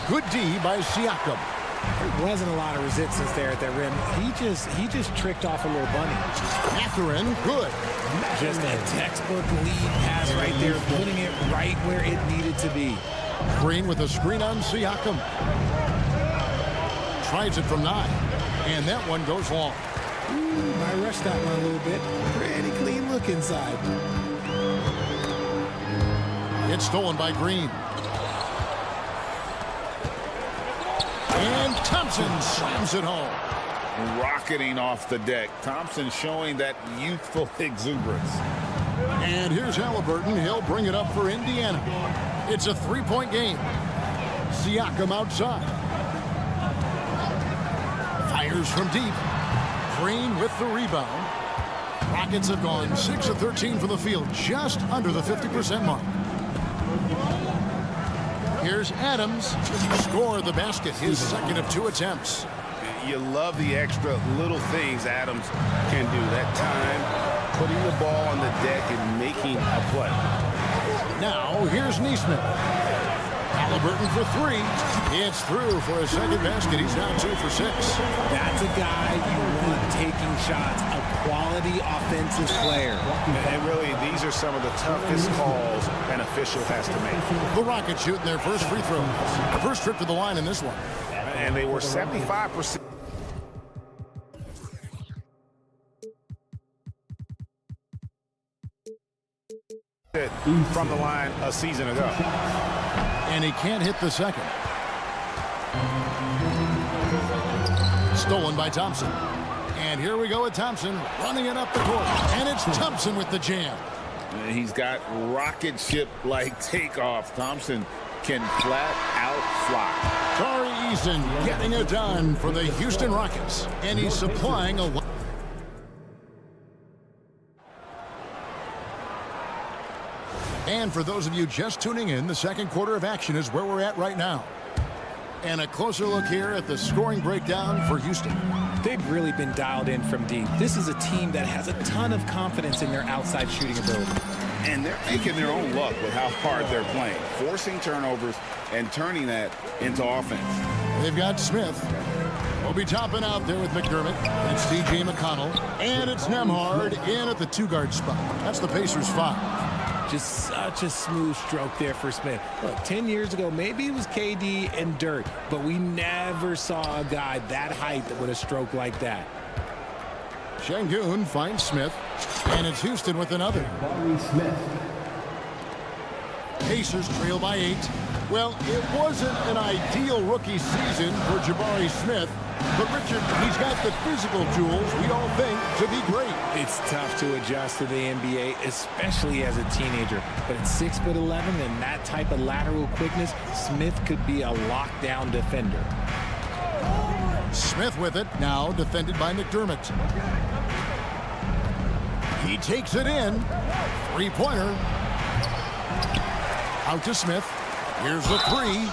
Good D by Siakam. There wasn't a lot of resistance there at the rim. He just tricked off a little bunny. Catherine, good. Just a textbook lead pass right there, putting it right where it needed to be. Green with a screen on Siakam. Tries it from 9. And that one goes long. I rushed that one a little bit. Pretty clean look inside. It's stolen by Green. And Thompson slams it home. Rocketing off the deck. Thompson showing that youthful exuberance. And here's Halliburton. He'll bring it up for Indiana. It's a three-point game. Siakam outside. Fires from deep. Green with the rebound. Rockets have gone 6 of 13 from the field, just under the 50% mark. Here's Adams. Score the basket, his second of 2 attempts. You love the extra little things Adams can do. That time, putting the ball on the deck and making a play. Now, here's Neesmith. Halliburton for 3. It's through for a second basket. He's now 2 for 6. That's a guy you want taking shots, a quality offensive player. And really, these are some of the toughest calls an official has to make. The Rockets shooting their first free throw. First trip to the line in this one. And they were 75%. From the line a season ago. And he can't hit the second. Stolen by Thompson. And here we go with Thompson running it up the court. And it's Thompson with the jam. He's got rocket ship-like takeoff. Thompson can flat out fly. Tari Eason getting it done for the Houston Rockets. And he's supplying a... And for those of you just tuning in, the second quarter of action is where we're at right now. And a closer look here at the scoring breakdown for Houston. They've really been dialed in from deep. This is a team that has a ton of confidence in their outside shooting ability. And they're making their own luck with how hard they're playing, forcing turnovers and turning that into offense. They've got Smith. We'll be topping out there with McDermott. It's TJ McConnell. And it's Nembhard in at the 2-guard spot. That's the Pacers' 5. Just such a smooth stroke there for Smith. Look, 10 years ago, maybe it was KD and Dirk, but we never saw a guy that height with a stroke like that. Şengün finds Smith, and it's Houston with another. Pacers trail by 8. Well, it wasn't an ideal rookie season for Jabari Smith, but Richard, he's got the physical tools we all think to be great. It's tough to adjust to the NBA, especially as a teenager. But at 6'11" and that type of lateral quickness, Smith could be a lockdown defender. Smith with it, now defended by McDermott. He takes it in. 3-pointer. Out to Smith. Here's the 3.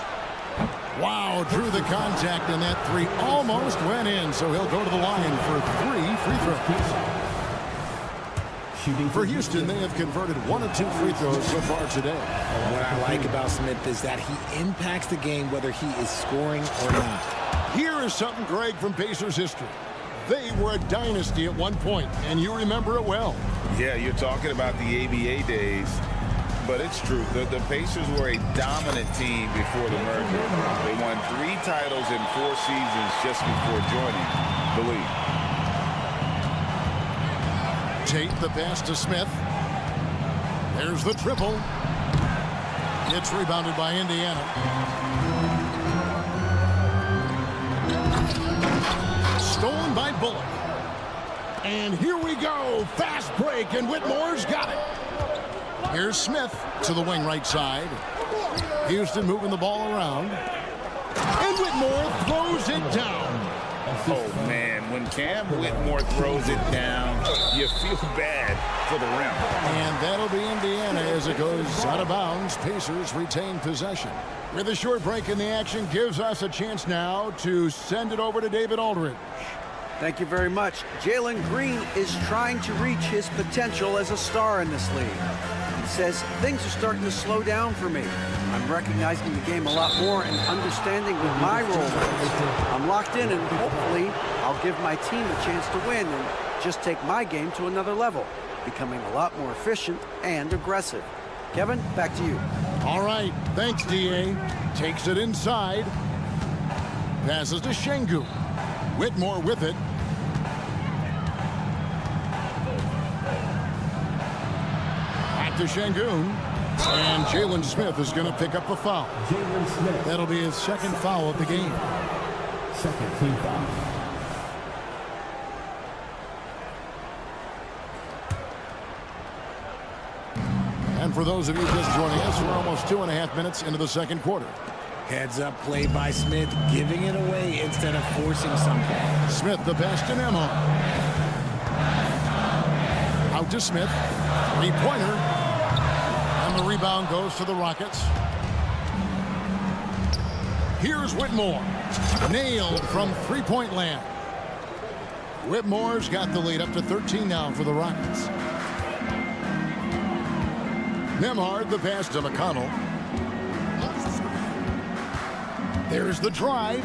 Wow, drew the contact, and that 3 almost went in, so he'll go to the line for 3 free throws. For Houston, they have converted 1 of 2 free throws so far today. What I like about Smith is that he impacts the game whether he is scoring or not. Here is something, Greg, from Pacers history. They were a dynasty at one point, and you remember it well. Yeah, you're talking about the ABA days. But it's true. The Pacers were a dominant team before the merger. They won 3 titles in 4 seasons just before joining the league. Tate the pass to Smith. There's the triple. It's rebounded by Indiana. Stolen by Bullock. And here we go. Fast break, and Whitmore's got it. Here's Smith to the wing right side. Houston moving the ball around. And Whitmore throws it down. Oh, man, when Cam Whitmore throws it down, you feel bad for the rim. And that'll be Indiana as it goes out of bounds. Pacers retain possession. With a short break in the action, gives us a chance now to send it over to David Aldridge. Thank you very much. Jalen Green is trying to reach his potential as a star in this league. He says things are starting to slow down for me. I'm recognizing the game a lot more and understanding what my role is. I'm locked in, and hopefully I'll give my team a chance to win and just take my game to another level, becoming a lot more efficient and aggressive. Kevin, back to you. All right, thanks, D.A. Takes it inside. Passes to Şengün. Whitmore with it. Back to Şengün. And Jalen Smith is going to pick up a foul. That'll be his second foul of the game. Second team foul. for those of you just joining us, we're almost 2.5 minutes into the second quarter. Heads up play by Smith, giving it away instead of forcing something. Smith, the pass to Nemhard. Out to Smith. Three-pointer. And the rebound goes to the Rockets. Here's Whitmore. Nailed from three-point land. Whitmore's got the lead up to 13 now for the Rockets. Nemhard, the pass to McConnell. There's the drive.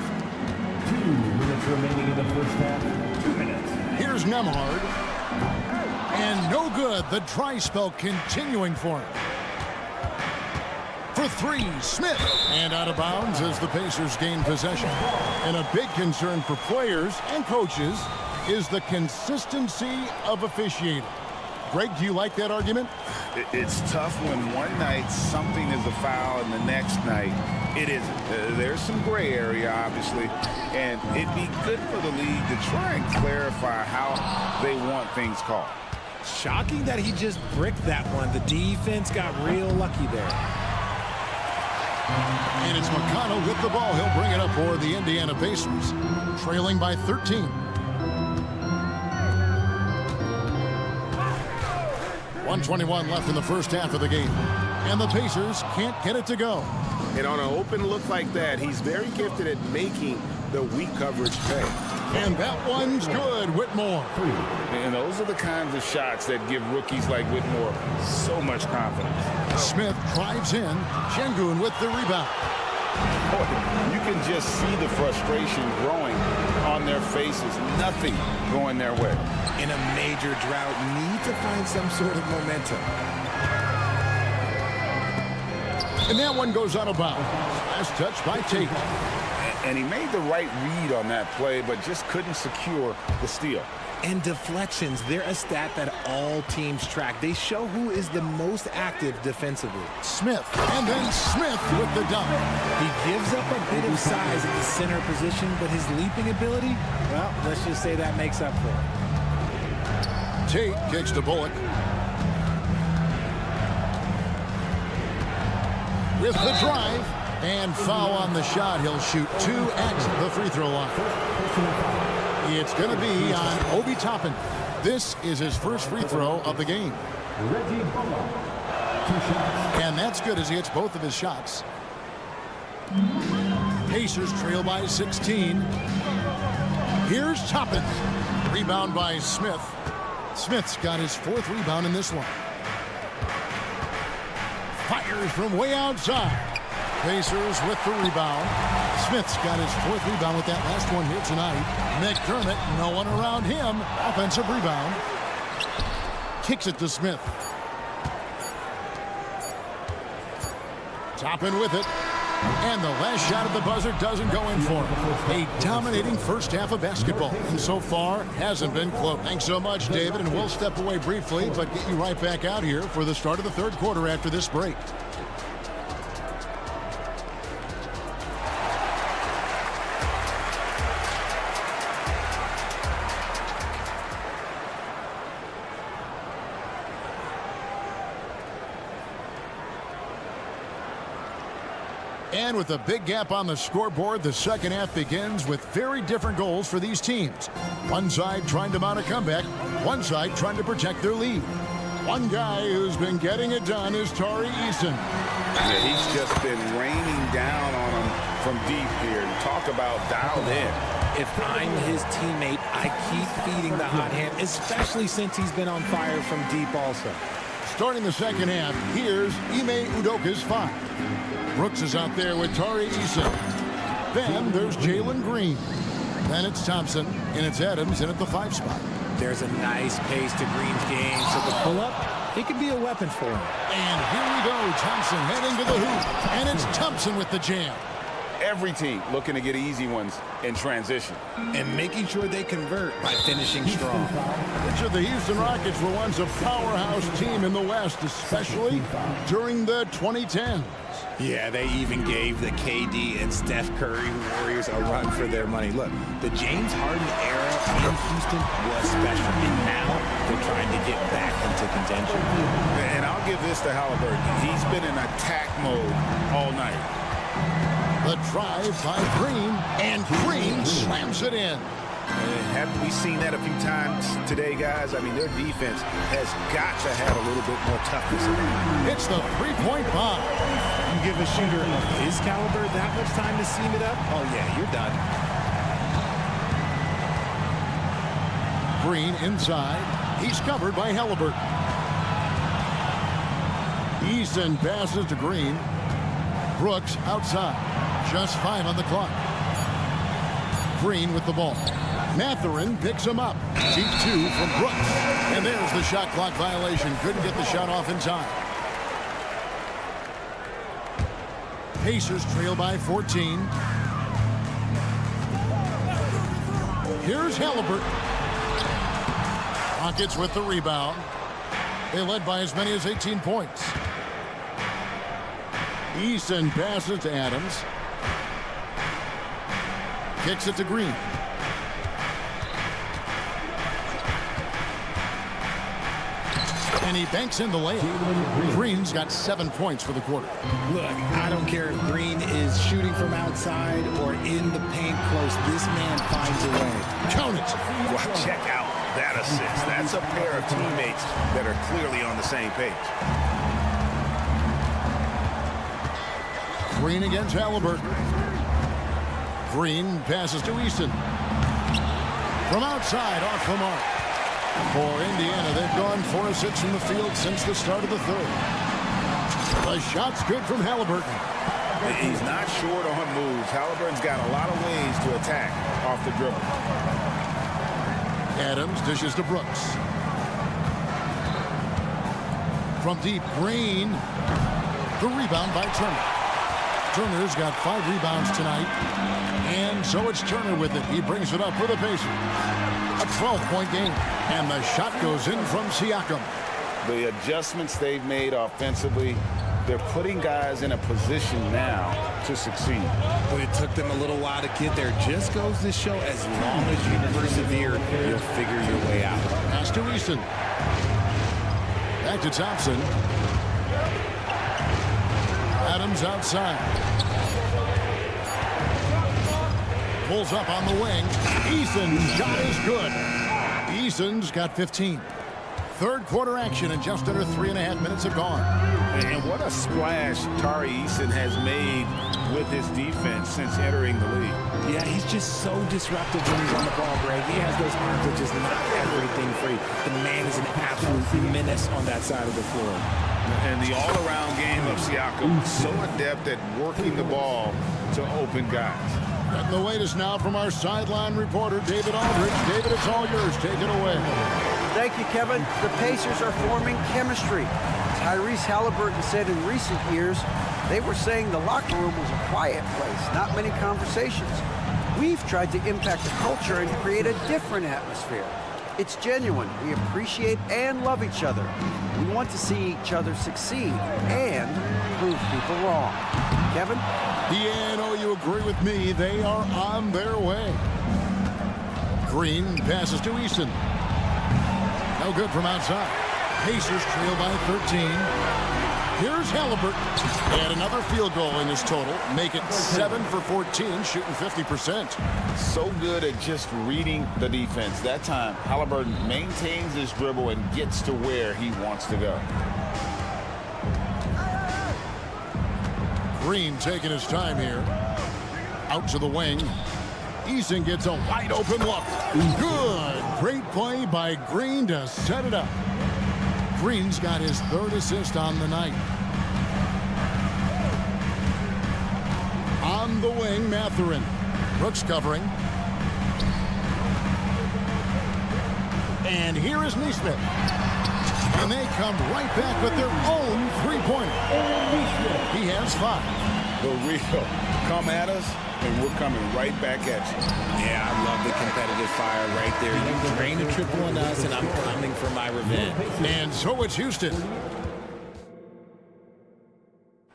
2 minutes remaining in the first half. 2 minutes. Here's Nemhard. And no good. The dry spell continuing for him. For three, Smith. And out of bounds as the Pacers gain possession. And a big concern for players and coaches is the consistency of officiating. Greg, do you like that argument? It's tough when one night something is a foul and the next night it isn't. There's some gray area, obviously, and it'd be good for the league to try and clarify how they want things called. Shocking that he just bricked that one. The defense got real lucky there. And it's McConnell with the ball. He'll bring it up for the Indiana Pacers, trailing by 13. 1:21 left in the first half of the game. And the Pacers can't get it to go. And on an open look like that, he's very gifted at making the weak coverage pay. And that one's good, Whitmore. And those are the kinds of shots that give rookies like Whitmore so much confidence. Smith drives in. Şengün with the rebound. Boy, you can just see the frustration growing on their faces. Nothing going their way. In a major drought, need to find some sort of momentum. And that one goes out of bounds. Last touch by Tate. And he made the right read on that play, but just couldn't secure the steal. And deflections, they're a stat that all teams track. They show who is the most active defensively. Smith, and then Smith with the dunk. He gives up a bit of size at the center position, but his leaping ability, well, let's just say that makes up for it. Tate kicks to Bullock. With the drive, and foul on the shot. He'll shoot 2 at the free throw line. It's going to be on Obi Toppin. This is his first free throw of the game. And that's good as he hits both of his shots. Pacers trail by 16. Here's Toppin. Rebound by Smith. Smith's got his 4th rebound in this one. Fires from way outside. Pacers with the rebound. Smith's got his 4th rebound with that last one here tonight. McDermott, no one around him. Offensive rebound. Kicks it to Smith. Toppin with it. And the last shot at the buzzer doesn't go in for him. A dominating first half of basketball. And so far, hasn't been close. Thanks so much, David. And we'll step away briefly, but get you right back out here for the start of the third quarter after this break. And with a big gap on the scoreboard, the second half begins with very different goals for these teams. One side trying to mount a comeback, one side trying to protect their lead. One guy who's been getting it done is Tari Eason. Yeah, he's just been raining down on him from deep here. Talk about dialed in. If I'm his teammate, I keep feeding the hot hand, especially since he's been on fire from deep also. Starting the second half, here's Ime Udoka's 5. Brooks is out there with Tari Eason. Then there's Jalen Green. Then it's Thompson, and it's Adams in at the 5 spot. There's a nice pace to Green's game, so the pull-up, it could be a weapon for him. And here we go, Thompson heading to the hoop, and it's Thompson with the jam. Every team looking to get easy ones in transition. And making sure they convert by finishing strong. The Houston Rockets were once a powerhouse team in the West, especially during the 2010s. Yeah, they even gave the KD and Steph Curry Warriors a run for their money. Look, the James Harden era in Houston was special, and now they're trying to get back into contention. And I'll give this to Halliburton. He's been in attack mode all night. The drive by Green, and Green slams it in. Haven't we seen that a few times today, guys? I mean, their defense has got to have a little bit more toughness in it. It's the three-point bomb. You give a shooter of his caliber that much time to seam it up? Oh, yeah, you're done. Green inside. He's covered by Halliburton. Eason passes to Green. Brooks outside. Just 5 on the clock. Green with the ball. Mathurin picks him up. Deep 2 from Brooks. And there's the shot clock violation. Couldn't get the shot off in time. Pacers trail by 14. Here's Halliburton. Rockets with the rebound. They led by as many as 18 points. Eason passes to Adams. Kicks it to Green. And he banks in the layup. Green's got 7 points for the quarter. Look, I don't care if Green is shooting from outside or in the paint close. This man finds a way. Count it. Well, check out that assist. That's a pair of teammates that are clearly on the same page. Green against Halliburton. Green passes to Eason. From outside, off the mark. For Indiana, they've gone 4 of 6 from the field since the start of the third. The shot's good from Halliburton. He's not short on moves. Halliburton's got a lot of ways to attack off the dribble. Adams dishes to Brooks. From deep, Green. The rebound by Turner. Turner's got 5 rebounds tonight. And so it's Turner with it. He brings it up for the Pacers. A 12-point game. And the shot goes in from Siakam. The adjustments they've made offensively, they're putting guys in a position now to succeed. But it took them a little while to get there. Just goes to show as long as you persevere, you'll figure your way out. Pass to Eason. Back to Thompson. Adams outside. Pulls up on the wing. Eason's shot is good. Eason's got 15. Third quarter action, and just under 3.5 minutes have gone. And what a splash Tari Eason has made with his defense since entering the league. Yeah, he's just so disruptive when he's on the ball, Greg. He has those arms that just knock everything free. The man is an absolute menace on that side of the floor. And the all-around game of Siakam, so adept at working the ball to open guys. And the latest now from our sideline reporter, David Aldridge. David, it's all yours. Take it away. Thank you, Kevin. The Pacers are forming chemistry. Tyrese Halliburton said in recent years, they were saying the locker room was a quiet place, not many conversations. We've tried to impact the culture and create a different atmosphere. It's genuine. We appreciate and love each other. We want to see each other succeed and prove people wrong. Kevin? Yeah, no, you agree with me. They are on their way. Green passes to Eason. No good from outside. Pacers trail by 13. Here's Halliburton. And another field goal in his total. Make it 7 for 14, shooting 50%. So good at just reading the defense. That time, Halliburton maintains his dribble and gets to where he wants to go. Green taking his time here. Out to the wing. Eason gets a wide open look. Good. Great play by Green to set it up. Green's got his 3rd assist on the night. On the wing, Mathurin. Brooks covering. And here is Nesmith. And they come right back with their own 3-pointer. He has 5. For real. Come at us, and we're coming right back at you. Yeah, I love the competitive fire right there. You drain a triple on us, and I'm coming for my revenge. And so it's Houston.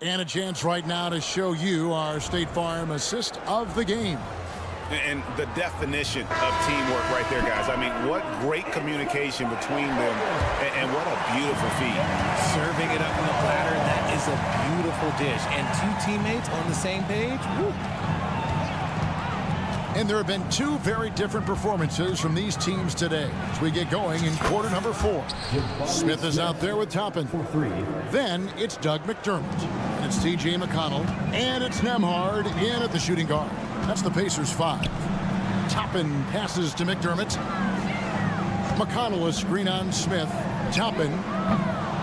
And a chance right now to show you our State Farm assist of the game. And the definition of teamwork right there, guys. I mean, what great communication between them, and what a beautiful feat. Serving it up on the platter, that is a beautiful dish. And two teammates on the same page, woo. And there have been two very different performances from these teams today as we get going in quarter number 4. Smith is out there with Toppin. Then it's Doug McDermott. And it's T.J. McConnell. And it's Nemhard in at the shooting guard. That's the Pacers 5. Toppin passes to McDermott. McConnell a screen on Smith. Toppin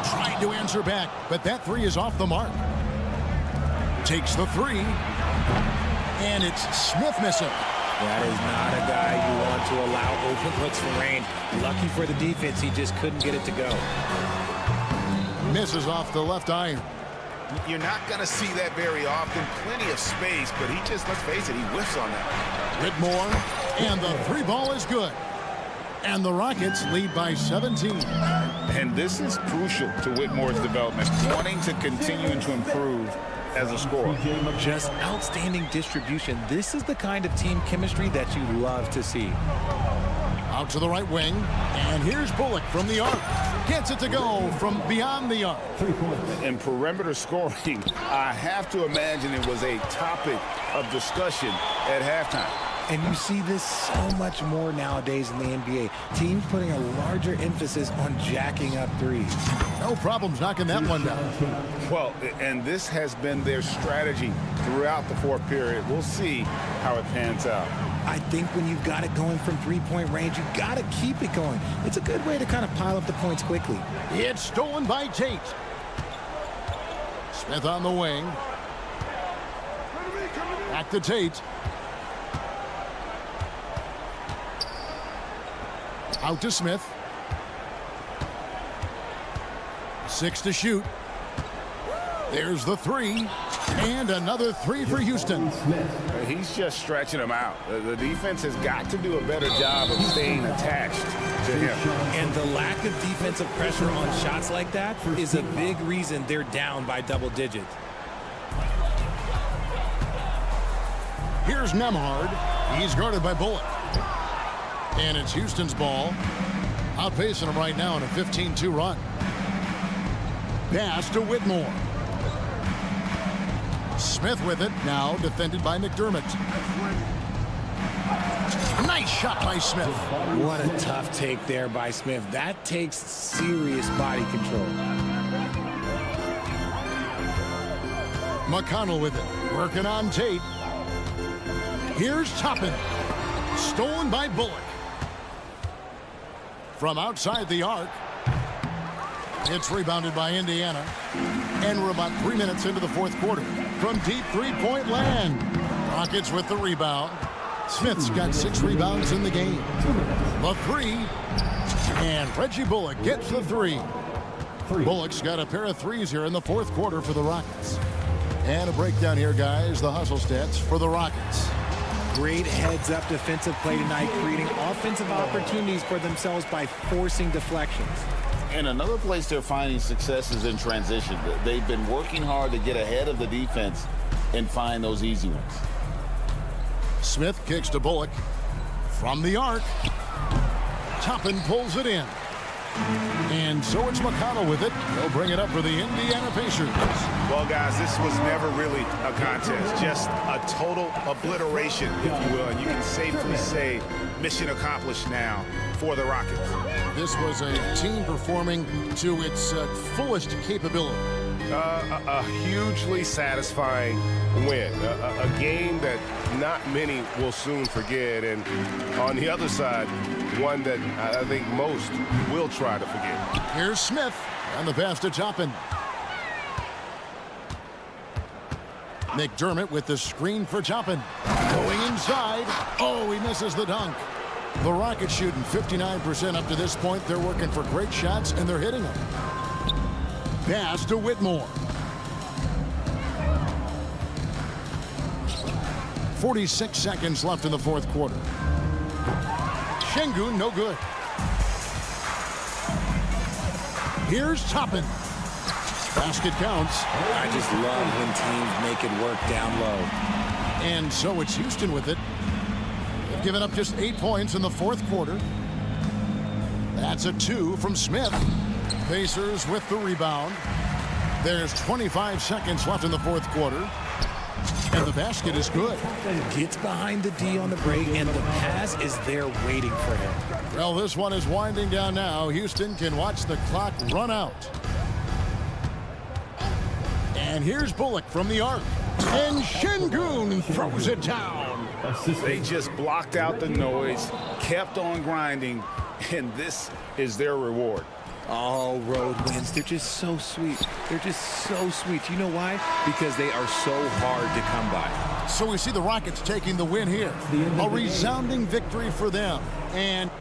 tried to answer back, but that 3 is off the mark. Takes the 3. And it's Smith missing. That is not a guy you want to allow open looks for range. Lucky for the defense, he just couldn't get it to go. Misses off the left iron. You're not going to see that very often. Plenty of space, but he just, let's face it, he whiffs on that. Whitmore, and the 3 ball is good. And the Rockets lead by 17. And this is crucial to Whitmore's development, wanting to continue to improve as a scorer. Just outstanding distribution. This is the kind of team chemistry that you love to see. Out to the right wing, and here's Bullock from the arc. Gets it to go from beyond the arc. In perimeter scoring, I have to imagine it was a topic of discussion at halftime. And you see this so much more nowadays in the NBA. Teams putting a larger emphasis on jacking up threes. No problems knocking that one down. Well, and this has been their strategy throughout the 4th period. We'll see how it pans out. I think when you've got it going from three-point range, you've got to keep it going. It's a good way to kind of pile up the points quickly. It's stolen by Tate. Smith on the wing. Back to Tate. Out to Smith. 6 to shoot. There's the 3. And another 3 for Houston. He's just stretching them out. The defense has got to do a better job of staying attached to him. And the lack of defensive pressure on shots like that is a big reason they're down by double digits. Here's Nemhard. He's guarded by Bullock. And it's Houston's ball. Outpacing them right now in a 15-2 run. Pass to Whitmore. Smith with it, now defended by McDermott. Nice shot by Smith. What a tough take there by Smith. That takes serious body control. McConnell with it, working on Tate. Here's Toppin. Stolen by Bullock. From outside the arc. It's rebounded by Indiana. And we're about 3 minutes into the 4th quarter. From deep three-point land. Rockets with the rebound. Smith's got 6 rebounds in the game. The 3. And Reggie Bullock gets the 3. Bullock's got a pair of 3s here in the 4th quarter for the Rockets. And a breakdown here, guys. The hustle stats for the Rockets. Great heads-up defensive play tonight, creating offensive opportunities for themselves by forcing deflections. And another place they're finding success is in transition. They've been working hard to get ahead of the defense and find those easy ones. Smith kicks to Bullock. From the arc. Toppin pulls it in. And so it's McConnell with it. He'll bring it up for the Indiana Pacers. Well, guys, this was never really a contest. Just a total obliteration, if you will. And you can safely say mission accomplished now for the Rockets. This was a team performing to its fullest capability. A hugely satisfying win. A game that not many will soon forget. And on the other side, one that I think most will try to forget. Here's Smith on the pass to Toppin. McDermott with the screen for Toppin. Going inside. Oh, he misses the dunk. The Rockets shooting 59% up to this point. They're working for great shots, and they're hitting them. Pass to Whitmore. 46 seconds left in the fourth quarter. Şengün, no good. Here's Toppin. Basket counts. I just love when teams make it work down low. And so it's Houston with it. They've given up just 8 points in the fourth quarter. That's a 2 from Smith. Pacers with the rebound. There's 25 seconds left in the fourth quarter. And the basket is good. Gets behind the D on the break, and the pass is there waiting for him. Well, this one is winding down now. Houston can watch the clock run out. And here's Bullock from the arc. And Şengün throws it down. They just blocked out the noise, kept on grinding, and this is their reward. All road wins. They're just so sweet. They're just so sweet. You know why? Because they are so hard to come by. So we see the Rockets taking the win here. A resounding victory for them. And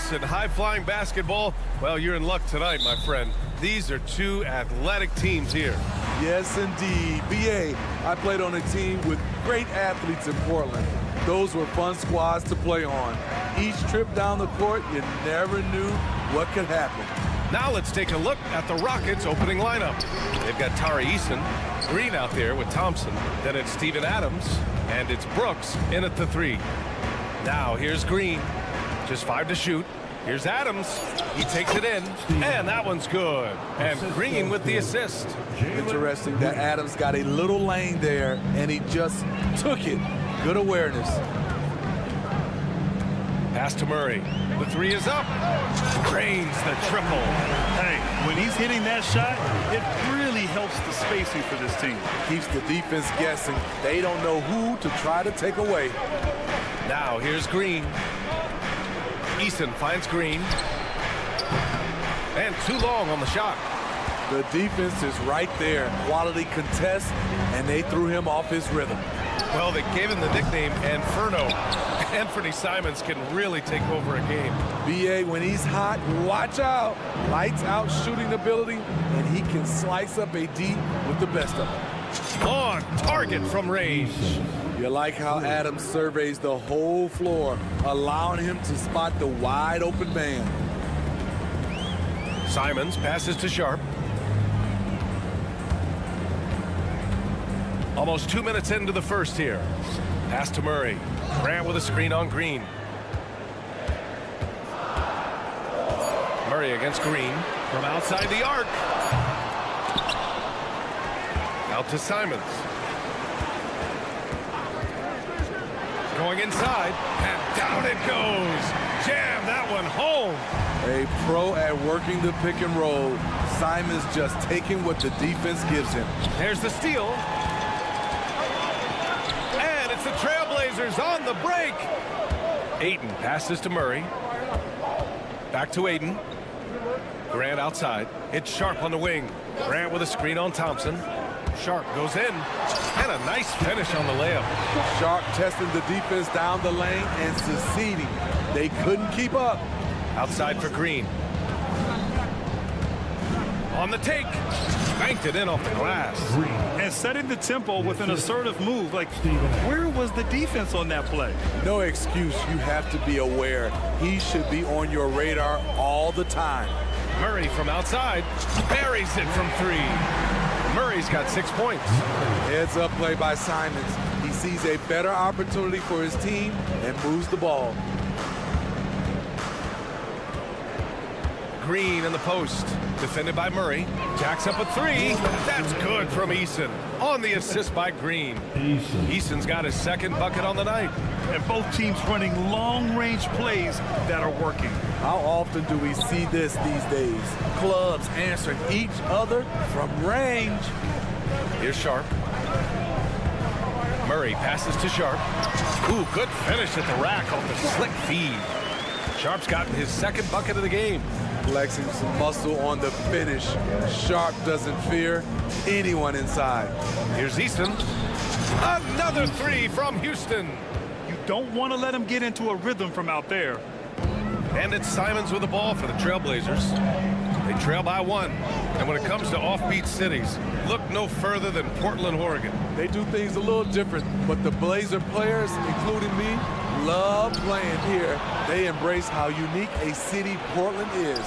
pace and high-flying basketball, well, you're in luck tonight, my friend. These are two athletic teams here. Yes, indeed. BA, I played on a team with great athletes in Portland. Those were fun squads to play on. Each trip down the court, you never knew what could happen. Now let's take a look at the Rockets' opening lineup. They've got Tari Eason, Green out there with Thompson. Then it's Steven Adams, and it's Brooks in at the 3. Now here's Green, just 5 to shoot. Here's Adams, he takes it in, and that one's good. And Green with the assist. Interesting that Adams got a little lane there, and he just took it. Good awareness. Pass to Murray. The 3 is up. Drains the triple. Hey, when he's hitting that shot, it really helps the spacing for this team. Keeps the defense guessing. They don't know who to try to take away. Now here's Green. Eason finds Green. And too long on the shot. The defense is right there. Quality contest, and they threw him off his rhythm. Well, they gave him the nickname Inferno. Anthony Simons can really take over a game. BA, when he's hot, watch out. Lights out shooting ability, and he can slice up a D with the best of them. On target from range. You like how Adams surveys the whole floor, allowing him to spot the wide open man. Simons passes to Sharp. Almost 2 minutes into the first here. Pass to Murray. Grant with a screen on Green. Murray against Green from outside the arc. Out to Simons. Going inside, and down it goes. Jam that one home. A pro at working the pick and roll. Simons just taking what the defense gives him. There's the steal. And it's the Trailblazers on the break. Ayton passes to Murray. Back to Ayton. Grant outside. It's Sharp on the wing. Grant with a screen on Thompson. Sharp goes in. And a nice finish on the layup. Sharp testing the defense down the lane and succeeding. They couldn't keep up. Outside for Green. On the take. Banked it in off the glass. And setting the tempo with an assertive move. Like, where was the defense on that play? No excuse. You have to be aware. He should be on your radar all the time. Murray from outside. Buries it from 3. Murray's got 6 points. Heads up play by Simons. He sees a better opportunity for his team and moves the ball. Green in the post. Defended by Murray. Jacks up a 3. That's good from Eason. On the assist by Green. Eason's got his second bucket on the night. And both teams running long-range plays that are working. How often do we see this these days? Clubs answering each other from range. Here's Sharp. Murray passes to Sharp. Ooh, good finish at the rack off the slick feed. Sharp's gotten his second bucket of the game. Flexing some muscle on the finish. Sharp doesn't fear anyone inside. Here's Easton. Another 3 from Houston. You don't want to let him get into a rhythm from out there. And it's Simons with the ball for the Trailblazers. They trail by 1. And when it comes to offbeat cities, look no further than Portland, Oregon. They do things a little different, but the Blazer players, including me, love playing here. They embrace how unique a city Portland is.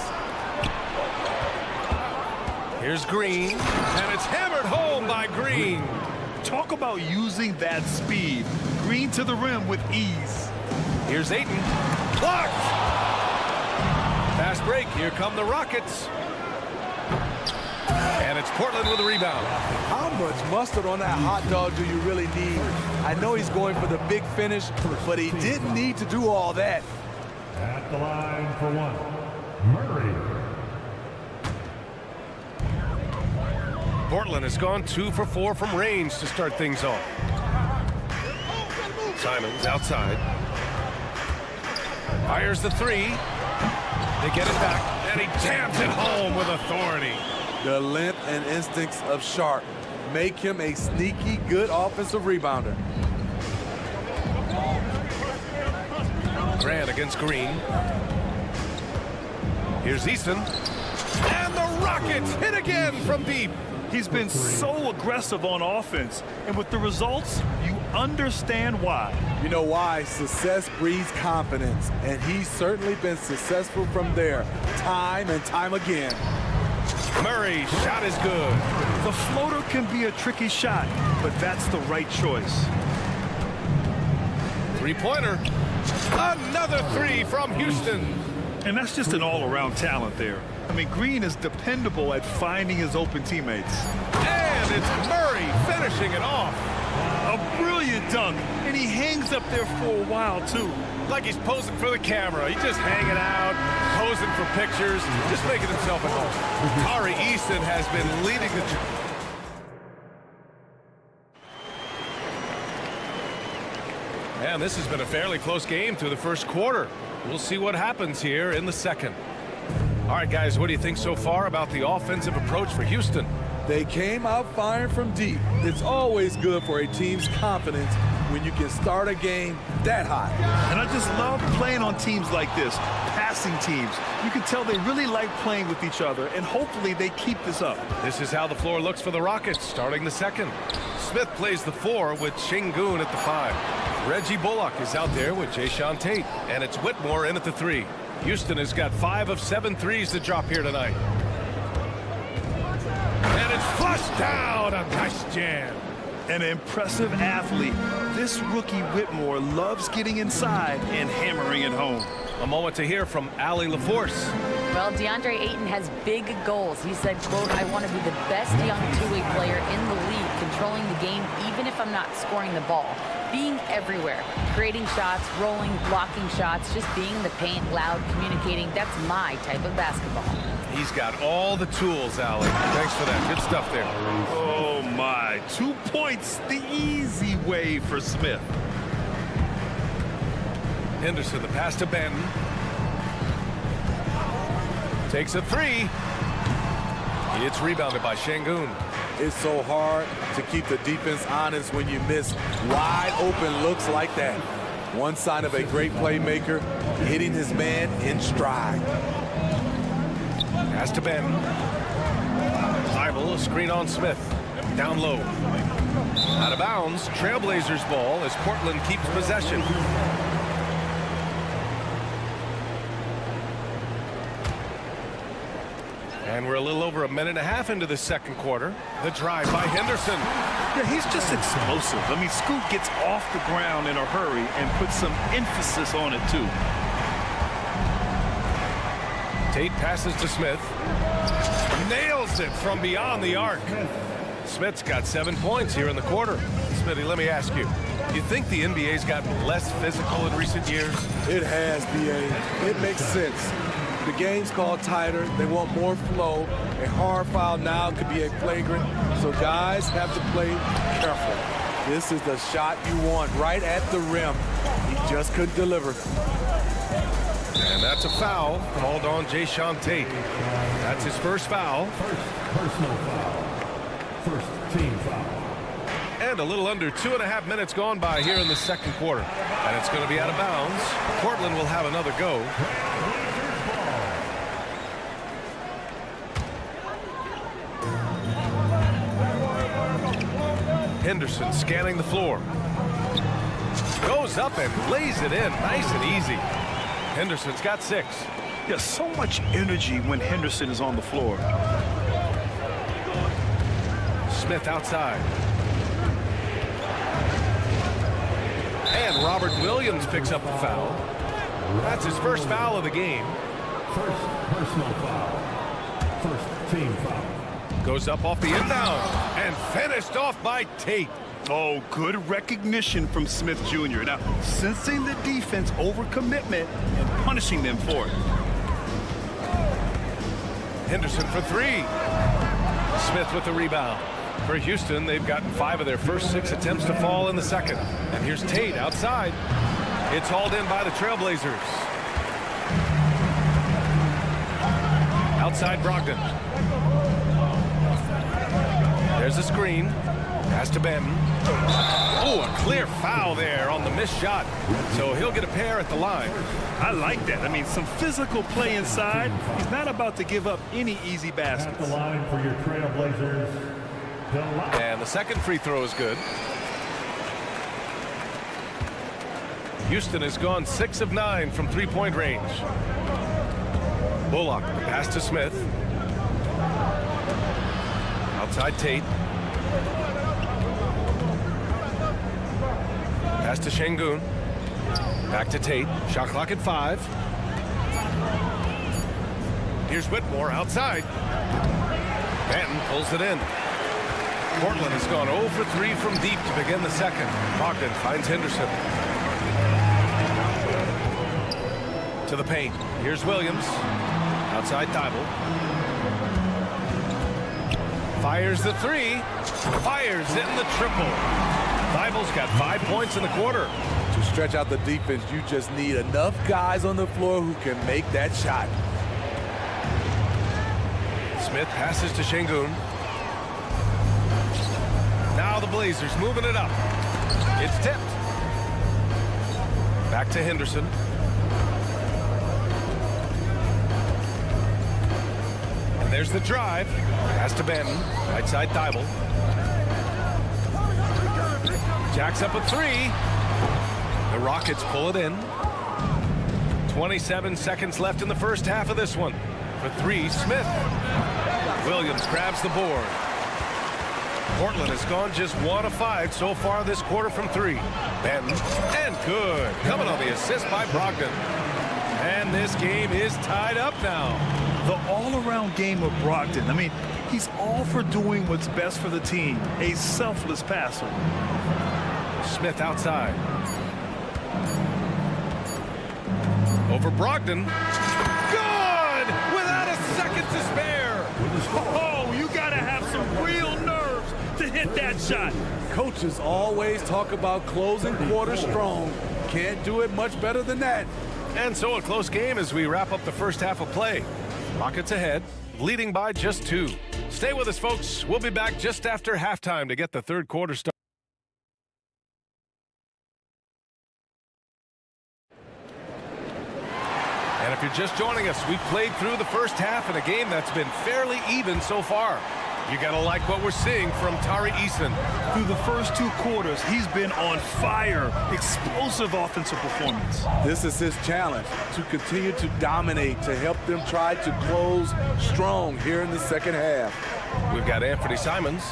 Here's Green, and it's hammered home by Green. Talk about using that speed. Green to the rim with ease. Here's Ayton. Blocked! Fast break. Here come the Rockets. And it's Portland with a rebound. How much mustard on that hot dog do you really need? I know he's going for the big finish, but he didn't need to do all that. At the line for 1, Murray. Portland has gone 2 for 4 from range to start things off. Simons outside. Fires the 3. They get it back, and he jams it home with authority. The length and instincts of Sharp make him a sneaky good offensive rebounder. Grant against Green. Here's Easton. And the Rockets hit again from deep. He's been so aggressive on offense, and with the results, you understand why. You know why? Success breeds confidence, and he's certainly been successful from there, time and time again. Murray, shot is good. The floater can be a tricky shot, but that's the right choice. Three-pointer. Another three from Houston. And that's just an all-around talent there. I mean, Green is dependable at finding his open teammates. And it's Murray finishing it off. A brilliant dunk, and he hangs up there for a while, too. Like he's posing for the camera. He's just hanging out, posing for pictures, just making himself at home. Tari Easton has been leading the... And this has been a fairly close game through the first quarter. We'll see what happens here in the second. All right, guys, what do you think so far about the offensive approach for Houston? They came out firing from deep. It's always good for a team's confidence when you can start a game that hot. And I just love playing on teams like this, passing teams. You can tell they really like playing with each other, and hopefully they keep this up. This is how the floor looks for the Rockets starting the second. Smith plays the 4 with Şengün at the 5. Reggie Bullock is out there with Jayshawn Tate, and it's Whitmore in at the 3. Houston has got 5 of 7 threes to drop here tonight. And it's flushed down. A nice jam. An impressive athlete. This rookie Whitmore loves getting inside and hammering it home. A moment to hear from Allie LaForce. Well, DeAndre Ayton has big goals. He said, quote, "I want to be the best young two-way player in the league, controlling the game even if I'm not scoring the ball. Being everywhere, creating shots, rolling, blocking shots, just being in the paint, loud, communicating. That's my type of basketball." He's got all the tools, Allie. Thanks for that. Good stuff there. Oh, my. 2 points the easy way for Smith. Henderson, the pass to Benton. Takes a 3. It's rebounded by Şengün. It's so hard to keep the defense honest when you miss wide open looks like that. One sign of a great playmaker, hitting his man in stride. Pass to Benton. Bible, a screen on Smith. Down low. Out of bounds. Trailblazers ball as Portland keeps possession. And we're a little over a minute and a half into the second quarter. The drive by Henderson. Yeah, he's just explosive. I mean, Scoot gets off the ground in a hurry and puts some emphasis on it, too. Tate passes to Smith. Nails it from beyond the arc. Smith's got 7 points here in the quarter. Smithy, let me ask you, you think the NBA's gotten less physical in recent years? It has, B.A. It makes sense. The game's called tighter. They want more flow. A hard foul now could be a flagrant, so guys have to play careful. This is the shot you want right at the rim. He just couldn't deliver. And that's a foul called on Jayshawn Tate. That's his first foul. First personal foul. First team foul. And a little under 2.5 minutes gone by here in the second quarter. And it's going to be out of bounds. Portland will have another go. Henderson scanning the floor. Goes up and lays it in nice and easy. Henderson's got 6. Yeah, so much energy when Henderson is on the floor. Smith outside. And Robert Williams picks up a foul. That's his first foul of the game. First personal foul. First team foul. Goes up off the inbound and finished off by Tate. Oh, good recognition from Smith Jr. Now, sensing the defense overcommitment and punishing them for it. Henderson for 3. Smith with the rebound. For Houston, they've gotten 5 of their first 6 attempts to fall in the second. And here's Tate outside. It's hauled in by the Trailblazers. Outside Brogdon. There's a screen. Pass to Benton. Oh, a clear foul there on the missed shot. So he'll get a pair at the line. I like that. I mean, some physical play inside. He's not about to give up any easy baskets. At the line for your Trailblazers. And the second free throw is good. Houston has gone 6 of 9 from three-point range. Bullock, pass to Smith. Outside Tate. Pass to Şengün. Back to Tate. Shot clock at 5. Here's Whitmore outside. Banton pulls it in. Portland has gone 0 for 3 from deep to begin the second. Brogdon finds Henderson. To the paint. Here's Williams. Outside Thibault. Fires the 3. Fires in the triple. Thibault's got 5 points in the quarter. To stretch out the defense, you just need enough guys on the floor who can make that shot. Smith passes to Şengün. Now the Blazers moving it up. It's tipped. Back to Henderson. And there's the drive. Pass to Benton. Right side Thibault. Jacks up a 3. The Rockets pull it in. 27 seconds left in the first half of this one. For 3, Smith. Williams grabs the board. Portland has gone just 1 of 5 so far this quarter from 3. Benton, and good. Coming on the assist by Brogdon. And this game is tied up now. The all-around game of Brogdon. I mean, he's all for doing what's best for the team. A selfless passer. Smith outside. Over Brogdon. Good! Without a second to spare. Oh, you got to have some real nerves to hit that shot. Coaches always talk about closing quarters strong. Can't do it much better than that. And so a close game as we wrap up the first half of play. Rockets ahead, leading by just 2. Stay with us, folks. We'll be back just after halftime to get the third quarter started. And if you're just joining us, we've played through the first half in a game that's been fairly even so far. You gotta like what we're seeing from Tari Eason. Through the first 2 quarters, he's been on fire. Explosive offensive performance. This is his challenge, to continue to dominate, to help them try to close strong here in the second half. We've got Anthony Simons,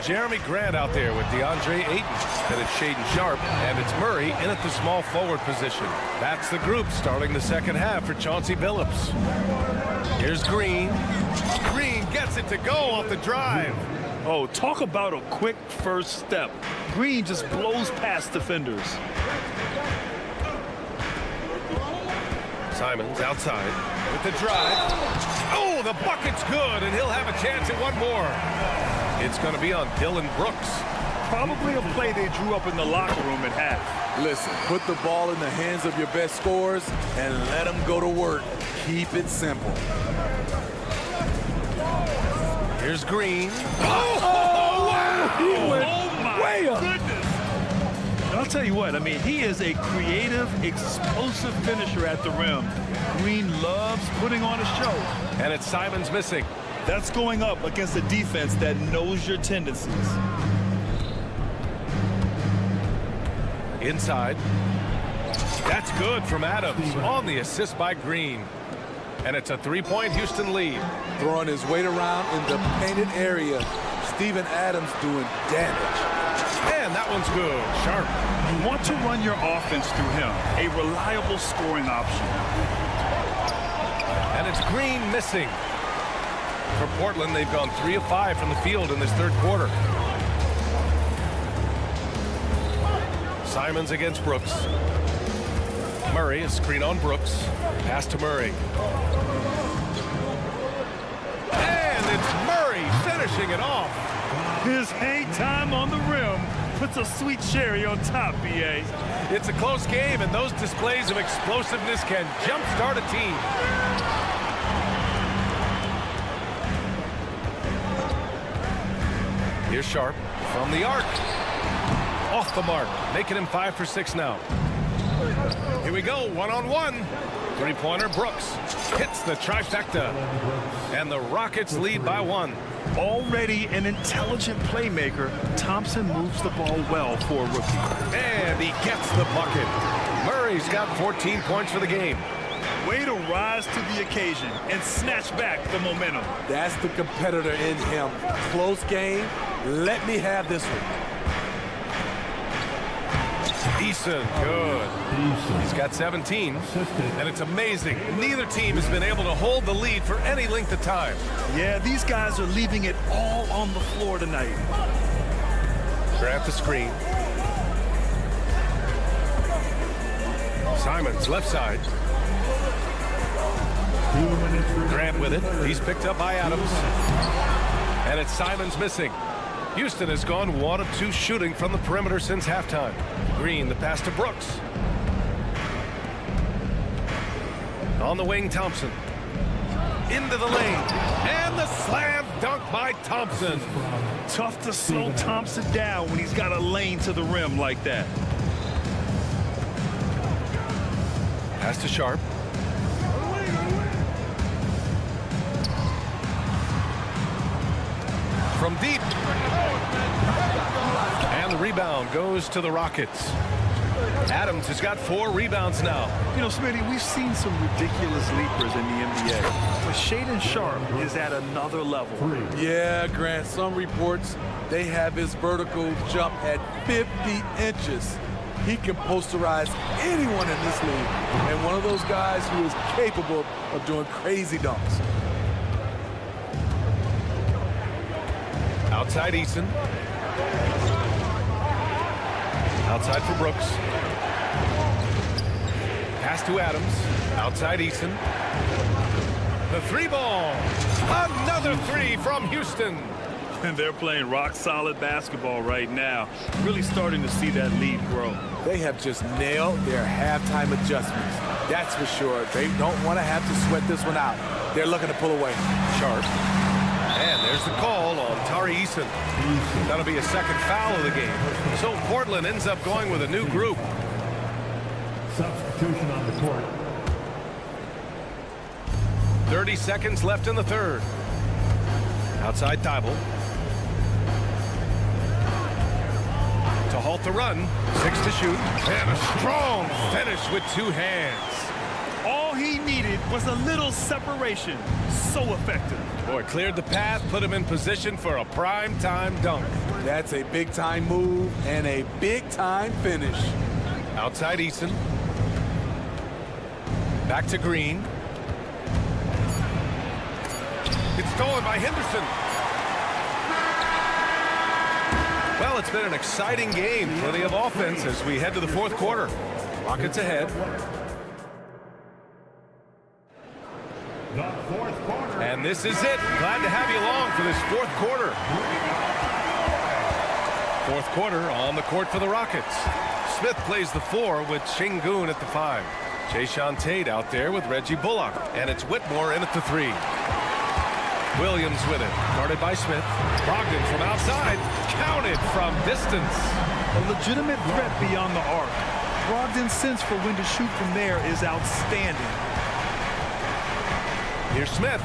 Jeremy Grant out there with DeAndre Ayton. Then it's Shaedon Sharpe, and it's Murray in at the small forward position. That's the group starting the second half for Chauncey Billups. Here's Green. Green gets it to go off the drive. Oh, talk about a quick first step. Green just blows past defenders. Simons outside with the drive. Oh, the bucket's good, and he'll have a chance at one more. It's going to be on Dylan Brooks. Probably a play they drew up in the locker room at half. Listen, put the ball in the hands of your best scorers and let them go to work. Keep it simple. Here's Green. Oh, wow! He went way up. Goodness. And I'll tell you what, I mean, he is a creative, explosive finisher at the rim. Green loves putting on a show. And it's Simons missing. That's going up against a defense that knows your tendencies. Inside. That's good from Adams on the assist by Green. And it's a 3-point Houston lead. Throwing his weight around in the painted area. Steven Adams doing damage. And that one's good. Sharp. You want to run your offense through him. A reliable scoring option. And it's Green missing. For Portland, they've gone 3 of 5 from the field in this third quarter. Simons against Brooks. Murray, a screen on Brooks. Pass to Murray. And it's Murray finishing it off. His hang time on the rim puts a sweet cherry on top, B.A. It's a close game, and those displays of explosiveness can jumpstart a team. Here's Sharp from the arc. Off the mark, making him 5 for 6 now. Here we go, one-on-one. Three-pointer Brooks hits the trifecta. And the Rockets lead by 1. Already an intelligent playmaker, Thompson moves the ball well for a rookie. And he gets the bucket. Murray's got 14 points for the game. Way to rise to the occasion and snatch back the momentum. That's the competitor in him. Close game. Let me have this one. Eason, good. He's got 17, and it's amazing. Neither team has been able to hold the lead for any length of time. Yeah, these guys are leaving it all on the floor tonight. Grant the screen. Simons, left side. Grant with it. He's picked up by Adams. And it's Simons missing. Houston has gone 1 of 2 shooting from the perimeter since halftime. Green, the pass to Brooks. On the wing, Thompson. Into the lane. And the slam dunk by Thompson. Tough to slow Thompson down when he's got a lane to the rim like that. Pass to Sharp. From deep. And the rebound goes to the Rockets. Adams has got 4 rebounds now. You know, Smitty, we've seen some ridiculous leapers in the NBA. But Shaedon Sharp is at another level. Yeah, Grant, some reports, they have his vertical jump at 50 inches. He can posterize anyone in this league. And one of those guys who is capable of doing crazy dunks. Outside Eason. Outside for Brooks. Pass to Adams. Outside Eason. The 3-ball. Another 3 from Houston. And they're playing rock-solid basketball right now. Really starting to see that lead grow. They have just nailed their halftime adjustments. That's for sure. They don't want to have to sweat this one out. They're looking to pull away. Sharp. And there's the call on Tari Eason. That'll be a second foul of the game. So Portland ends up going with a new group. Substitution on the court. 30 seconds left in the third. Outside Thibault. To halt the run. 6 to shoot. And a strong finish with 2 hands. All he needed was a little separation. So effective. Boy, cleared the path, put him in position for a prime-time dunk. That's a big-time move and a big-time finish. Outside Eason. Back to Green. It's stolen by Henderson. Well, it's been an exciting game. Plenty of offense as we head to the 4th quarter. Rockets ahead. And this is it. Glad to have you along for this 4th quarter. 4th quarter on the court for the Rockets. Smith plays the 4 with Şengün at the 5. Jayshawn Tate out there with Reggie Bullock. And it's Whitmore in at the 3. Williams with it. Guarded by Smith. Brogdon from outside. Counted from distance. A legitimate threat beyond the arc. Brogdon's sense for when to shoot from there is outstanding. Here's Smith.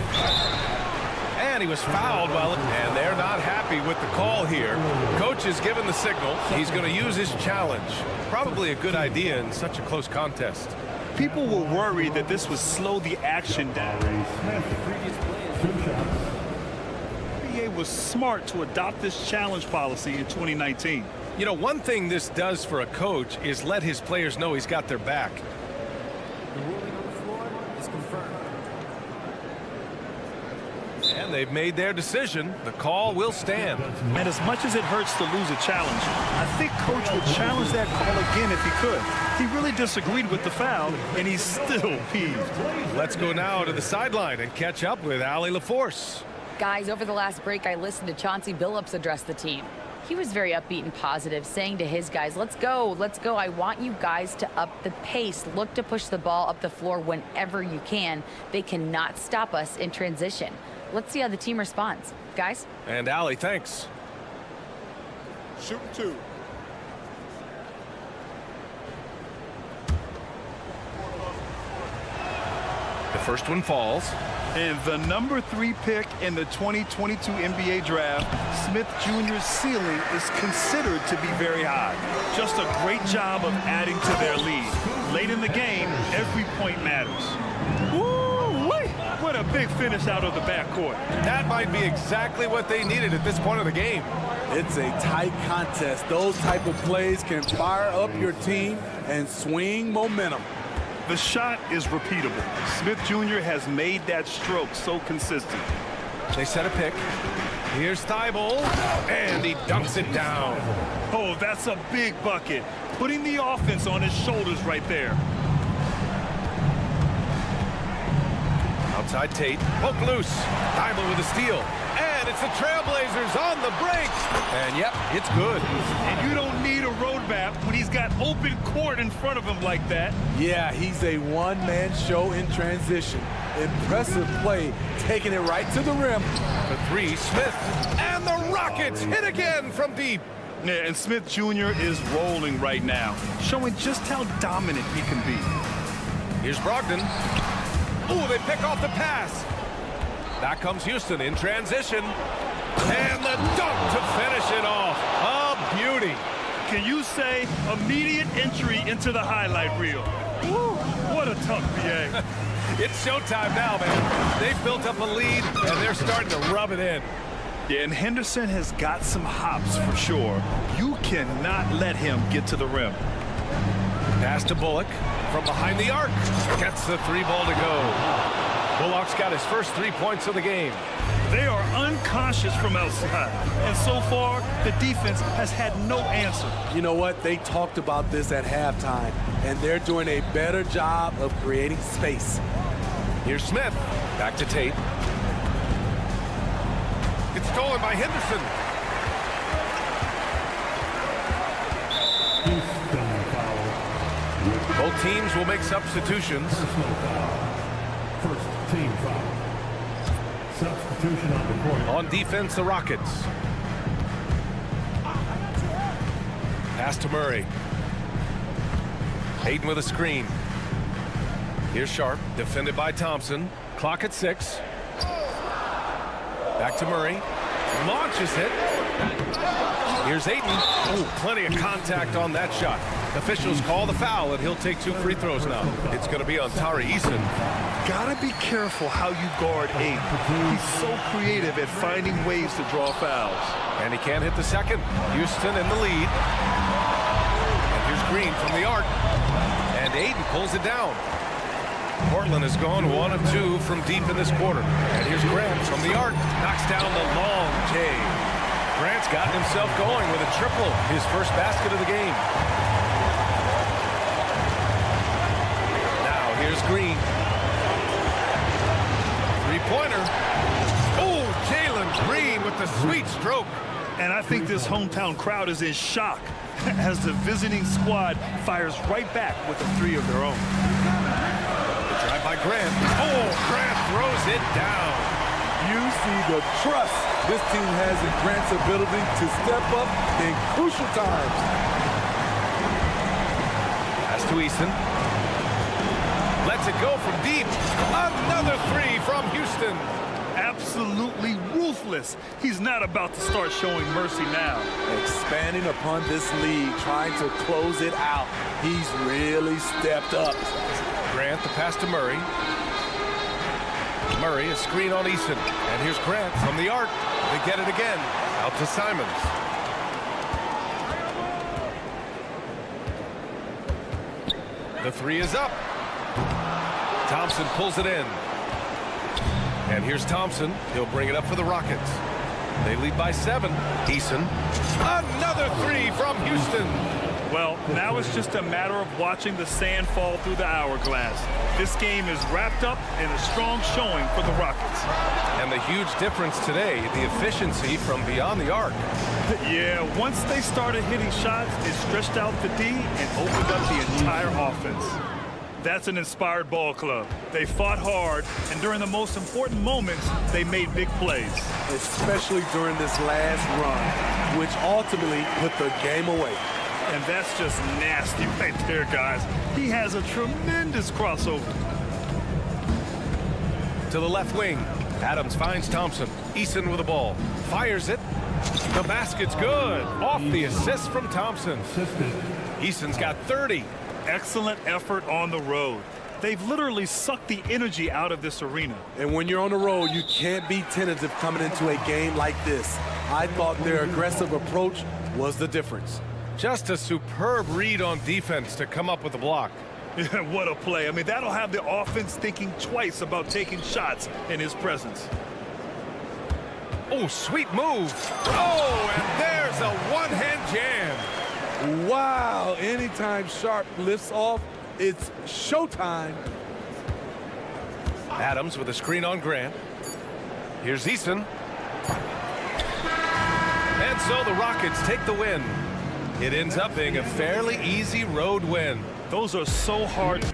And he was fouled and they're not happy with the call here. Coach has given the signal. He's going to use his challenge. Probably a good idea in such a close contest. People were worried that this would slow the action down. The NBA was smart to adopt this challenge policy in 2019. You know, one thing this does for a coach is let his players know he's got their back. The ruling on the floor is confirmed. And they've made their decision. The call will stand. And as much as it hurts to lose a challenge, I think Coach would challenge that call again if he could. He really disagreed with the foul, and he's still peeved. Let's go now to the sideline and catch up with Allie LaForce. Guys, over the last break, I listened to Chauncey Billups address the team. He was very upbeat and positive, saying to his guys, let's go. I want you guys to up the pace. Look to push the ball up the floor whenever you can. They cannot stop us in transition. Let's see how the team responds. Guys? And Allie, thanks. shooting 2. The first one falls. And the number 3 pick in the 2022 NBA draft, Smith Jr.'s ceiling is considered to be very high. Just a great job of adding to their lead. Late in the game, every point matters. Woo-wee! What a big finish out of the backcourt. That might be exactly what they needed at this point of the game. It's a tight contest. Those type of plays can fire up your team and swing momentum. The shot is repeatable. Smith Jr. has made that stroke so consistent. They set a pick. Here's Thibault, and he dunks it down. Oh, that's a big bucket. Putting the offense on his shoulders right there. Outside Tate, poke loose. Thibault with a steal. And it's the Trailblazers on the break. And yep, it's good. And you don't need a roadmap when he's got open court in front of him like that. Yeah, he's a one-man show in transition. Impressive play, taking it right to the rim. The 3, Smith. And the Rockets hit again from deep. Yeah, and Smith Jr. is rolling right now, showing just how dominant he can be. Here's Brogdon. Ooh, they pick off the pass. Back comes Houston in transition. And the dunk to finish it off. A beauty. Can you say immediate entry into the highlight reel? Woo, what a tough BA. It's showtime now, man. They've built up a lead, and they're starting to rub it in. Yeah, and Henderson has got some hops for sure. You cannot let him get to the rim. Pass to Bullock from behind the arc. Gets the 3 ball to go. Bullock's got his first 3 points of the game. They are unconscious from outside, and so far, the defense has had no answer. You know what? They talked about this at halftime, and they're doing a better job of creating space. Here's Smith. Back to Tate. It's stolen by Henderson. Both teams will make substitutions. First team foul. Substitution on the court. On defense, the Rockets. Pass to Murray. Hayden with a screen. Here's Sharp, defended by Thompson. Clock at 6. Back to Murray. Launches it. Here's Ayton. Oh, plenty of contact on that shot. Officials call the foul, and he'll take 2 free throws now. It's going to be on Tari Eason. Gotta be careful how you guard Ayton. He's so creative at finding ways to draw fouls. And he can't hit the second. Houston in the lead. And here's Green from the arc. And Ayton pulls it down. Portland has gone 1 of 2 from deep in this quarter. And here's Grant from the arc. Knocks down the long J. Grant's gotten himself going with a triple. His first basket of the game. Now here's Green. Three-pointer. Oh, Jalen Green with the sweet stroke. And I think this hometown crowd is in shock as the visiting squad fires right back with a 3 of their own. Drive by Grant. Oh, Grant throws it down. You see the trust this team has in Grant's ability to step up in crucial times. Pass to Eason. Lets it go from deep. Another 3 from Houston. Absolutely ruthless. He's not about to start showing mercy now. Expanding upon this lead, trying to close it out. He's really stepped up. Grant, the pass to Murray. Murray, a screen on Eason. And here's Grant from the arc. They get it again. Out to Simons. The 3 is up. Thompson pulls it in. And here's Thompson. He'll bring it up for the Rockets. They lead by 7. Eason. Another 3 from Houston. Well, now it's just a matter of watching the sand fall through the hourglass. This game is wrapped up in a strong showing for the Rockets. And the huge difference today, the efficiency from beyond the arc. Yeah, once they started hitting shots, it stretched out the D and opened up the entire offense. That's an inspired ball club. They fought hard, and during the most important moments, they made big plays. Especially during this last run, which ultimately put the game away. And that's just nasty right there, guys. He has a tremendous crossover. To the left wing. Adams finds Thompson. Eason with the ball. Fires it. The basket's good. Off the assist from Thompson. Eason's got 30. Excellent effort on the road. They've literally sucked the energy out of this arena. And when you're on the road, you can't be tentative coming into a game like this. I thought their aggressive approach was the difference. Just a superb read on defense to come up with the block. Yeah, what a play. I mean, that'll have the offense thinking twice about taking shots in his presence. Oh, sweet move. Oh, and there's a one-hand jam. Wow, anytime Sharp lifts off, it's showtime. Adams with a screen on Grant. Here's Eason. And so the Rockets take the win. It ends up being a fairly easy road win. Those are so hard.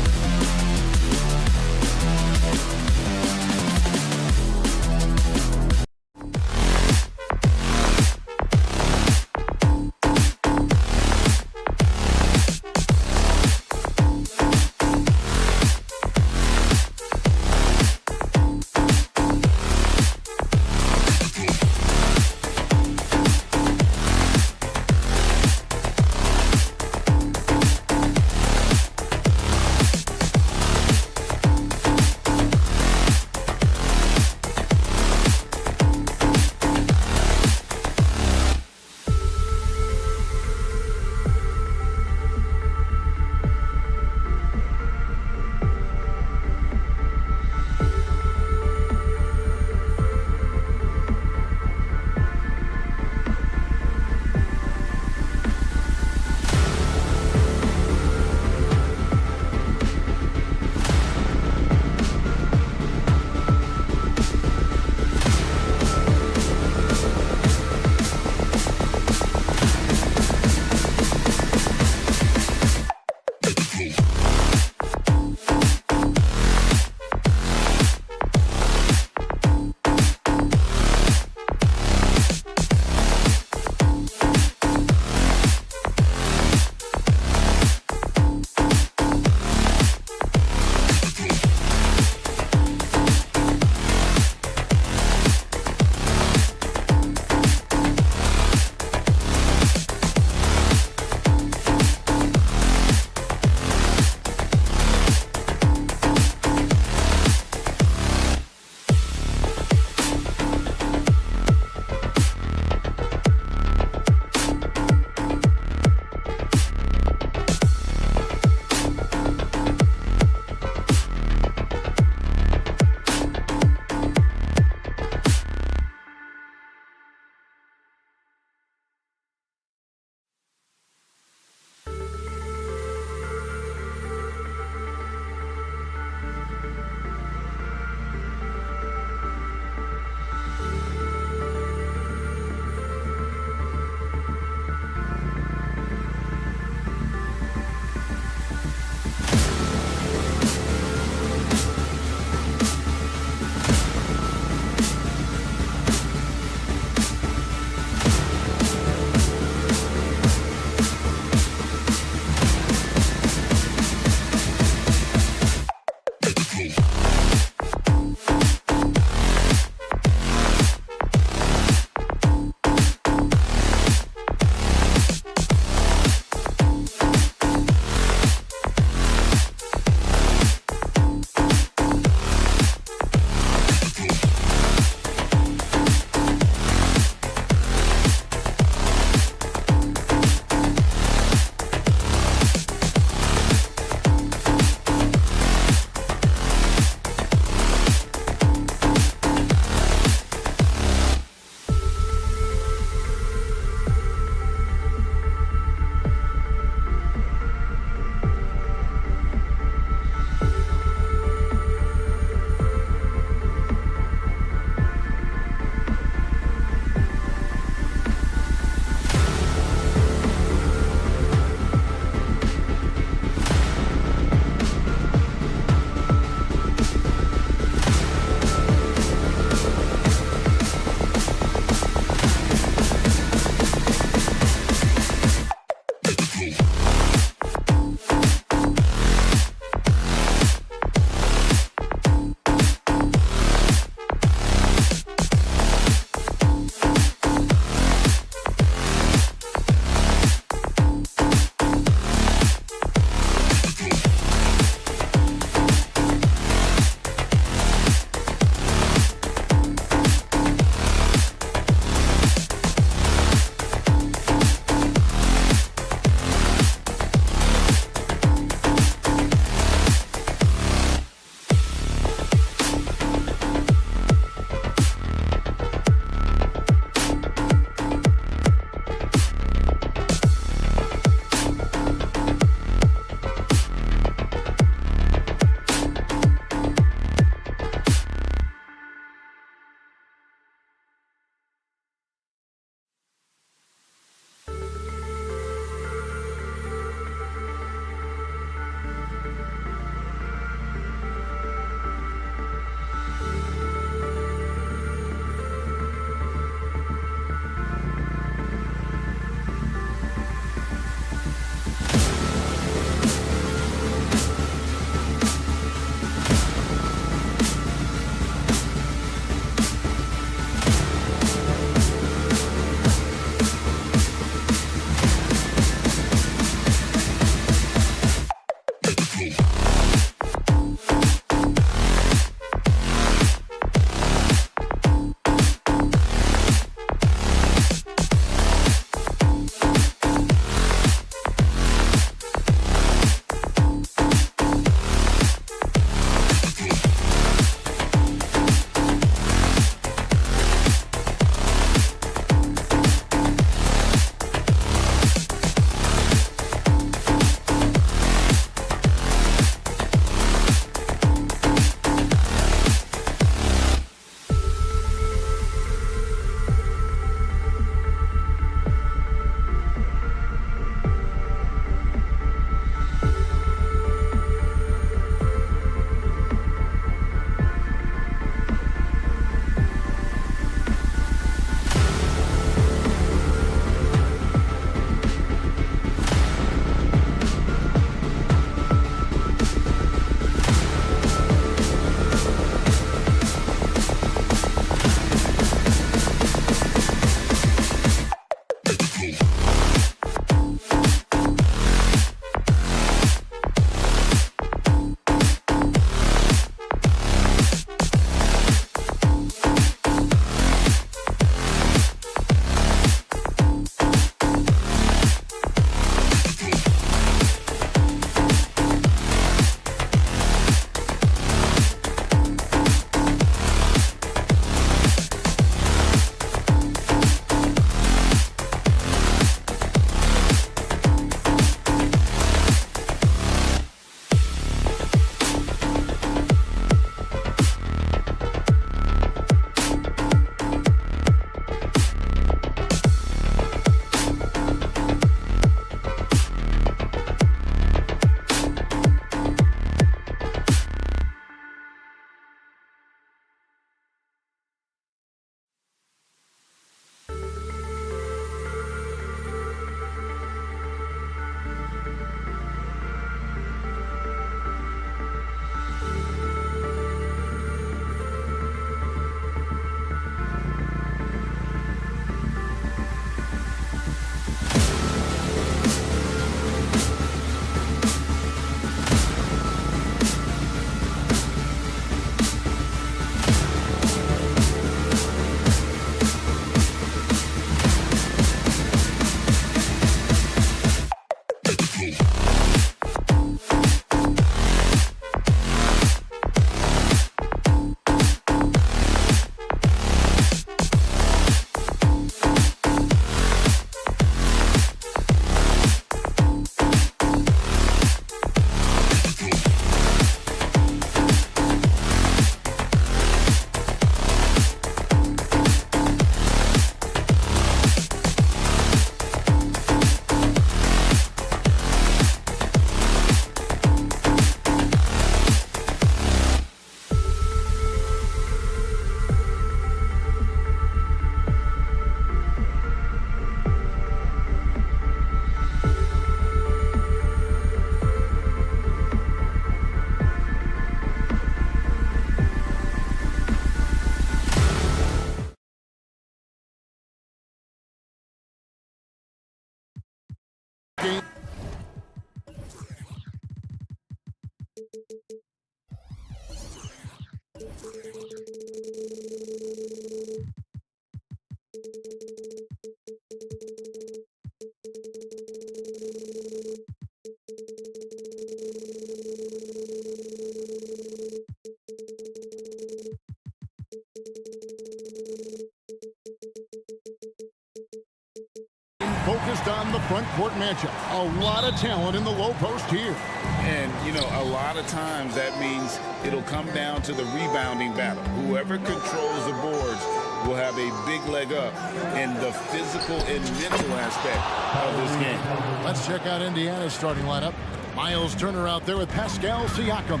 Focused on the front court matchup. A lot of talent in the low post here. And, you know, a lot of times that means it'll come down to the rebounding battle. Whoever controls the boards will have a big leg up in the physical and mental aspect of this game. Let's check out Indiana's starting lineup. Miles Turner out there with Pascal Siakam.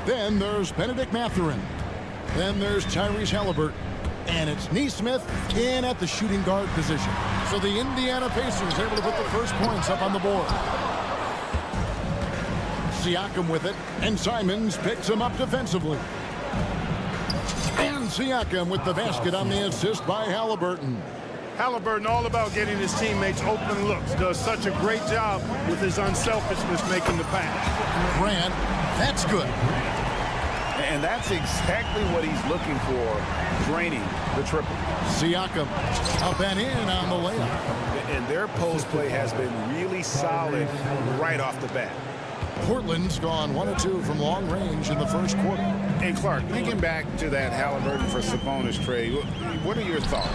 Then there's Benedict Mathurin. Then there's Tyrese Halliburton. And it's Nesmith in at the shooting guard position. So the Indiana Pacers able to put the first points up on the board. Siakam with it, and Simons picks him up defensively. And Siakam with the basket on the assist by Halliburton. Halliburton all about getting his teammates open looks. Does such a great job with his unselfishness making the pass. Grant, that's good. And that's exactly what he's looking for, draining the triple. Siakam up and in on the layup. And their post play has been really solid right off the bat. Portland's gone 1 of 2 from long range in the first quarter. And Clark, thinking back to that Halliburton for Sabonis trade, what are your thoughts?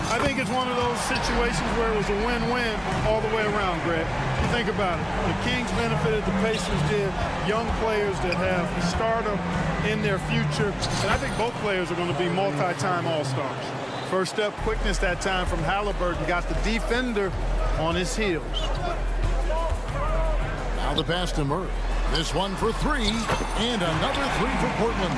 I think it's one of those situations where it was a win-win all the way around, Greg. You think about it. The Kings benefited, the Pacers did. Young players that have stardom in their future. And I think both players are going to be multi-time All-Stars. First step, quickness that time from Halliburton. Got the defender on his heels. Now the pass to Murray. This one for 3, and another 3 for Portland.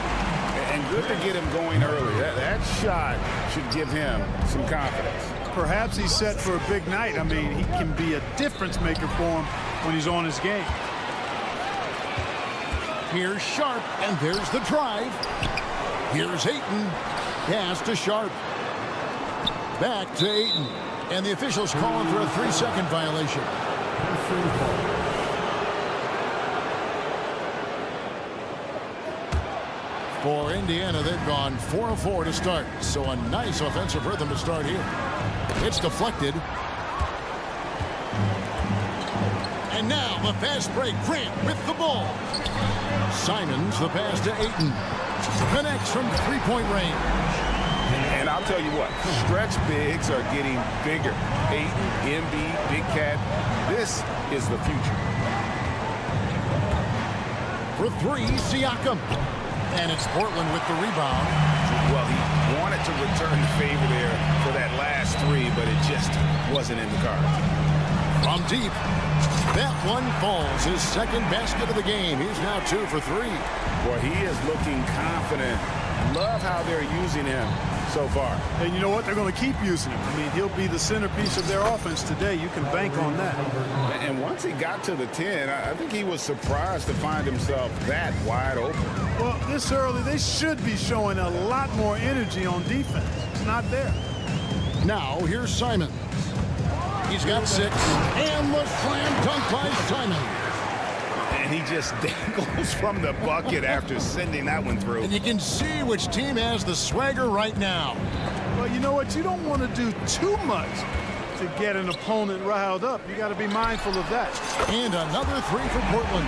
And good to get him going early. That shot should give him some confidence. Perhaps he's set for a big night. I mean, he can be a difference maker for him when he's on his game. Here's Sharp, and there's the drive. Here's Ayton. Pass to Sharp. Back to Ayton. And the officials calling for a 3-second violation. For Indiana, they've gone 4 of 4 to start. So a nice offensive rhythm to start here. It's deflected. And now the fast break. Grant with the ball. Simons, the pass to Ayton. Connects from 3-point range. And I'll tell you what, stretch bigs are getting bigger. Ayton, Embiid, Big Cat. This is the future. For 3, Siakam. And it's Portland with the rebound. Well, he wanted to return the favor there for that last 3, but it just wasn't in the cards. From deep. That one falls. His second basket of the game. He's now 2 for 3. Boy, he is looking confident. Love how they're using him so far. And you know what? They're going to keep using him. I mean, he'll be the centerpiece of their offense today. You can bank on that. And once he got to the 10, I think he was surprised to find himself that wide open. Well, this early, they should be showing a lot more energy on defense. It's not there. Now, here's Simons. He's got 6. And the slam dunk by Simons. And he just dangles from the bucket after sending that one through. And you can see which team has the swagger right now. Well, you know what? You don't want to do too much to get an opponent riled up. You got to be mindful of that. And another 3 for Portland.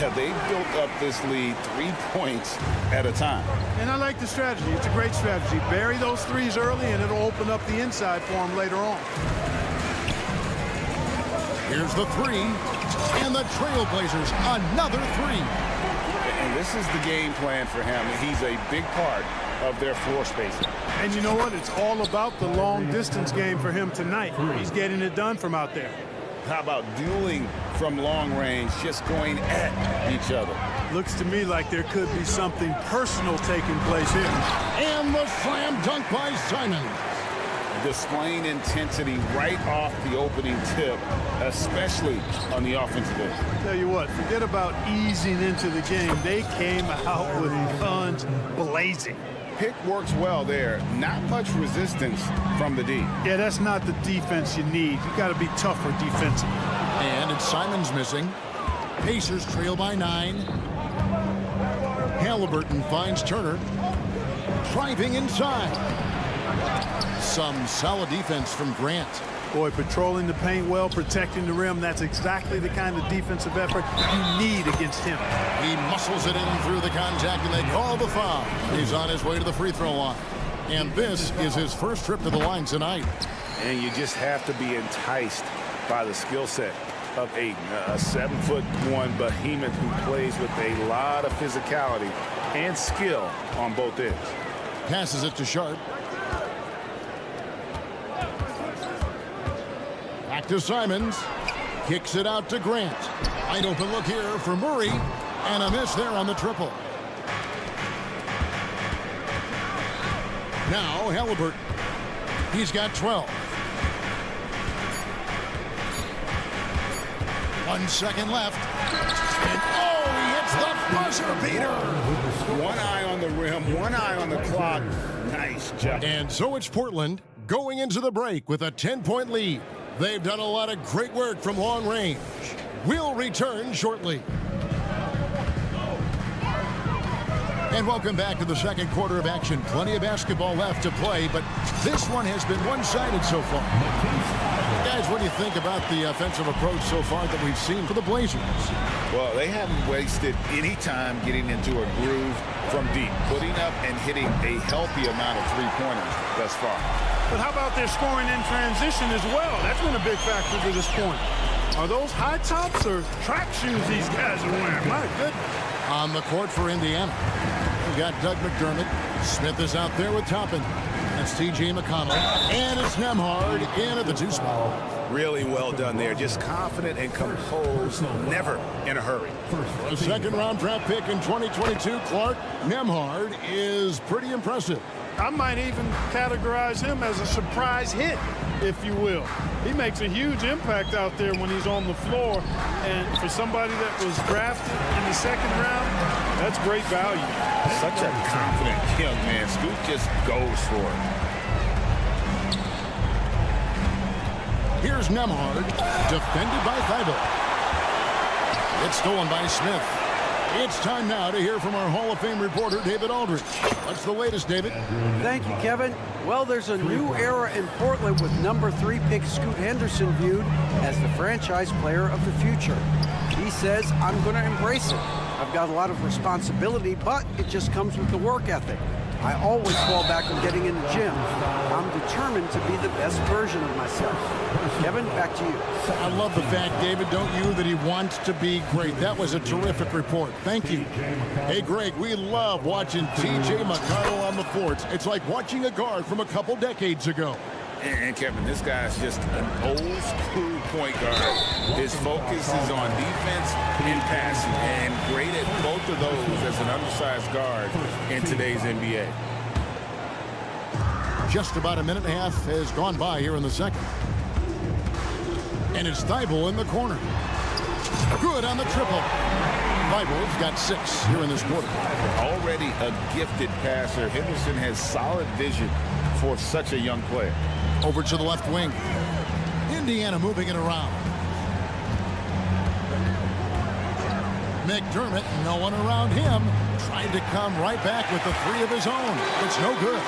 Yeah, they built up this lead 3 points at a time. And I like the strategy. It's a great strategy. Bury those threes early, and it'll open up the inside for them later on. Here's the 3. And the Trailblazers, another 3. And this is the game plan for him. He's a big part of their floor spacing. And you know what? It's all about the long distance game for him tonight. He's getting it done from out there. How about dueling from long range, just going at each other? Looks to me like there could be something personal taking place here. And the slam dunk by Simons. Displaying intensity right off the opening tip, especially on the offensive end. Tell you what, forget about easing into the game. They came out with guns blazing. Pick works well there. Not much resistance from the D. Yeah, that's not the defense you need. You got to be tougher defensively. And it's Simons missing. Pacers trail by 9. Halliburton finds Turner. Driving inside. Some solid defense from Grant. Boy, patrolling the paint well, protecting the rim. That's exactly the kind of defensive effort you need against him. He muscles it in through the contact, and they call the foul. He's on his way to the free throw line. And this is his first trip to the line tonight. And you just have to be enticed by the skill set of Ayton, a 7'1" behemoth who plays with a lot of physicality and skill on both ends. Passes it to Sharp. Back to Simons. Kicks it out to Grant. Wide open look here for Murray. And a miss there on the triple. Now Halliburton. He's got 12. 1 second left. And oh, he hits the buzzer beater. One eye on the rim, one eye on the clock. Nice job. And so it's Portland going into the break with a 10-point lead. They've done a lot of great work from long range. We'll return shortly. And welcome back to the second quarter of action. Plenty of basketball left to play, but this one has been one-sided so far. Guys, what do you think about the offensive approach so far that we've seen for the Blazers? Well, they haven't wasted any time getting into a groove from deep, putting up and hitting a healthy amount of three-pointers thus far. But how about their scoring in transition as well? That's been a big factor to this point. Are those high tops or track shoes these guys are wearing? My goodness. On the court for Indiana, we got Doug McDermott. Smith is out there with Toppin. That's T.J. McConnell. And it's Nembhard in at the 2 spot. Really well done there. Just confident and composed, never in a hurry. A second-round draft pick in 2022, Clark, Nembhard is pretty impressive. I might even categorize him as a surprise hit, if you will. He makes a huge impact out there when he's on the floor. And for somebody that was drafted in the second round, that's great value. Such a confident young man. Scoot just goes for it. Here's Nembhard, defended by Thibault. It's stolen by Smith. It's time now to hear from our Hall of Fame reporter, David Aldridge. What's the latest, David? Thank you, Kevin. Well, there's a new era in Portland with number 3 pick Scoot Henderson viewed as the franchise player of the future. He says, I'm going to embrace it. I've got a lot of responsibility, but it just comes with the work ethic. I always fall back on getting in the gym. I'm determined to be the best version of myself. Kevin, back to you. I love the fact, David, don't you, that he wants to be great. That was a terrific report. Thank you. Hey, Greg, we love watching T.J. McConnell on the court. It's like watching a guard from a couple decades ago. And Kevin, this guy's just an old school point guard. His focus is on defense and passing, and great at both of those as an undersized guard in today's NBA. Just about a minute and a half has gone by here in the second. And it's Thibault in the corner. Good on the triple. Thibault's got 6 here in this quarter. Already a gifted passer, Henderson has solid vision for such a young player. Over to the left wing. Indiana moving it around. McDermott, no one around him. Trying to come right back with the 3 of his own. It's no good.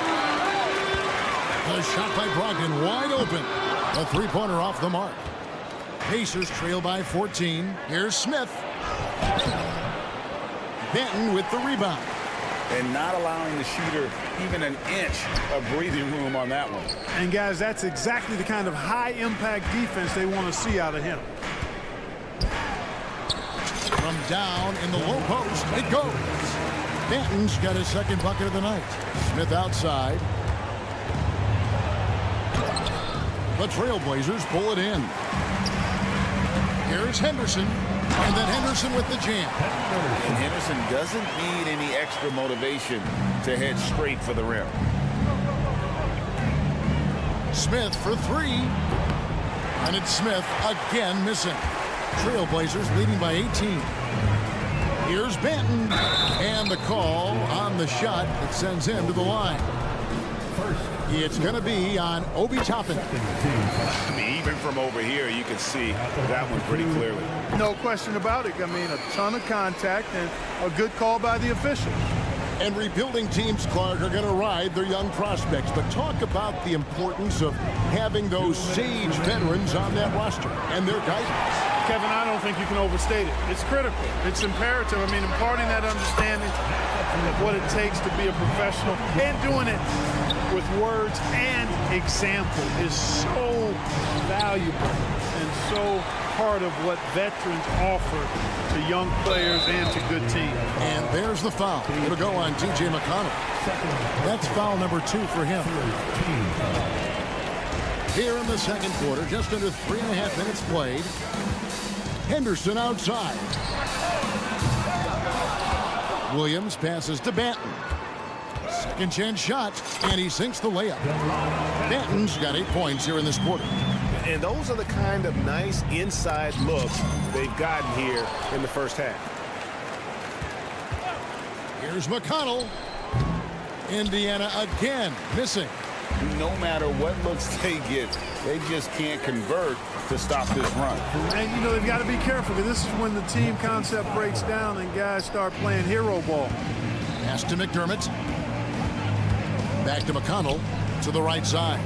The shot by Brogdon wide open. A 3-pointer off the mark. Pacers trail by 14. Here's Smith. Benton with the rebound. And not allowing the shooter even an inch of breathing room on that one. And guys, that's exactly the kind of high-impact defense they want to see out of him. From down in the low post, it goes. Benton's got his second bucket of the night. Smith outside. The Trailblazers pull it in. Here's Henderson. And then Henderson with the jam. And Henderson doesn't need any extra motivation to head straight for the rim. Smith for 3. And it's Smith again missing. Trailblazers leading by 18. Here's Benton. And the call on the shot that sends him to the line. It's going to be on Obi Toppin. I mean, even from over here, you can see that one pretty clearly. No question about it. I mean, a ton of contact and a good call by the officials. And rebuilding teams, Clark, are going to ride their young prospects. But talk about the importance of having those sage veterans on that roster and their guidance. Kevin, I don't think you can overstate it. It's critical. It's imperative. I mean, imparting that understanding of what it takes to be a professional and doing it with words and example is so valuable and so part of what veterans offer to young players and to good teams. And there's the foul. It'll go on T.J. McConnell. That's foul number 2 for him. Here in the second quarter, just under 3.5 minutes played. Henderson outside. Williams passes to Benton. Second chance shot, and he sinks the layup. Benton's got 8 points here in this quarter. And those are the kind of nice inside looks they've gotten here in the first half. Here's McConnell. Indiana again missing. no matter what looks they get, they just can't convert to stop this run. And, you know, they've got to be careful because this is when the team concept breaks down and guys start playing hero ball. Pass to McDermott. Back to McConnell to the right side.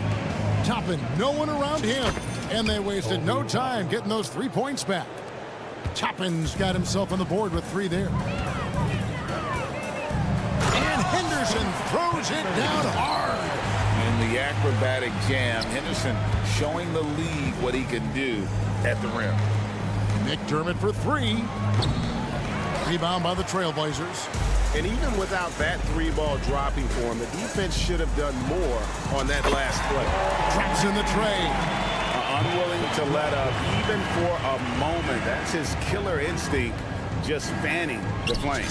Toppin, no one around him. And they wasted no time getting those 3 points back. Toppin's got himself on the board with 3 there. And Henderson throws it down hard. In the acrobatic jam, Henderson showing the league what he can do at the rim. McDermott for 3. Rebound by the Trailblazers. And even without that 3-ball dropping for him, the defense should have done more on that last play. Traps in the tray. Unwilling to let up even for a moment. That's his killer instinct, just fanning the flame.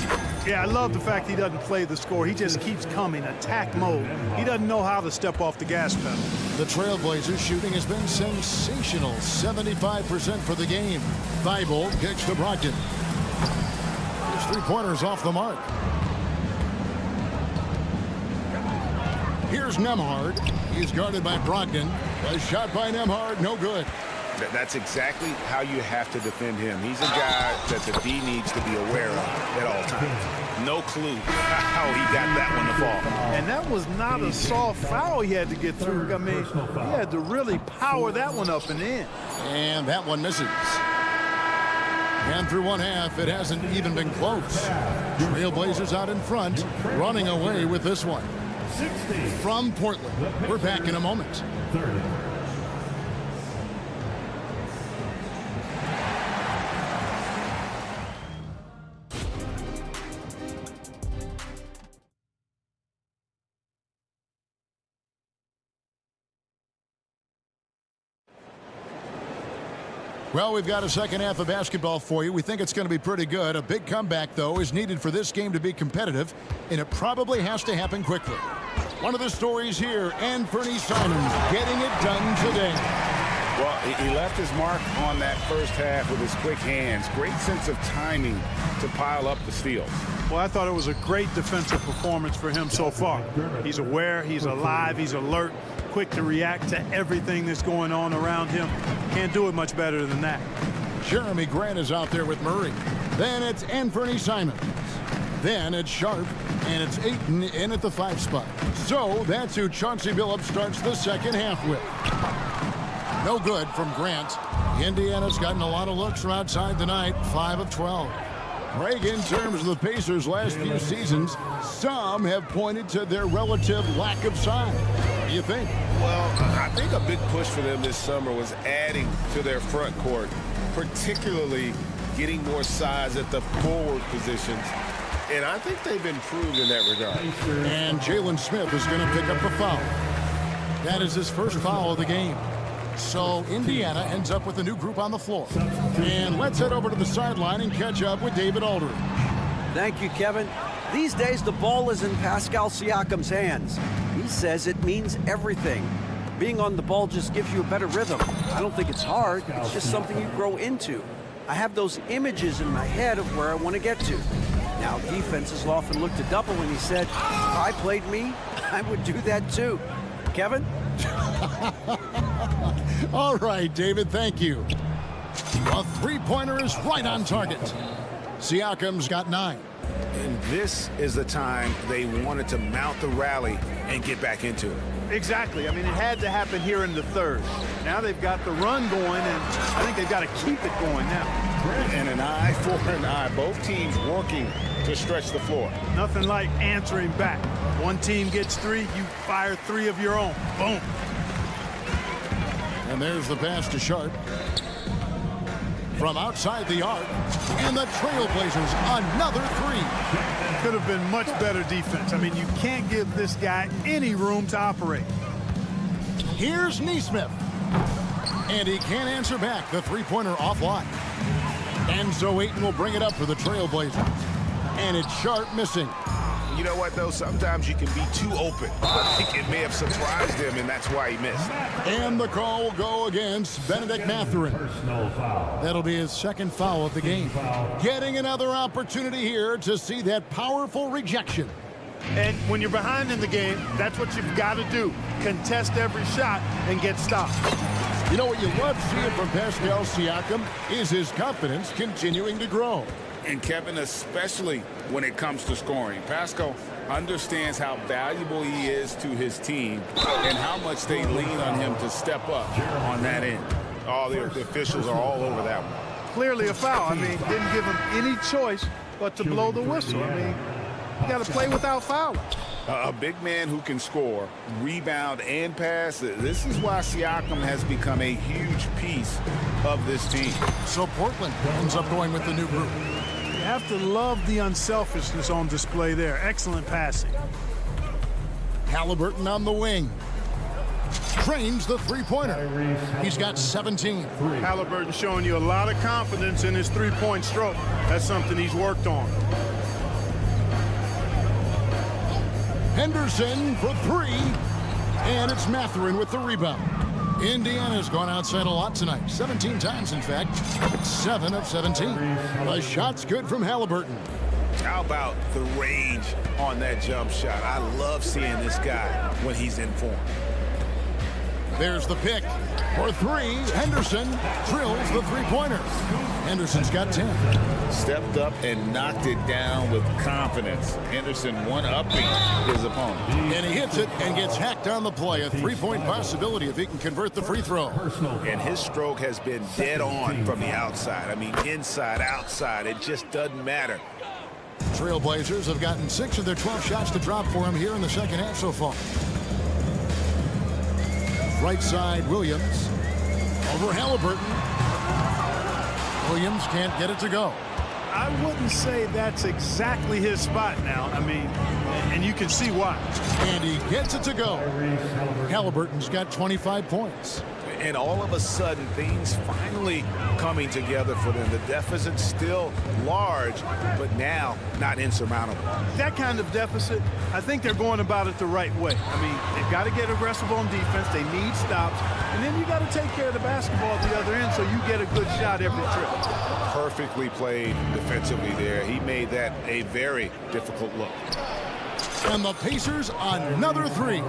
Yeah, I love the fact he doesn't play the score. He just keeps coming, attack mode. He doesn't know how to step off the gas pedal. The Trailblazers shooting has been sensational. 75% for the game. Thibault kicks to Brogdon. His 3-pointers off the mark. Here's Nembhard. He's guarded by Brogdon. A shot by Nembhard, no good. That's exactly how you have to defend him. He's a guy that the D needs to be aware of at all times. No clue how he got that one to fall. And that was not a soft foul he had to get through. I mean, he had to really power that one up and in. And that one misses. And through one half, it hasn't even been close. Trailblazers out in front, running away with this one. From Portland, we're back in a moment. Well, we've got a second half of basketball for you. We think it's going to be pretty good. A big comeback, though, is needed for this game to be competitive, and it probably has to happen quickly. One of the stories here, Anthony Simons getting it done today. Well, he left his mark on that first half with his quick hands. Great sense of timing to pile up the steals. Well, I thought it was a great defensive performance for him so far. He's aware, he's alive, he's alert, quick to react to everything that's going on around him. Can't do it much better than that. Jeremy Grant is out there with Murray. Then it's Anthony Simons. Then it's Sharp, and it's Ayton in at the 5 spot. So that's who Chauncey Billups starts the second half with. No good from Grant. Indiana's gotten a lot of looks from outside tonight, 5 of 12. Craig, in terms of the Pacers' last few seasons, some have pointed to their relative lack of size. What do you think? Well, I think a big push for them this summer was adding to their front court, particularly getting more size at the forward positions. And I think they've improved in that regard. And Jalen Smith is going to pick up the foul. That is his first foul of the game. So Indiana ends up with a new group on the floor. And let's head over to the sideline and catch up with David Aldridge. Thank you, Kevin. These days, the ball is in Pascal Siakam's hands. He says it means everything. Being on the ball just gives you a better rhythm. I don't think it's hard. It's just something you grow into. I have those images in my head of where I want to get to. Now, defenses often look to double, and he said, if I played me, I would do that too. Kevin? All right, David, thank you. A 3-pointer is right on target. Siakam's got 9. And this is the time they wanted to mount the rally and get back into it. Exactly. I mean, it had to happen here in the third. Now they've got the run going, and I think they've got to keep it going now. And an eye for an eye. Both teams working to stretch the floor. Nothing like answering back. One team gets 3, you fire 3 of your own. Boom. And there's the pass to Sharp. From outside the arc. And the Trailblazers, another 3. Could have been much better defense. I mean, you can't give this guy any room to operate. Here's Nesmith. And he can't answer back. The 3-pointer offline. And so Ayton will bring it up for the Trailblazers. And it's Sharp missing. You know what, though? Sometimes you can be too open. I think it may have surprised him, and that's why he missed. And the call will go against Benedict Mathurin. That'll be his second foul of the game. Getting another opportunity here to see that powerful rejection. And when you're behind in the game, that's what you've got to do. Contest every shot and get stopped. You know what you love seeing from Pascal Siakam is his confidence continuing to grow. And Kevin, especially when it comes to scoring. Pascal understands how valuable he is to his team and how much they lean on him to step up on that end. All the officials are all over that one. Clearly a foul. I mean, didn't give him any choice but to blow the whistle. I mean, you got to play without fouling. A big man who can score, rebound, and pass. This is why Siakam has become a huge piece of this team. So Portland ends up going with the new group. You have to love the unselfishness on display there. Excellent passing. Haliburton on the wing. Trains the three-pointer. He's got 17. Haliburton showing you a lot of confidence in his three-point stroke. That's something he's worked on. Henderson for three. And it's Mathurin with the rebound. Indiana's gone outside a lot tonight. 17 times, in fact. 7 of 17. The shot's good from Haliburton. How about the range on that jump shot? I love seeing this guy when he's in form. There's the pick. For three, Henderson drills the three-pointer. Henderson's got 10. Stepped up and knocked it down with confidence. Henderson one-upping his opponent. And he hits it and gets hacked on the play. A three-point possibility if he can convert the free throw. And his stroke has been dead on from the outside. I mean, inside, outside, it just doesn't matter. Trailblazers have gotten 6 of their 12 shots to drop for him here in the second half so far. Right side, Williams. Over Haliburton. Williams can't get it to go. I wouldn't say that's exactly his spot now. I mean, and you can see why. And he gets it to go. Haliburton's got 25 points. And all of a sudden, things finally coming together for them. The deficit's still large, but now not insurmountable. That kind of deficit, I think they're going about it the right way. I mean, they've got to get aggressive on defense. They need stops. And then you got to take care of the basketball at the other end so you get a good shot every trip. Perfectly played defensively there. He made that a very difficult look. And the Pacers another three.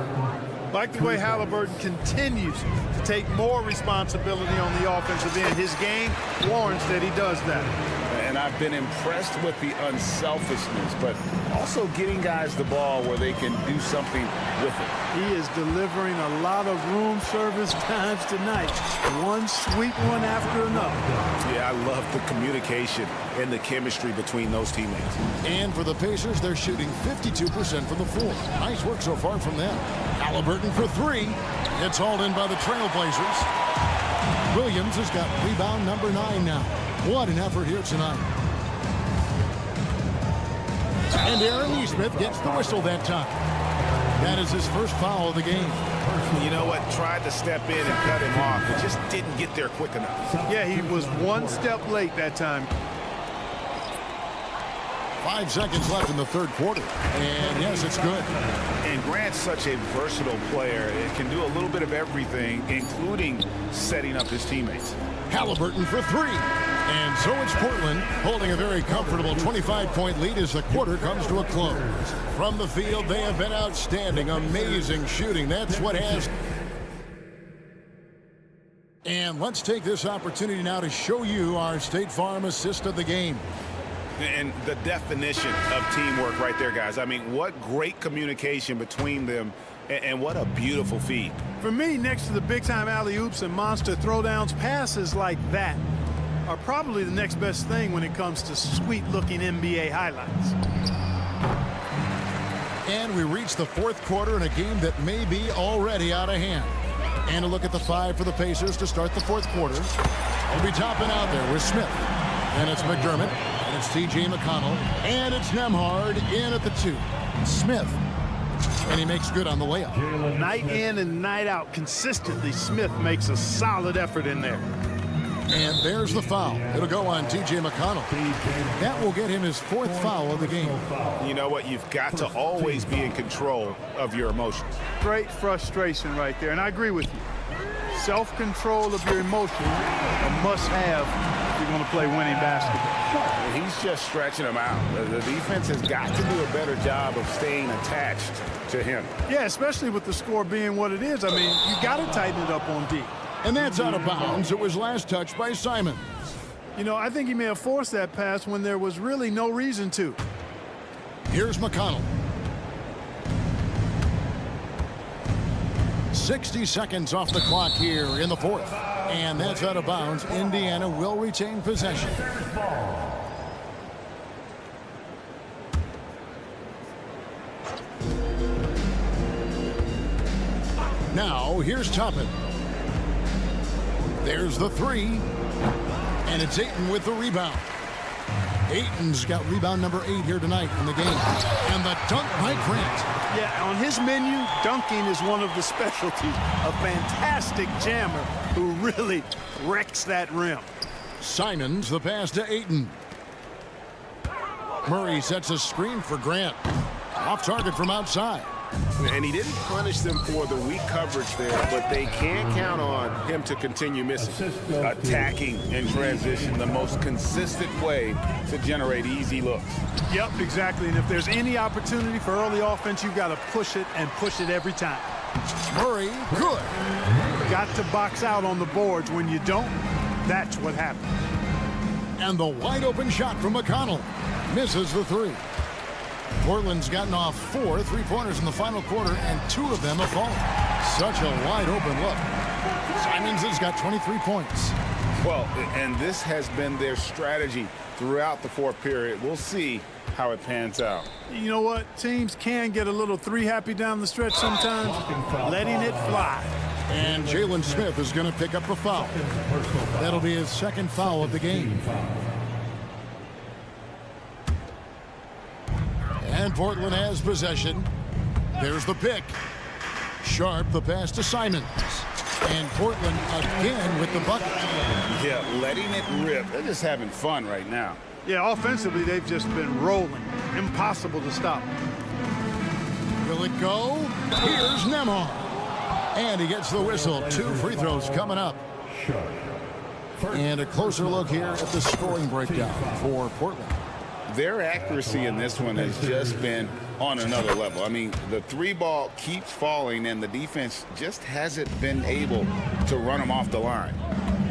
Like the way Haliburton continues to take more responsibility on the offensive end. His game warrants that he does that. And I've been impressed with the unselfishness, but also getting guys the ball where they can do something with it. He is delivering a lot of room service times tonight. One sweet one after another. Yeah, I love the communication and the chemistry between those teammates. And for the Pacers, they're shooting 52% from the floor. Nice work so far from them. Haliburton for three. It's hauled in by the Trailblazers. Williams has got rebound number 9 now. What an effort here tonight. And Aaron Nesmith gets the whistle that time. That is his first foul of the game. You know what? Tried to step in and cut him off. It just didn't get there quick enough. Yeah, he was one step late that time. 5 seconds left in the third quarter. And yes, it's good. And Grant's such a versatile player. It can do a little bit of everything, including setting up his teammates. Haliburton for three. And so it's Portland holding a very comfortable 25-point lead as the quarter comes to a close. From the field, they have been outstanding. Amazing shooting. That's what has. And let's take this opportunity now to show you our State Farm assist of the game. And the definition of teamwork right there, guys. I mean, what great communication between them, and what a beautiful feed. For me, next to the big-time alley-oops and monster throwdowns, passes like that are probably the next best thing when it comes to sweet-looking NBA highlights. And we reach the fourth quarter in a game that may be already out of hand. And a look at the 5 for the Pacers to start the fourth quarter. We'll be topping out there with Smith. And it's McDermott. And it's T.J. McConnell. And it's Nembhard in at the 2. Smith. And he makes good on the layup. Night in and night out, consistently, Smith makes a solid effort in there. And there's the foul. It'll go on T.J. McConnell. That will get him his 4th foul of the game. You know what? You've got to always be in control of your emotions. Great frustration right there, and I agree with you. Self-control of your emotions, a must-have if you're going to play winning basketball. He's just stretching them out. The defense has got to do a better job of staying attached to him. Yeah, especially with the score being what it is. I mean, you got to tighten it up on D. And that's out of bounds. It was last touched by Simon. You know, I think he may have forced that pass when there was really no reason to. Here's McConnell. 60 seconds off the clock here in the fourth. And that's out of bounds. Indiana will retain possession. Now, here's Toppin. There's the three. And it's Ayton with the rebound. Ayton's got rebound number 8 here tonight in the game. And the dunk by Grant. Yeah, on his menu, dunking is one of the specialties. A fantastic jammer who really wrecks that rim. Simons the pass to Ayton. Murray sets a screen for Grant. Off target from outside. And he didn't punish them for the weak coverage there, but they can't count on him to continue missing. Attacking in transition, the most consistent way to generate easy looks. Yep, exactly. And if there's any opportunity for early offense, you've got to push it and push it every time. Murray, good. Got to box out on the boards. When you don't, that's what happens. And the wide open shot from McConnell. Misses the three. Portland's gotten off 4 3-pointers in the final quarter, and 2 of them have fallen. Such a wide open look. Simons has got 23 points. Well, and this has been their strategy throughout the fourth period. We'll see how it pans out. You know what? Teams can get a little three happy down the stretch sometimes, letting it fly. And Jalen Smith is going to pick up a foul. That'll be his second foul of the game. And Portland has possession. There's the pick. Sharp the pass to Simons. And Portland again with the bucket. Yeah, letting it rip. They're just having fun right now. Yeah, offensively, they've just been rolling. Impossible to stop. Will it go? Here's Nembhard. And he gets the whistle. 2 free throws coming up. And a closer look here at the scoring breakdown for Portland. Their accuracy in this one has just been on another level. I mean, the 3-ball keeps falling, and the defense just hasn't been able to run them off the line.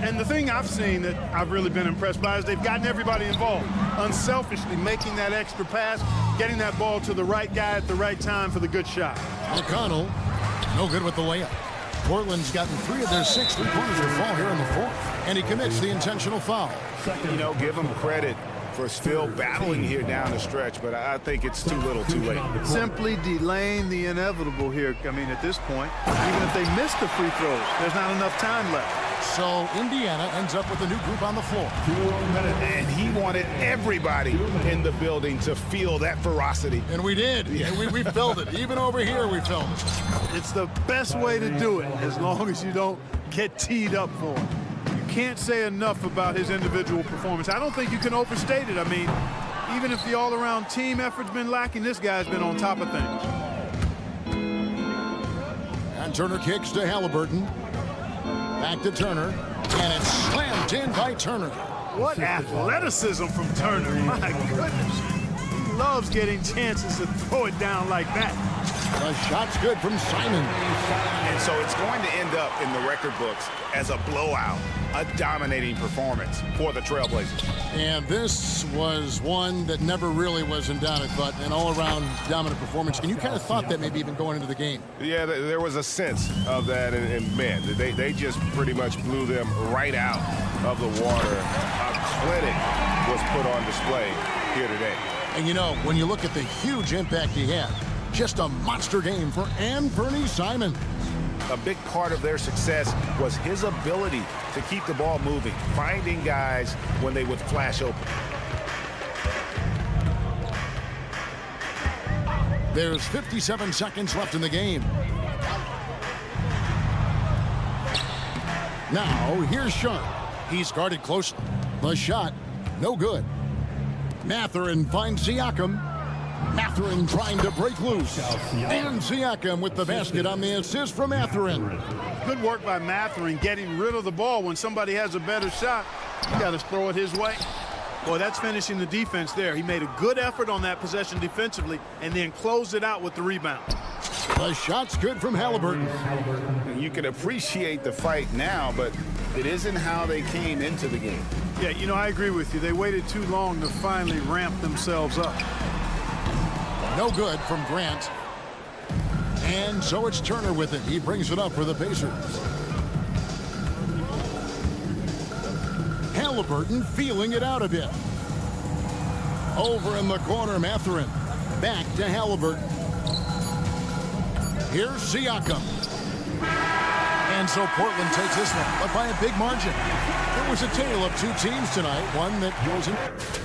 And the thing I've seen that I've really been impressed by is they've gotten everybody involved, unselfishly making that extra pass, getting that ball to the right guy at the right time for the good shot. McConnell, no good with the layup. Portland's gotten 3 of their 6 3-pointers to fall here in the fourth, and he commits the intentional foul. You know, give him credit for still battling here down the stretch, but I think it's too little too late. Simply delaying the inevitable here. I mean, at this point, even if they miss the free throws, there's not enough time left. So Indiana ends up with a new group on the floor. And he wanted everybody in the building to feel that ferocity. And we did. Yeah. We felt it. Even over here, we felt it. It's the best way to do it, as long as you don't get teed up for it. Can't say enough about his individual performance. I don't think you can overstate it. I mean, even if the all-around team effort's been lacking, this guy's been on top of things. And Turner kicks to Halliburton. Back to Turner. And it's slammed in by Turner. What athleticism from Turner. My goodness. He loves getting chances to throw it down like that. The shot's good from Simon. And so it's going to end up in the record books as a blowout, a dominating performance for the Trailblazers. And this was one that never really was in doubt, but an all-around dominant performance. And you kind of thought that maybe even going into the game. Yeah, there was a sense of that, and man, they just pretty much blew them right out of the water. A clinic was put on display here today. And you know, when you look at the huge impact he had, just a monster game for Anthony Simons. A big part of their success was his ability to keep the ball moving, finding guys when they would flash open. There's 57 seconds left in the game. Now, here's Sharp. He's guarded closely. The shot, no good. Mathurin finds Siakam. Mathurin trying to break loose. And Siakam with the basket on the assist from Mathurin. Good work by Mathurin getting rid of the ball when somebody has a better shot You got to throw it his way. Boy, that's finishing the defense there. He made a good effort on that possession defensively and then closed it out with the rebound. The shot's good from Halliburton. You can appreciate the fight now, but it isn't how they came into the game. Yeah, you know, I agree with you. They waited too long to finally ramp themselves up. No good from Grant. And so it's Turner with it. He brings it up for the Pacers. Halliburton feeling it out a bit. Over in the corner, Mathurin. Back to Halliburton. Here's Siakam. And so Portland takes this one, but by a big margin. It was a tale of two teams tonight. One that goes in.